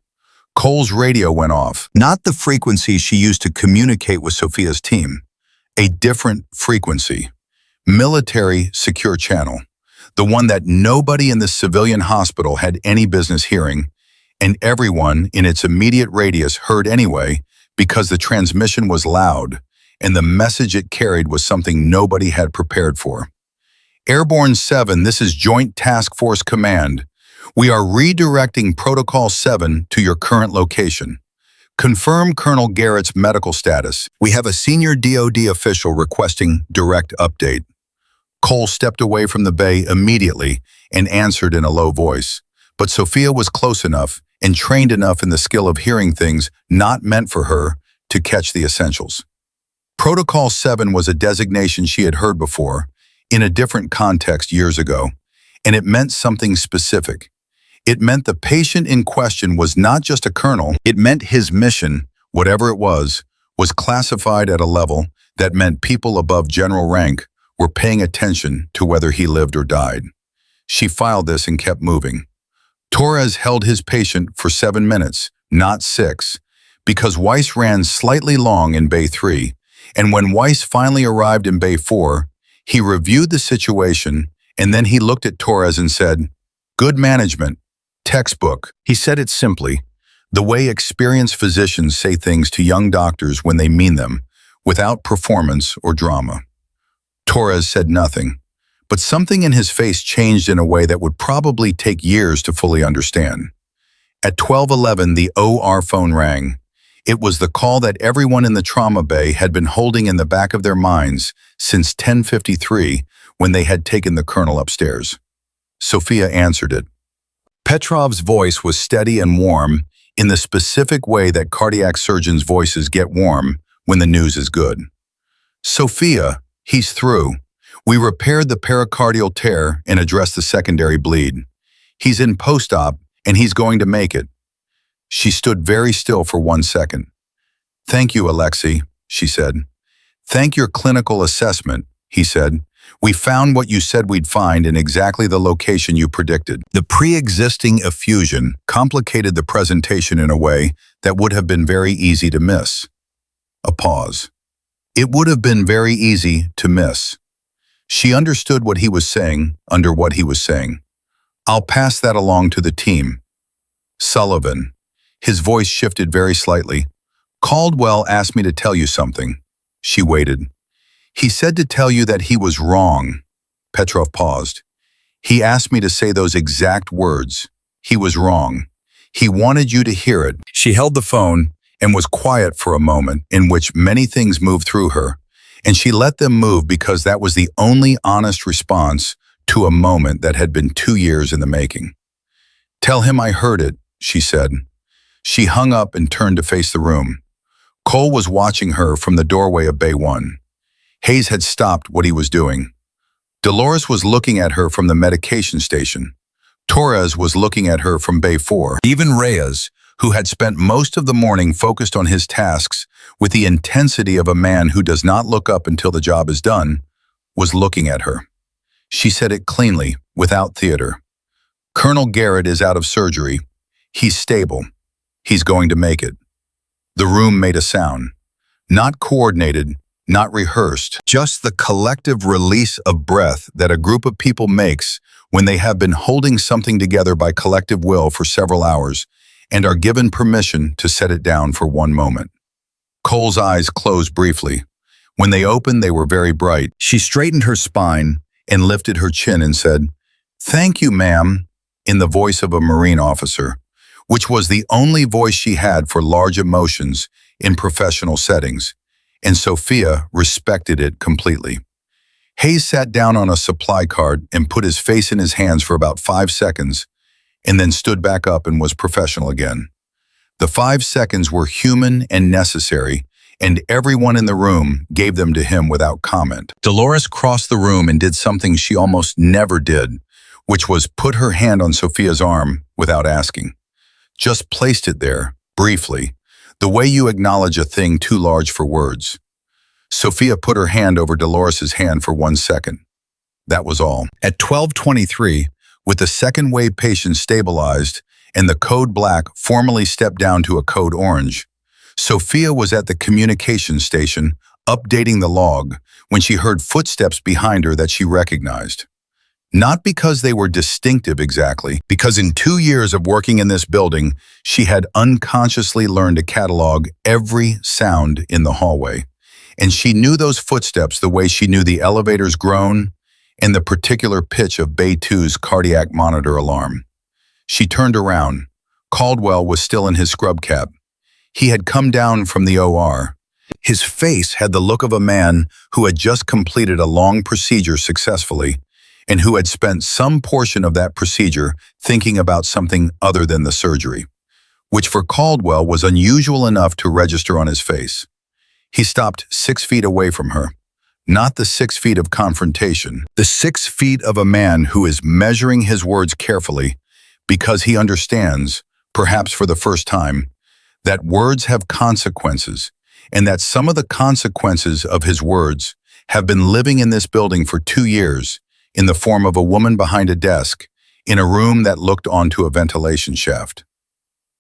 S1: Cole's radio went off, not the frequency she used to communicate with Sophia's team, a different frequency. Military secure channel, the one that nobody in the civilian hospital had any business hearing, and everyone in its immediate radius heard anyway because the transmission was loud and the message it carried was something nobody had prepared for. Airborne 7, this is Joint Task Force Command. We are redirecting Protocol 7 to your current location. Confirm Colonel Garrett's medical status. We have a senior DoD official requesting direct update. Cole stepped away from the bay immediately and answered in a low voice, but Sophia was close enough and trained enough in the skill of hearing things not meant for her to catch the essentials. Protocol 7 was a designation she had heard before, in a different context years ago, and it meant something specific. It meant the patient in question was not just a colonel, it meant his mission, whatever it was classified at a level that meant people above general rank were paying attention to whether he lived or died. She filed this and kept moving. Torres held his patient for 7 minutes, not 6, because Weiss ran slightly long in Bay 3, and when Weiss finally arrived in Bay 4, he reviewed the situation and then he looked at Torres and said, "Good management, textbook." He said it simply, the way experienced physicians say things to young doctors when they mean them, without performance or drama. Torres said nothing, but something in his face changed in a way that would probably take years to fully understand. At 12:11, the OR phone rang. It was the call that everyone in the trauma bay had been holding in the back of their minds since 10:53 when they had taken the colonel upstairs. Sophia answered it. Petrov's voice was steady and warm in the specific way that cardiac surgeons' voices get warm when the news is good. "Sophia, he's through. We repaired the pericardial tear and addressed the secondary bleed. He's in post-op, and he's going to make it. She stood very still for 1 second. Thank you, Alexei, she said. Thank your clinical assessment, he said. We found what you said we'd find in exactly the location you predicted. The pre-existing effusion complicated the presentation in a way that would have been very easy to miss. A pause. It would have been very easy to miss. She understood what he was saying under what he was saying. I'll pass that along to the team. Sullivan. His voice shifted very slightly. Caldwell asked me to tell you something. She waited. He said to tell you that he was wrong. Petrov paused. He asked me to say those exact words. He was wrong. He wanted you to hear it. She held the phone and was quiet for a moment in which many things moved through her, and she let them move because that was the only honest response to a moment that had been 2 years in the making. Tell him I heard it, she said. She hung up and turned to face the room. Cole was watching her from the doorway of Bay 1. Hayes had stopped what he was doing. Dolores was looking at her from the medication station. Torres was looking at her from Bay 4. Even Reyes, who had spent most of the morning focused on his tasks with the intensity of a man who does not look up until the job is done, was looking at her. She said it cleanly, without theater. Colonel Garrett is out of surgery. He's stable. He's going to make it. The room made a sound. Not coordinated, not rehearsed, just the collective release of breath that a group of people makes when they have been holding something together by collective will for several hours and are given permission to set it down for one moment. Cole's eyes closed briefly. When they opened, they were very bright. She straightened her spine and lifted her chin and said, "Thank you, ma'am," in the voice of a Marine officer, which was the only voice she had for large emotions in professional settings, and Sophia respected it completely. Hayes sat down on a supply cart and put his face in his hands for about 5 seconds, and then stood back up and was professional again. The 5 seconds were human and necessary, and everyone in the room gave them to him without comment. Dolores crossed the room and did something she almost never did, which was put her hand on Sophia's arm without asking. Just placed it there, briefly, the way you acknowledge a thing too large for words. Sophia put her hand over Dolores's hand for 1 second. That was all. At 12:23, with the second wave patient stabilized and the code black formally stepped down to a code orange, Sophia was at the communication station updating the log when she heard footsteps behind her that she recognized. Not because they were distinctive exactly, because in 2 years of working in this building, she had unconsciously learned to catalog every sound in the hallway. And she knew those footsteps the way she knew the elevator's groan and the particular pitch of Bay 2's cardiac monitor alarm. She turned around. Caldwell was still in his scrub cap. He had come down from the OR. His face had the look of a man who had just completed a long procedure successfully and who had spent some portion of that procedure thinking about something other than the surgery, which for Caldwell was unusual enough to register on his face. He stopped 6 feet away from her, not the 6 feet of confrontation, the 6 feet of a man who is measuring his words carefully because he understands, perhaps for the first time, that words have consequences and that some of the consequences of his words have been living in this building for 2 years in the form of a woman behind a desk in a room that looked onto a ventilation shaft.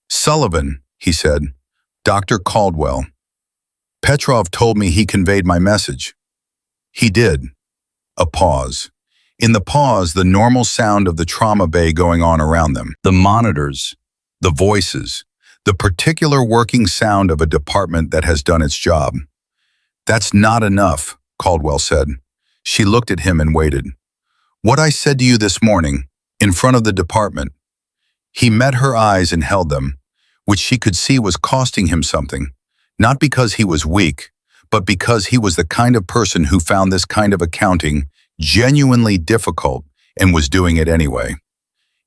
S1: "Sullivan," he said, "Dr. Caldwell. Petrov told me he conveyed my message." "He did." A pause. In the pause, the normal sound of the trauma bay going on around them. The monitors, the voices, the particular working sound of a department that has done its job. "That's not enough," Caldwell said. She looked at him and waited. "What I said to you this morning, in front of the department." He met her eyes and held them, which she could see was costing him something, not because he was weak, but because he was the kind of person who found this kind of accounting genuinely difficult and was doing it anyway.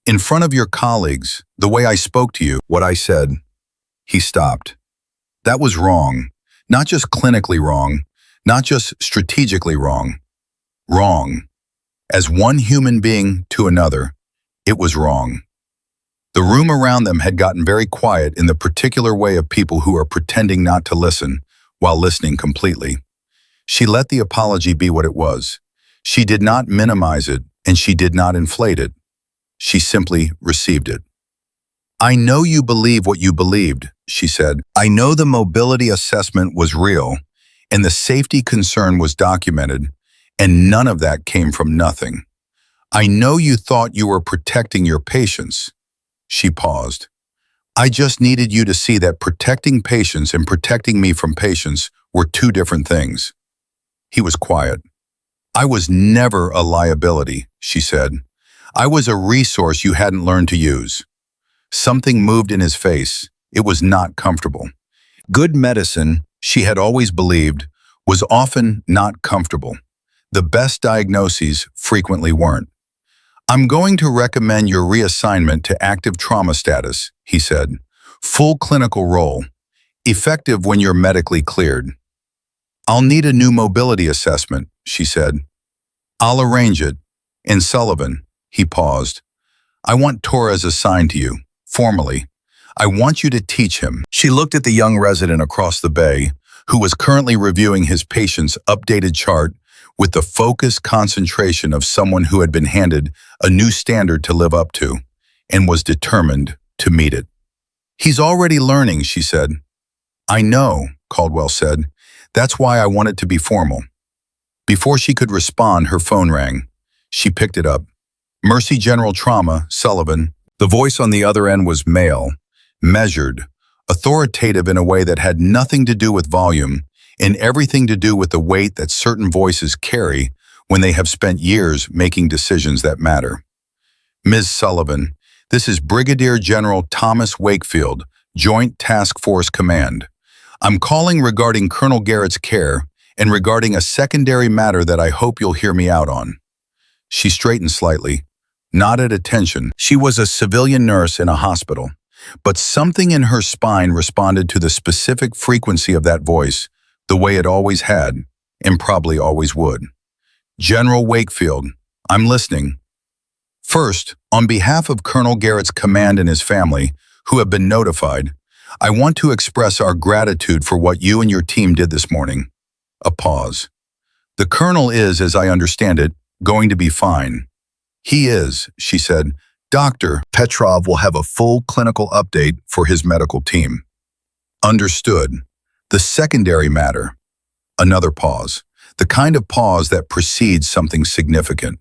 S1: "In front of your colleagues, the way I spoke to you, what I said." He stopped. That was wrong, not just clinically wrong, not just strategically wrong. Wrong. As one human being to another, it was wrong. The room around them had gotten very quiet in the particular way of people who are pretending not to listen while listening completely. She let the apology be what it was. She did not minimize it, and she did not inflate it. She simply received it. "I know you believe what you believed," she said. "I know the mobility assessment was real, and the safety concern was documented, and none of that came from nothing. I know you thought you were protecting your patients." She paused. "I just needed you to see that protecting patients and protecting me from patients were two different things." He was quiet. "I was never a liability," she said. "I was a resource you hadn't learned to use." Something moved in his face. It was not comfortable. Good medicine, she had always believed, was often not comfortable. The best diagnoses frequently weren't. "I'm going to recommend your reassignment to active trauma status," he said. "Full clinical role. Effective when you're medically cleared." "I'll need a new mobility assessment," she said. "I'll arrange it. And Sullivan," he paused, "I want Torres assigned to you, formally. I want you to teach him." She looked at the young resident across the bay, who was currently reviewing his patient's updated chart with the focused concentration of someone who had been handed a new standard to live up to, and was determined to meet it. "He's already learning," she said. "I know," Caldwell said. "That's why I want it to be formal." Before she could respond, her phone rang. She picked it up. "Mercy General Trauma, Sullivan." The voice on the other end was male, measured, authoritative in a way that had nothing to do with volume and everything to do with the weight that certain voices carry when they have spent years making decisions that matter. "Ms. Sullivan, this is Brigadier General Thomas Wakefield, Joint Task Force Command. I'm calling regarding Colonel Garrett's care and regarding a secondary matter that I hope you'll hear me out on." She straightened slightly, nodded attention. She was a civilian nurse in a hospital, but something in her spine responded to the specific frequency of that voice, the way it always had, and probably always would. "General Wakefield, I'm listening." "First, on behalf of Colonel Garrett's command and his family, who have been notified, I want to express our gratitude for what you and your team did this morning." A pause. "The colonel is, as I understand it, going to be fine." "He is," she said. "Dr. Petrov will have a full clinical update for his medical team." "Understood. The secondary matter." Another pause. The kind of pause that precedes something significant.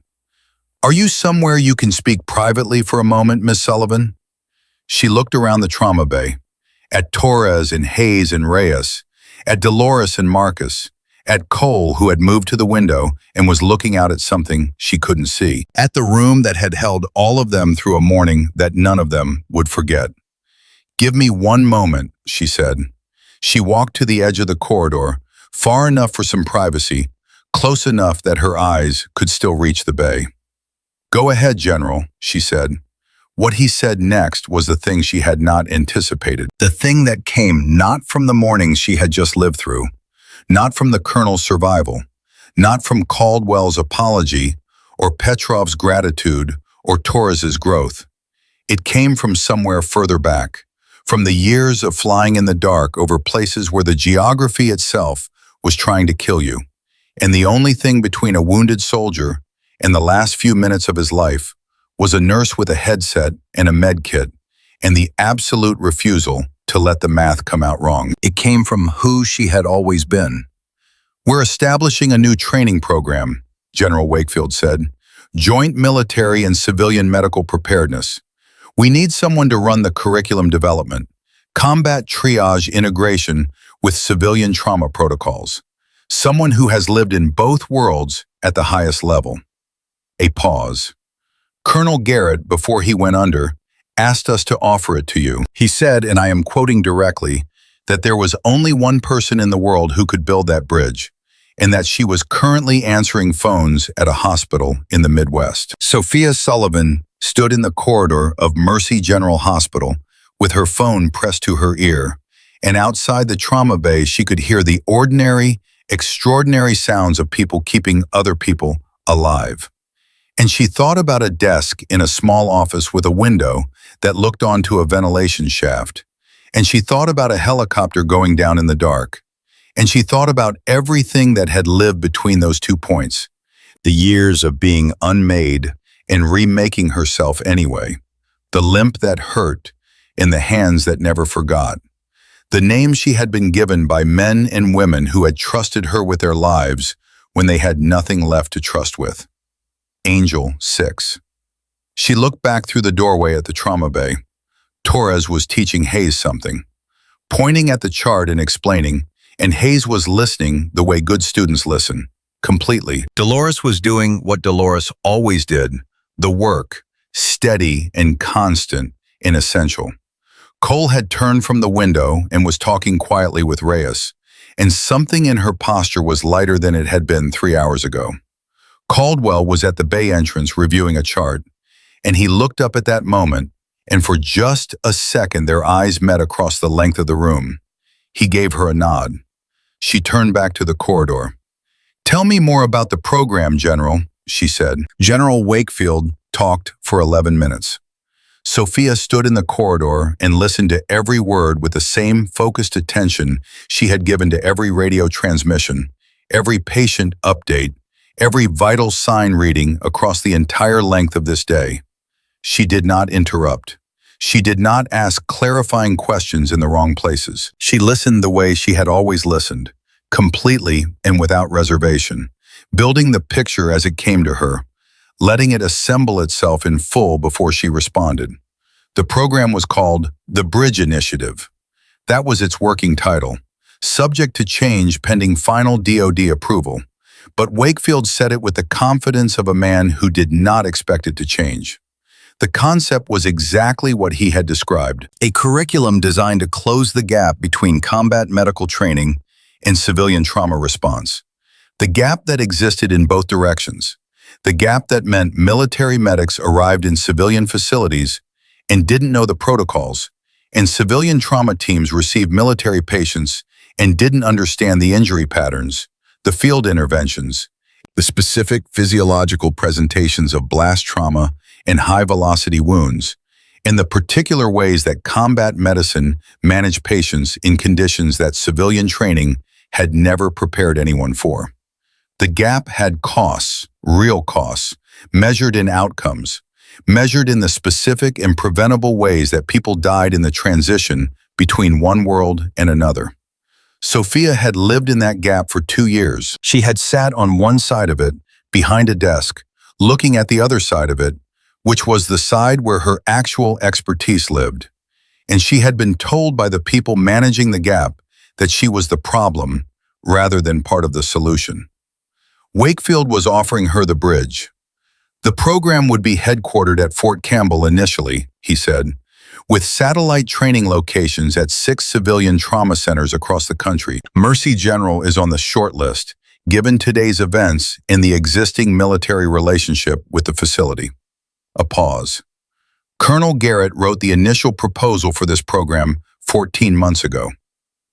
S1: "Are you somewhere you can speak privately for a moment, Miss Sullivan?" She looked around the trauma bay, at Torres and Hayes and Reyes, at Dolores and Marcus, at Cole, who had moved to the window and was looking out at something she couldn't see, at the room that had held all of them through a morning that none of them would forget. "Give me one moment," she said. She walked to the edge of the corridor, far enough for some privacy, close enough that her eyes could still reach the bay. "Go ahead, General," she said. What he said next was the thing she had not anticipated, the thing that came not from the mornings she had just lived through, not from the colonel's survival, not from Caldwell's apology or Petrov's gratitude or Torres's growth. It came from somewhere further back, from the years of flying in the dark over places where the geography itself was trying to kill you, and the only thing between a wounded soldier and the last few minutes of his life was a nurse with a headset and a med kit, and the absolute refusal to let the math come out wrong. It came from who she had always been. "We're establishing a new training program," General Wakefield said. "Joint military and civilian medical preparedness. We need someone to run the curriculum development, combat triage integration with civilian trauma protocols. Someone who has lived in both worlds at the highest level." A pause. "Colonel Garrett, before he went under, asked us to offer it to you. He said, and I am quoting directly, that there was only one person in the world who could build that bridge, and that she was currently answering phones at a hospital in the Midwest." Sophia Sullivan stood in the corridor of Mercy General Hospital with her phone pressed to her ear, and outside the trauma bay she could hear the ordinary, extraordinary sounds of people keeping other people alive. And she thought about a desk in a small office with a window that looked onto a ventilation shaft. And she thought about a helicopter going down in the dark. And she thought about everything that had lived between those 2 points. The years of being unmade and remaking herself anyway. The limp that hurt in the hands that never forgot. The name she had been given by men and women who had trusted her with their lives when they had nothing left to trust with. Angel 6. She looked back through the doorway at the trauma bay. Torres was teaching Hayes something, pointing at the chart and explaining, and Hayes was listening the way good students listen, completely. Dolores was doing what Dolores always did, the work, steady and constant and essential. Cole had turned from the window and was talking quietly with Reyes, and something in her posture was lighter than it had been 3 hours ago. Caldwell was at the bay entrance reviewing a chart, and he looked up at that moment, and for just a second their eyes met across the length of the room. He gave her a nod. She turned back to the corridor. "Tell me more about the program, General," she said. General Wakefield talked for 11 minutes. Sophia stood in the corridor and listened to every word with the same focused attention she had given to every radio transmission, every patient update, every vital sign reading across the entire length of this day. She did not interrupt. She did not ask clarifying questions in the wrong places. She listened the way she had always listened, completely and without reservation, building the picture as it came to her, letting it assemble itself in full before she responded. The program was called the Bridge Initiative. That was its working title, subject to change pending final DoD approval. But Wakefield said it with the confidence of a man who did not expect it to change. The concept was exactly what he had described, a curriculum designed to close the gap between combat medical training and civilian trauma response. The gap that existed in both directions. The gap that meant military medics arrived in civilian facilities and didn't know the protocols, and civilian trauma teams received military patients and didn't understand the injury patterns, the field interventions, the specific physiological presentations of blast trauma and high-velocity wounds, and the particular ways that combat medicine managed patients in conditions that civilian training had never prepared anyone for. The gap had costs, real costs, measured in outcomes, measured in the specific and preventable ways that people died in the transition between one world and another. Sophia had lived in that gap for 2 years. She had sat on one side of it, behind a desk, looking at the other side of it, which was the side where her actual expertise lived. And she had been told by the people managing the gap that she was the problem rather than part of the solution. Wakefield was offering her the bridge. The program would be headquartered at Fort Campbell initially, he said, with satellite training locations at 6 civilian trauma centers across the country. Mercy General is on the short list, given today's events and the existing military relationship with the facility. A pause. Colonel Garrett wrote the initial proposal for this program 14 months ago,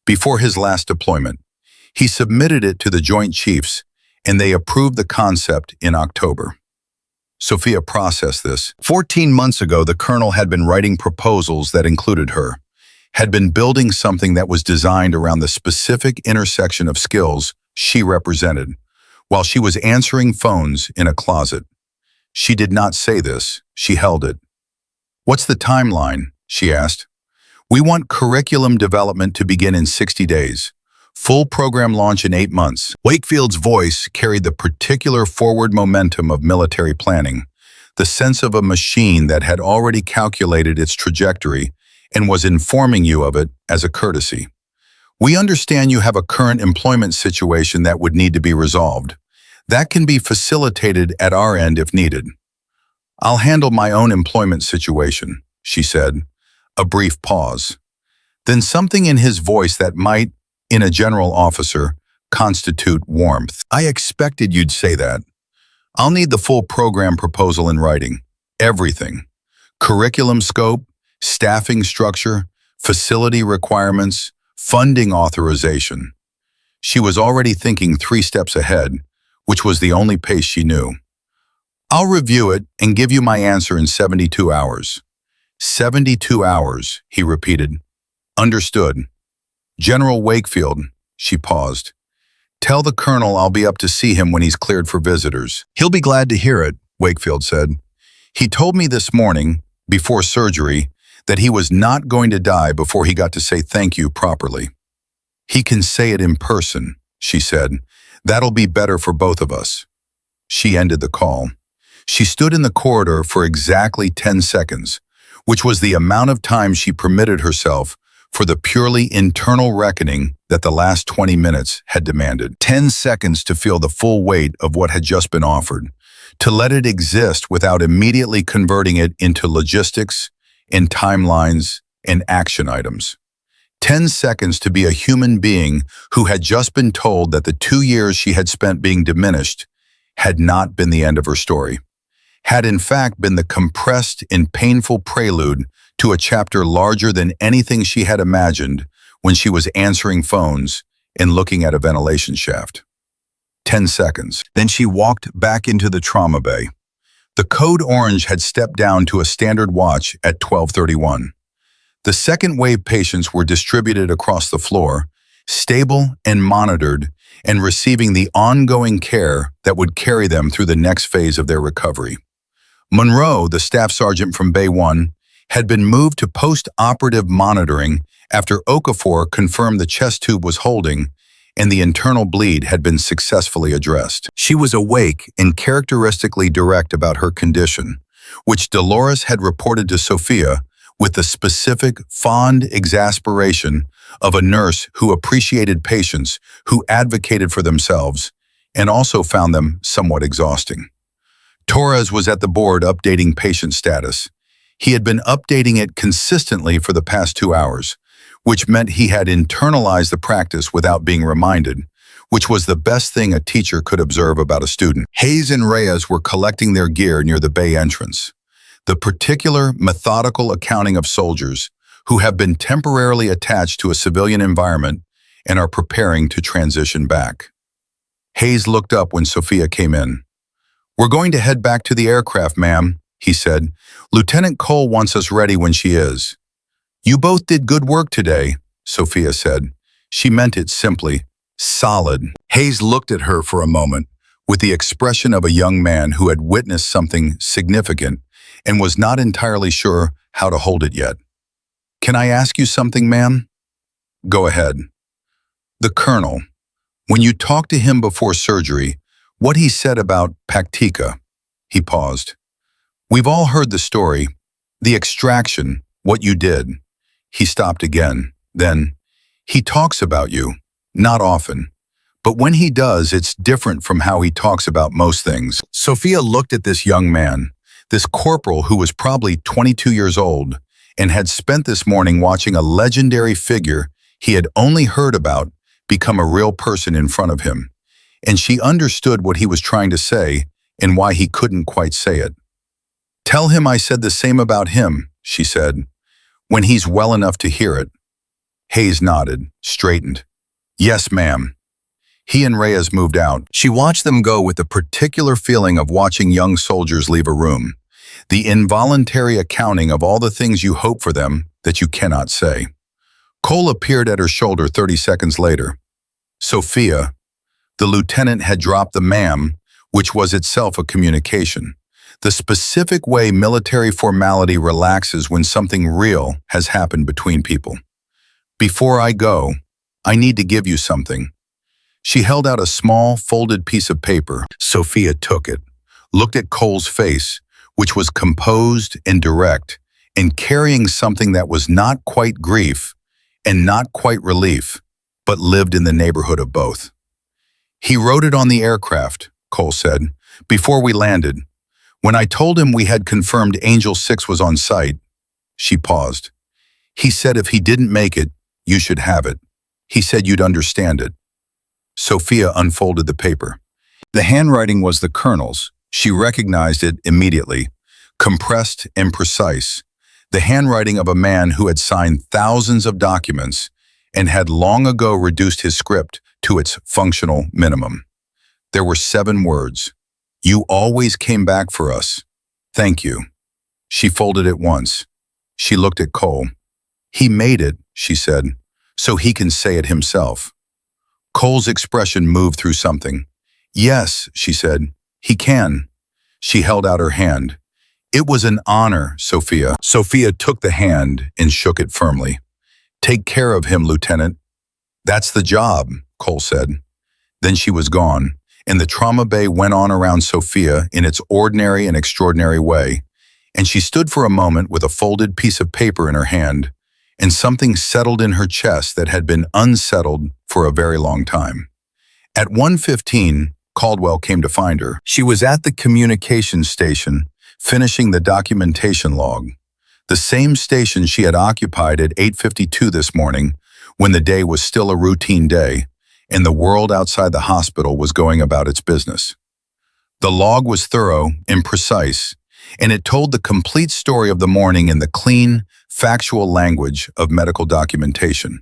S1: before his last deployment. He submitted it to the Joint Chiefs, and they approved the concept in October. Sophia processed this. 14 months ago, the colonel had been writing proposals that included her, had been building something that was designed around the specific intersection of skills she represented, while she was answering phones in a closet. She did not say this, she held it. "What's the timeline?" she asked. "We want curriculum development to begin in 60 days. Full program launch in 8 months. Wakefield's voice carried the particular forward momentum of military planning, the sense of a machine that had already calculated its trajectory and was informing you of it as a courtesy. "We understand you have a current employment situation that would need to be resolved. That can be facilitated at our end if needed." "I'll handle my own employment situation," she said. A brief pause. Then something in his voice that might, in a general officer, constitute warmth. "I expected you'd say that. I'll need the full program proposal in writing. Everything. Curriculum scope, staffing structure, facility requirements, funding authorization." She was already thinking 3 steps ahead, which was the only pace she knew. I'll review it and give you my answer in 72 hours. 72 hours, he repeated. Understood. General Wakefield, she paused. Tell the colonel I'll be up to see him when he's cleared for visitors. He'll be glad to hear it, Wakefield said. He told me this morning, before surgery, that he was not going to die before he got to say thank you properly. He can say it in person, she said. That'll be better for both of us. She ended the call. She stood in the corridor for exactly 10 seconds, which was the amount of time she permitted herself for the purely internal reckoning that the last 20 minutes had demanded. 10 seconds to feel the full weight of what had just been offered, to let it exist without immediately converting it into logistics, and timelines, and action items. 10 seconds to be a human being who had just been told that the 2 years she had spent being diminished had not been the end of her story, had in fact been the compressed and painful prelude to a chapter larger than anything she had imagined when she was answering phones and looking at a ventilation shaft. 10 seconds. Then she walked back into the trauma bay. The code orange had stepped down to a standard watch at 12:31. The second wave patients were distributed across the floor, stable and monitored, and receiving the ongoing care that would carry them through the next phase of their recovery. Monroe, the staff sergeant from Bay 1, had been moved to post-operative monitoring after Okafor confirmed the chest tube was holding and the internal bleed had been successfully addressed. She was awake and characteristically direct about her condition, which Dolores had reported to Sophia with the specific, fond exasperation of a nurse who appreciated patients, who advocated for themselves, and also found them somewhat exhausting. Torres was at the board updating patient status. He had been updating it consistently for the past 2 hours, which meant he had internalized the practice without being reminded, which was the best thing a teacher could observe about a student. Hayes and Reyes were collecting their gear near the bay entrance. The particular methodical accounting of soldiers who have been temporarily attached to a civilian environment and are preparing to transition back. Hayes looked up when Sophia came in. "We're going to head back to the aircraft, ma'am," he said. "Lieutenant Cole wants us ready when she is." "You both did good work today," Sophia said. She meant it simply. Solid. Hayes looked at her for a moment with the expression of a young man who had witnessed something significant and was not entirely sure how to hold it yet. "Can I ask you something, ma'am?" "Go ahead." "The colonel, when you talked to him before surgery, what he said about Pactica," he paused. "We've all heard the story, the extraction, what you did." He stopped again. Then, "He talks about you, not often, but when he does, it's different from how he talks about most things." Sophia looked at this young man, this corporal who was probably 22 years old, and had spent this morning watching a legendary figure he had only heard about become a real person in front of him. And she understood what he was trying to say and why he couldn't quite say it. "Tell him I said the same about him," she said, "when he's well enough to hear it." Hayes nodded, straightened. "Yes, ma'am." He and Reyes moved out. She watched them go with the particular feeling of watching young soldiers leave a room, the involuntary accounting of all the things you hope for them that you cannot say. Cole appeared at her shoulder 30 seconds later. "Sophia." The lieutenant had dropped the ma'am, which was itself a communication. The specific way military formality relaxes when something real has happened between people. "Before I go, I need to give you something." She held out a small, folded piece of paper. Sophia took it, looked at Cole's face, which was composed and direct, and carrying something that was not quite grief and not quite relief, but lived in the neighborhood of both. "He wrote it on the aircraft," Cole said, "before we landed. When I told him we had confirmed Angel 6 was on site," she paused. "He said if he didn't make it, you should have it. He said you'd understand it." Sophia unfolded the paper. The handwriting was the colonel's. She recognized it immediately, compressed and precise, the handwriting of a man who had signed thousands of documents and had long ago reduced his script to its functional minimum. There were 7 words. You always came back for us. Thank you. She folded it once. She looked at Cole. He made it, she said, so he can say it himself. Cole's expression moved through something. Yes, she said, he can. She held out her hand. It was an honor, Sophia. Sophia took the hand and shook it firmly. Take care of him, Lieutenant. That's the job, Cole said. Then she was gone, and the trauma bay went on around Sophia in its ordinary and extraordinary way, and she stood for a moment with a folded piece of paper in her hand, and something settled in her chest that had been unsettled for a very long time. At 1:15, Caldwell came to find her. She was at the communications station, finishing the documentation log, the same station she had occupied at 8:52 this morning, when the day was still a routine day, and the world outside the hospital was going about its business. The log was thorough and precise, and it told the complete story of the morning in the clean, factual language of medical documentation,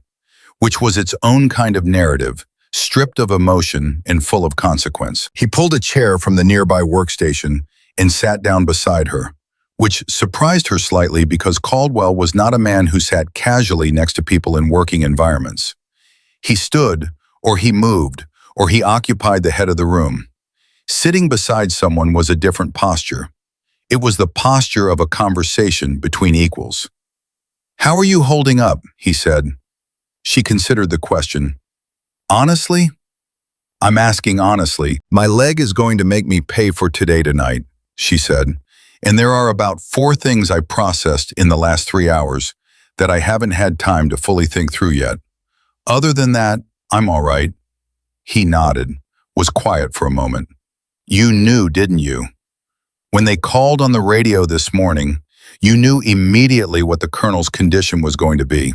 S1: which was its own kind of narrative, stripped of emotion and full of consequence. He pulled a chair from the nearby workstation and sat down beside her, which surprised her slightly because Caldwell was not a man who sat casually next to people in working environments. He stood, or he moved, or he occupied the head of the room. Sitting beside someone was a different posture. It was the posture of a conversation between equals. "How are you holding up?" he said. She considered the question. "Honestly? I'm asking honestly. My leg is going to make me pay for today tonight," she said. "And there are about 4 things I processed in the last 3 hours that I haven't had time to fully think through yet. Other than that, I'm all right." He nodded, was quiet for a moment. "You knew, didn't you? When they called on the radio this morning, you knew immediately what the colonel's condition was going to be."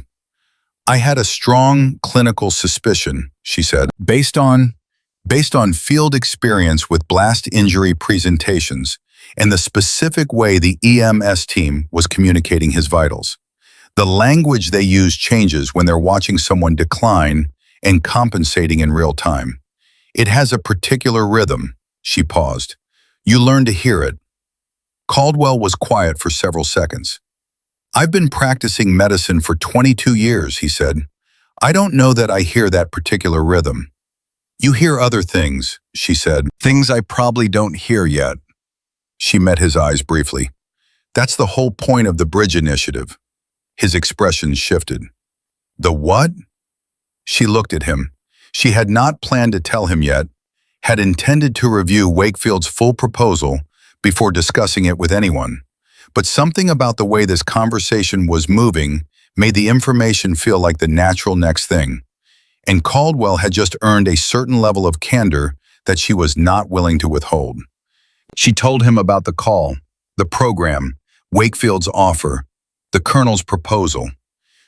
S1: "I had a strong clinical suspicion," she said, based on field experience with blast injury presentations and the specific way the EMS team was communicating his vitals. The language they use changes when they're watching someone decline and compensating in real time. It has a particular rhythm." She paused. "You learn to hear it." Caldwell was quiet for several seconds. "I've been practicing medicine for 22 years, he said. "I don't know that I hear that particular rhythm." "You hear other things," she said. "Things I probably don't hear yet." She met his eyes briefly. "That's the whole point of the Bridge Initiative." His expression shifted. "The what?" She looked at him. She had not planned to tell him yet, had intended to review Wakefield's full proposal before discussing it with anyone. But something about the way this conversation was moving made the information feel like the natural next thing. And Caldwell had just earned a certain level of candor that she was not willing to withhold. She told him about the call, the program, Wakefield's offer, the colonel's proposal.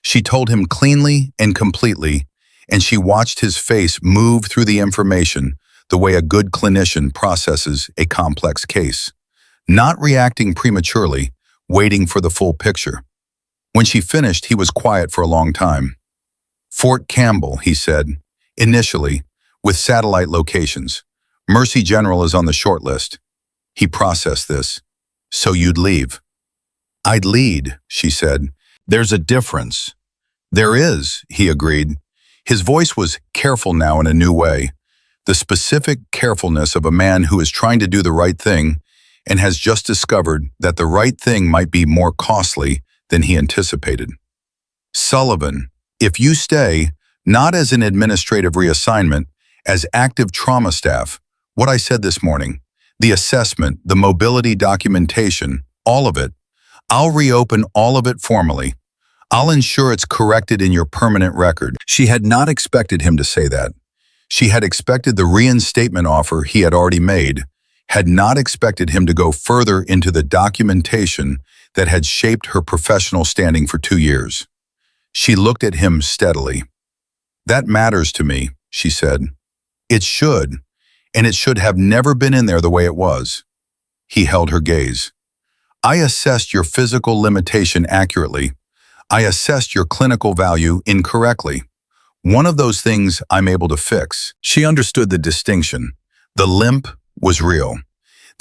S1: She told him cleanly and completely, and she watched his face move through the information the way a good clinician processes a complex case, not reacting prematurely, waiting for the full picture. When she finished, he was quiet for a long time. "Fort Campbell," he said, "initially, with satellite locations. Mercy General is on the short list." He processed this. "So you'd leave?" "I'd lead," she said. "There's a difference." "There is," he agreed. His voice was careful now in a new way, the specific carefulness of a man who is trying to do the right thing and has just discovered that the right thing might be more costly than he anticipated. "Sullivan, if you stay, not as an administrative reassignment, as active trauma staff, what I said this morning, the assessment, the mobility documentation, all of it, I'll reopen all of it formally. I'll ensure it's corrected in your permanent record." She had not expected him to say that. She had expected the reinstatement offer he had already made, had not expected him to go further into the documentation that had shaped her professional standing for 2 years. She looked at him steadily. "That matters to me," she said. "It should, and it should have never been in there the way it was." He held her gaze. "I assessed your physical limitation accurately. I assessed your clinical value incorrectly. One of those things I'm able to fix." She understood the distinction. The limp was real.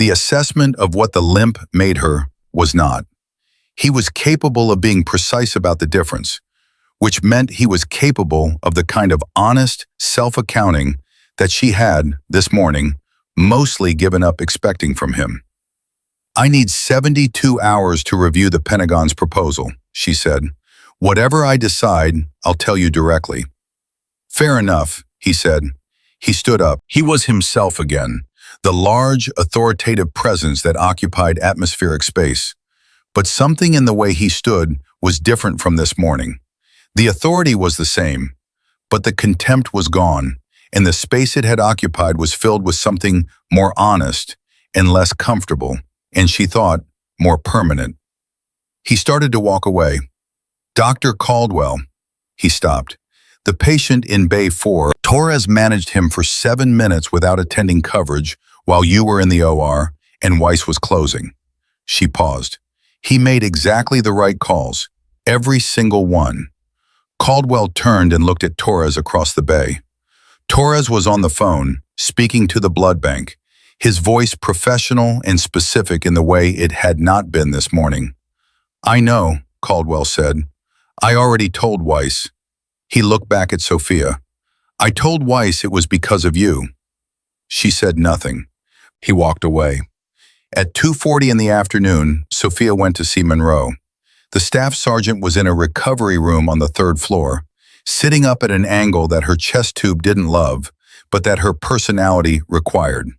S1: The assessment of what the limp made her was not. He was capable of being precise about the difference, which meant he was capable of the kind of honest self-accounting that she had, this morning, mostly given up expecting from him. "I need 72 hours to review the Pentagon's proposal," she said. "Whatever I decide, I'll tell you directly." "Fair enough," he said. He stood up. He was himself again, the large, authoritative presence that occupied atmospheric space. But something in the way he stood was different from this morning. The authority was the same, but the contempt was gone, and the space it had occupied was filled with something more honest and less comfortable, and she thought, more permanent. He started to walk away. "Dr. Caldwell," he stopped. "The patient in Bay 4, Torres managed him for 7 minutes without attending coverage while you were in the OR and Weiss was closing." She paused. "He made exactly the right calls, every single one." Caldwell turned and looked at Torres across the bay. Torres was on the phone, speaking to the blood bank, his voice professional and specific in the way it had not been this morning. "I know," Caldwell said. "I already told Weiss." He looked back at Sophia. "I told Weiss it was because of you." She said nothing. He walked away. At 2:40 in the afternoon, Sophia went to see Monroe. The staff sergeant was in a recovery room on the 3rd floor, sitting up at an angle that her chest tube didn't love, but that her personality required.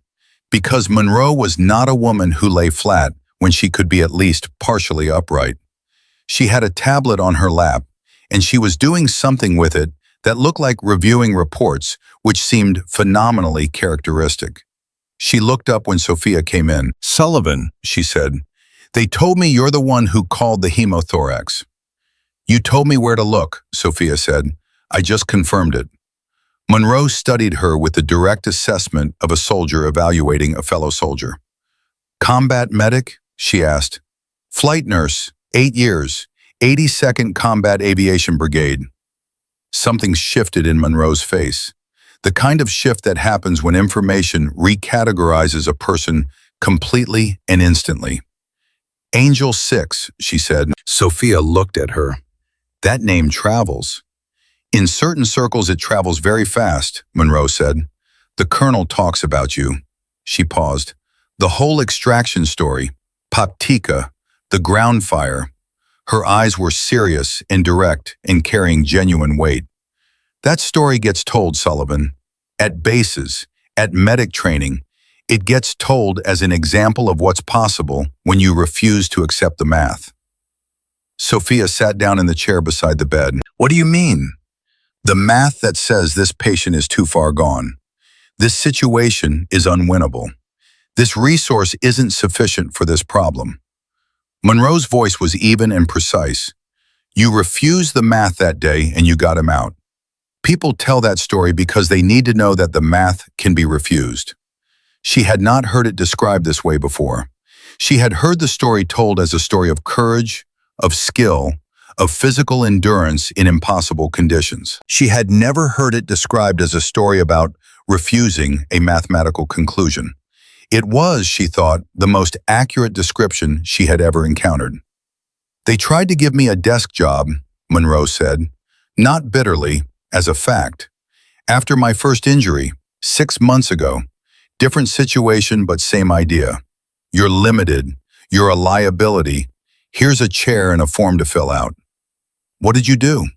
S1: Because Monroe was not a woman who lay flat when she could be at least partially upright. She had a tablet on her lap, and she was doing something with it that looked like reviewing reports, which seemed phenomenally characteristic. She looked up when Sophia came in. "Sullivan," she said, "they told me you're the one who called the hemothorax." "You told me where to look," Sophia said. "I just confirmed it." Monroe studied her with the direct assessment of a soldier evaluating a fellow soldier. "Combat medic?" she asked. "Flight nurse, 8 years, 82nd Combat Aviation Brigade." Something shifted in Monroe's face. The kind of shift that happens when information recategorizes a person completely and instantly. "Angel 6, she said. Sophia looked at her. "That name travels." "In certain circles it travels very fast," Monroe said. "The colonel talks about you." She paused. "The whole extraction story, Poptika, the ground fire." Her eyes were serious and direct and carrying genuine weight. "That story gets told, Sullivan. At bases, at medic training, it gets told as an example of what's possible when you refuse to accept the math." Sophia sat down in the chair beside the bed. "What do you mean?" "The math that says this patient is too far gone. This situation is unwinnable. This resource isn't sufficient for this problem." Monroe's voice was even and precise. "You refused the math that day and you got him out. People tell that story because they need to know that the math can be refused." She had not heard it described this way before. She had heard the story told as a story of courage, of skill, of physical endurance in impossible conditions. She had never heard it described as a story about refusing a mathematical conclusion. It was, she thought, the most accurate description she had ever encountered. "They tried to give me a desk job," Monroe said, not bitterly, as a fact. "After my first injury, 6 months ago, different situation but same idea. You're limited, you're a liability, here's a chair and a form to fill out." "What did you do?"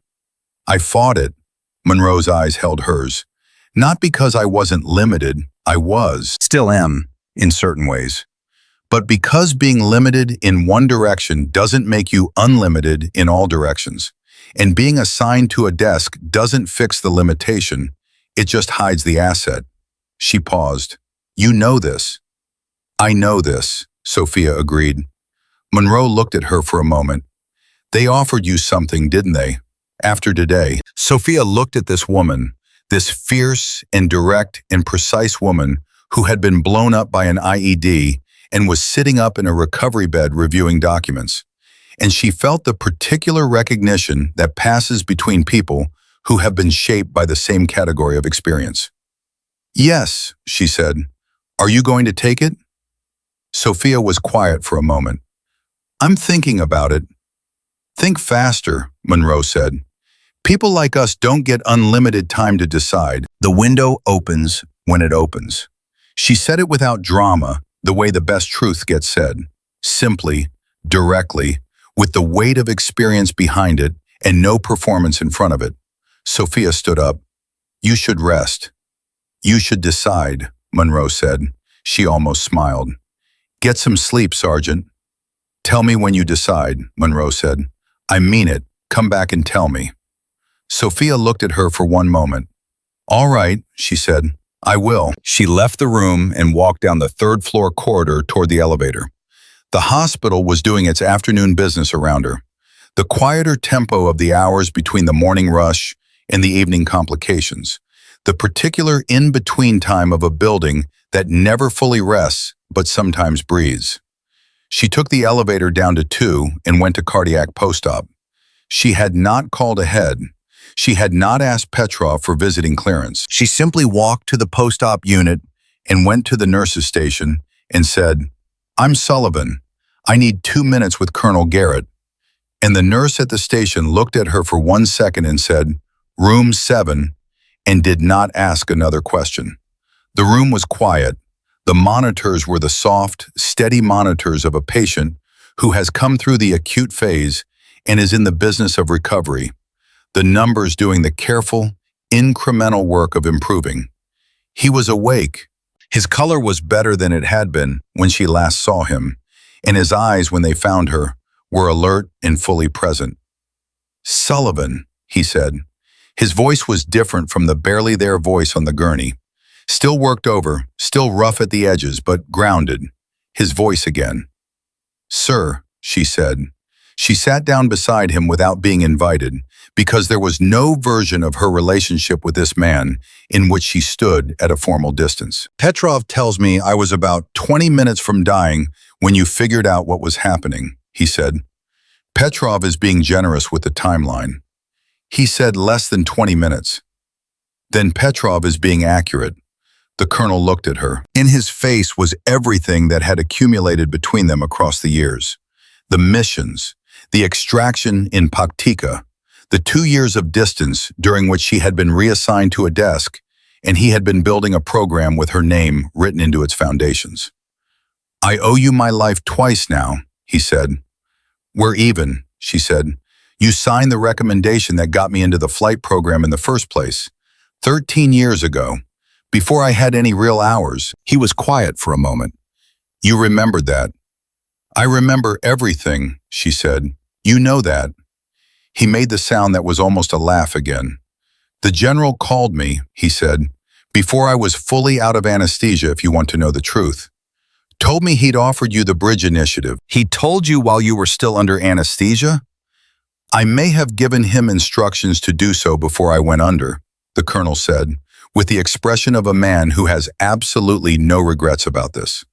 S1: "I fought it." Monroe's eyes held hers. "Not because I wasn't limited, I was, still am, in certain ways. But because being limited in one direction doesn't make you unlimited in all directions. And being assigned to a desk doesn't fix the limitation, it just hides the asset." She paused. "You know this." "I know this," Sophia agreed. Monroe looked at her for a moment. "They offered you something, didn't they? After today." Sophia looked at this woman, this fierce and direct and precise woman who had been blown up by an IED and was sitting up in a recovery bed reviewing documents. And she felt the particular recognition that passes between people who have been shaped by the same category of experience. "Yes," she said. "Are you going to take it?" Sophia was quiet for a moment. I'm thinking about it. Think faster, Monroe said. People like us don't get unlimited time to decide. The window opens when it opens. She said it without drama, the way the best truth gets said. Simply, directly, with the weight of experience behind it and no performance in front of it. Sophia stood up. You should rest. You should decide, Monroe said. She almost smiled. Get some sleep, Sergeant. Tell me when you decide, Monroe said. I mean it. Come back and tell me. Sophia looked at her for one moment. All right, she said. I will. She left the room and walked down the third-floor corridor toward the elevator. The hospital was doing its afternoon business around her. The quieter tempo of the hours between the morning rush and the evening complications. The particular in-between time of a building that never fully rests, but sometimes breathes. She took the elevator down to 2 and went to cardiac post-op. She had not called ahead. She had not asked Petrov for visiting clearance. She simply walked to the post-op unit and went to the nurse's station and said, I'm Sullivan. I need 2 minutes with Colonel Garrett. And the nurse at the station looked at her for 1 second and said, Room 7, and did not ask another question. The room was quiet. The monitors were the soft, steady monitors of a patient who has come through the acute phase and is in the business of recovery. The numbers doing the careful, incremental work of improving. He was awake. His color was better than it had been when she last saw him, and his eyes, when they found her, were alert and fully present. Sullivan, he said. His voice was different from the barely there voice on the gurney. Still worked over, still rough at the edges, but grounded. His voice again. Sir, she said. She sat down beside him without being invited, because there was no version of her relationship with this man in which she stood at a formal distance. Petrov tells me I was about 20 minutes from dying when you figured out what was happening, he said. Petrov is being generous with the timeline. He said less than 20 minutes. Then Petrov is being accurate. The colonel looked at her. In his face was everything that had accumulated between them across the years. The missions, the extraction in Paktika, the 2 years of distance during which she had been reassigned to a desk, and he had been building a program with her name written into its foundations. I owe you my life twice now, he said. We're even, she said. You signed the recommendation that got me into the flight program in the first place, 13 years ago, before I had any real hours. He was quiet for a moment. You remembered that. I remember everything, she said. You know that. He made the sound that was almost a laugh again. The general called me, he said, before I was fully out of anesthesia, if you want to know the truth. Told me he'd offered you the bridge initiative. He told you while you were still under anesthesia? I may have given him instructions to do so before I went under, the colonel said, with the expression of a man who has absolutely no regrets about this.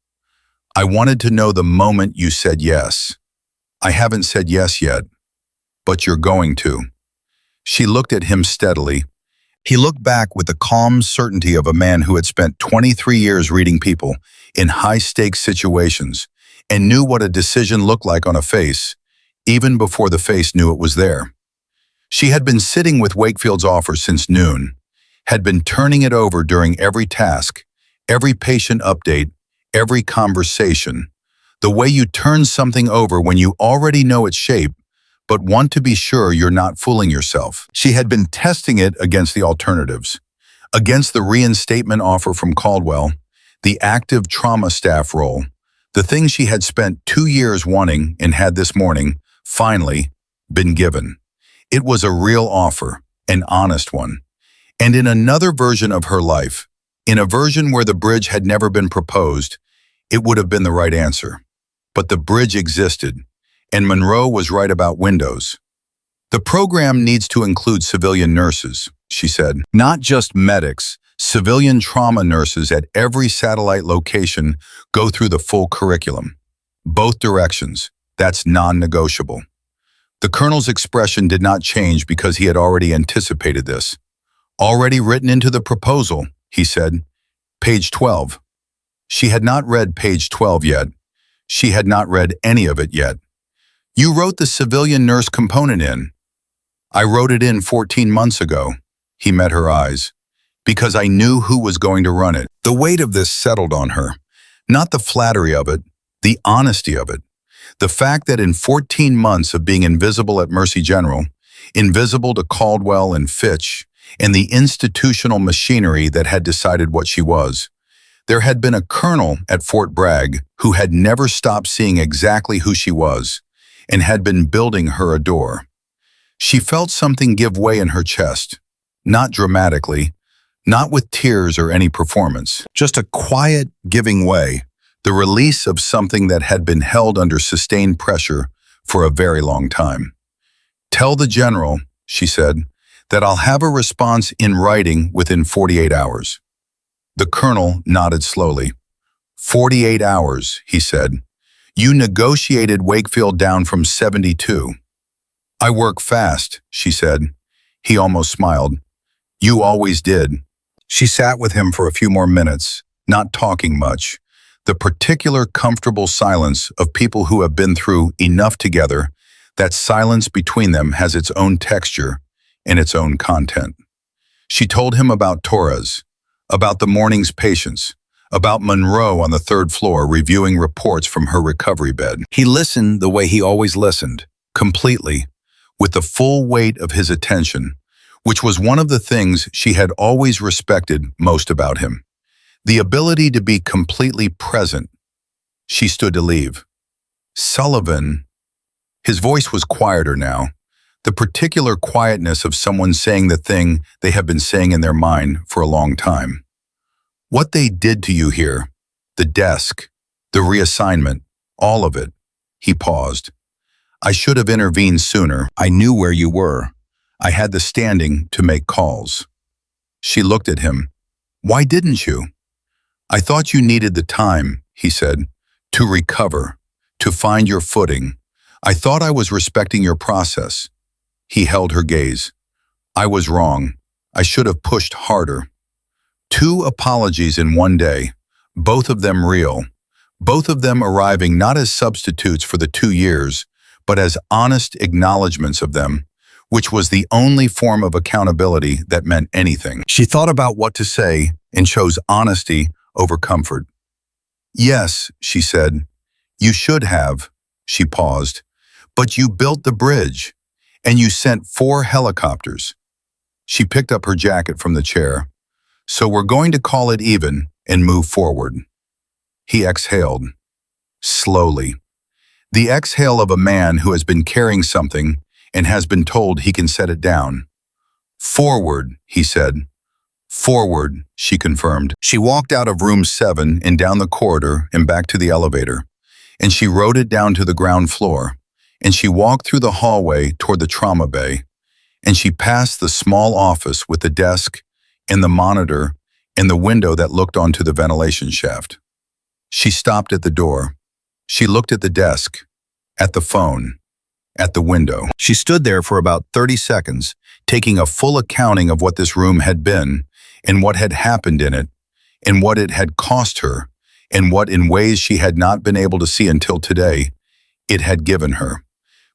S1: I wanted to know the moment you said yes. I haven't said yes yet, but you're going to. She looked at him steadily. He looked back with the calm certainty of a man who had spent 23 years reading people in high-stakes situations and knew what a decision looked like on a face, even before the face knew it was there. She had been sitting with Wakefield's offer since noon, had been turning it over during every task, every patient update, every conversation, the way you turn something over when you already know its shape, but want to be sure you're not fooling yourself. She had been testing it against the alternatives, against the reinstatement offer from Caldwell, the active trauma staff role, the thing she had spent 2 years wanting and had this morning, finally, been given. It was a real offer, an honest one. And in another version of her life, in a version where the bridge had never been proposed, it would have been the right answer. But the bridge existed, and Monroe was right about windows. The program needs to include civilian nurses, she said. Not just medics, civilian trauma nurses at every satellite location go through the full curriculum. Both directions, that's non-negotiable. The colonel's expression did not change because he had already anticipated this. Already written into the proposal, he said. Page 12. She had not read page 12 yet. She had not read any of it yet. You wrote the civilian nurse component in. I wrote it in 14 months ago. He met her eyes. Because I knew who was going to run it. The weight of this settled on her. Not the flattery of it, the honesty of it. The fact that in 14 months of being invisible at Mercy General, invisible to Caldwell and Fitch, and the institutional machinery that had decided what she was, there had been a colonel at Fort Bragg who had never stopped seeing exactly who she was and had been building her a door. She felt something give way in her chest, not dramatically, not with tears or any performance, just a quiet giving way, the release of something that had been held under sustained pressure for a very long time. Tell the general, she said, that I'll have a response in writing within 48 hours. The colonel nodded slowly. 48 hours, he said. You negotiated Wakefield down from 72. I work fast, she said. He almost smiled. You always did. She sat with him for a few more minutes, not talking much, the particular comfortable silence of people who have been through enough together that silence between them has its own texture and its own content. She told him about Torres, about the morning's patients, about Monroe on the third floor reviewing reports from her recovery bed. He listened the way he always listened, completely, with the full weight of his attention, which was one of the things she had always respected most about him. The ability to be completely present. She stood to leave. Sullivan. His voice was quieter now, the particular quietness of someone saying the thing they have been saying in their mind for a long time. What they did to you here, the desk, the reassignment, all of it. He paused. I should have intervened sooner. I knew where you were. I had the standing to make calls. She looked at him. Why didn't you? I thought you needed the time, he said, to recover, to find your footing. I thought I was respecting your process. He held her gaze. I was wrong. I should have pushed harder. 2 apologies in one day, both of them real, both of them arriving not as substitutes for the 2 years, but as honest acknowledgments of them, which was the only form of accountability that meant anything. She thought about what to say and chose honesty over comfort. Yes, she said, you should have, she paused, but you built the bridge, and you sent 4 helicopters. She picked up her jacket from the chair. So we're going to call it even and move forward. He exhaled, slowly. The exhale of a man who has been carrying something and has been told he can set it down. Forward, he said. Forward, she confirmed. She walked out of room 7 and down the corridor and back to the elevator, and she rode it down to the ground floor, and she walked through the hallway toward the trauma bay, and she passed the small office with the desk and the monitor and the window that looked onto the ventilation shaft. She stopped at the door. She looked at the desk, at the phone, at the window. She stood there for about 30 seconds, taking a full accounting of what this room had been, and what had happened in it, and what it had cost her, and what in ways she had not been able to see until today, it had given her.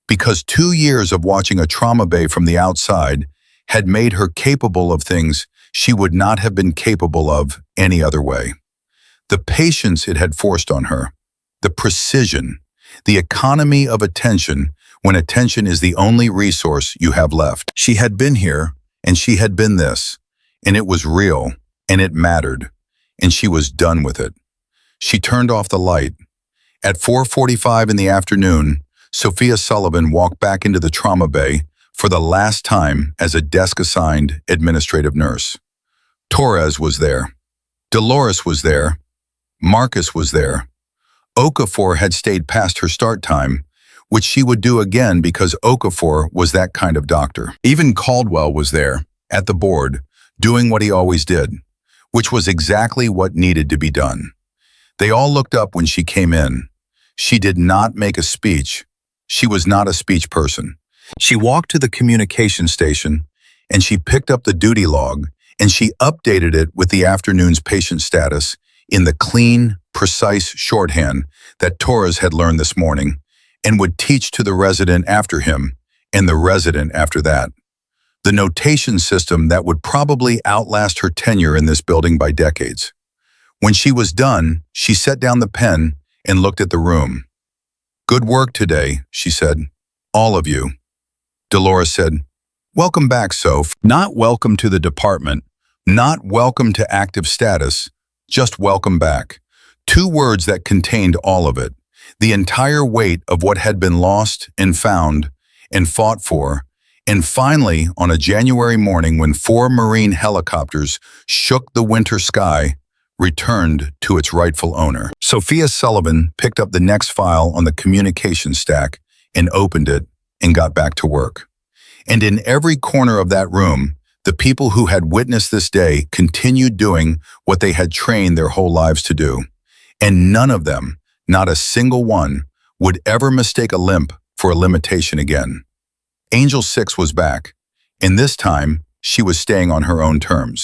S1: Because 2 years of watching a trauma bay from the outside had made her capable of things she would not have been capable of any other way. The patience it had forced on her, the precision, the economy of attention when attention is the only resource you have left. She had been here, and she had been this, and it was real, and it mattered, and she was done with it. She turned off the light. At 4:45 in the afternoon, Sophia Sullivan walked back into the trauma bay for the last time as a desk-assigned administrative nurse. Torres was there. Dolores was there. Marcus was there. Okafor had stayed past her start time, which she would do again because Okafor was that kind of doctor. Even Caldwell was there, at the board, doing what he always did, which was exactly what needed to be done. They all looked up when she came in. She did not make a speech. She was not a speech person. She walked to the communication station, and she picked up the duty log, and she updated it with the afternoon's patient status in the clean, precise shorthand that Torres had learned this morning and would teach to the resident after him and the resident after that. The notation system that would probably outlast her tenure in this building by decades. When she was done, she set down the pen and looked at the room. "Good work today," she said. "All of you." Dolores said, "Welcome back, Soph. Not welcome to the department, not welcome to active status, just welcome back." Two words that contained all of it, the entire weight of what had been lost and found and fought for. And finally, on a January morning when 4 Marine helicopters shook the winter sky, returned to its rightful owner. Sophia Sullivan picked up the next file on the communication stack and opened it and got back to work. And in every corner of that room, the people who had witnessed this day continued doing what they had trained their whole lives to do. And none of them, not a single one, would ever mistake a limp for a limitation again. Angel 6 was back, and this time she was staying on her own terms.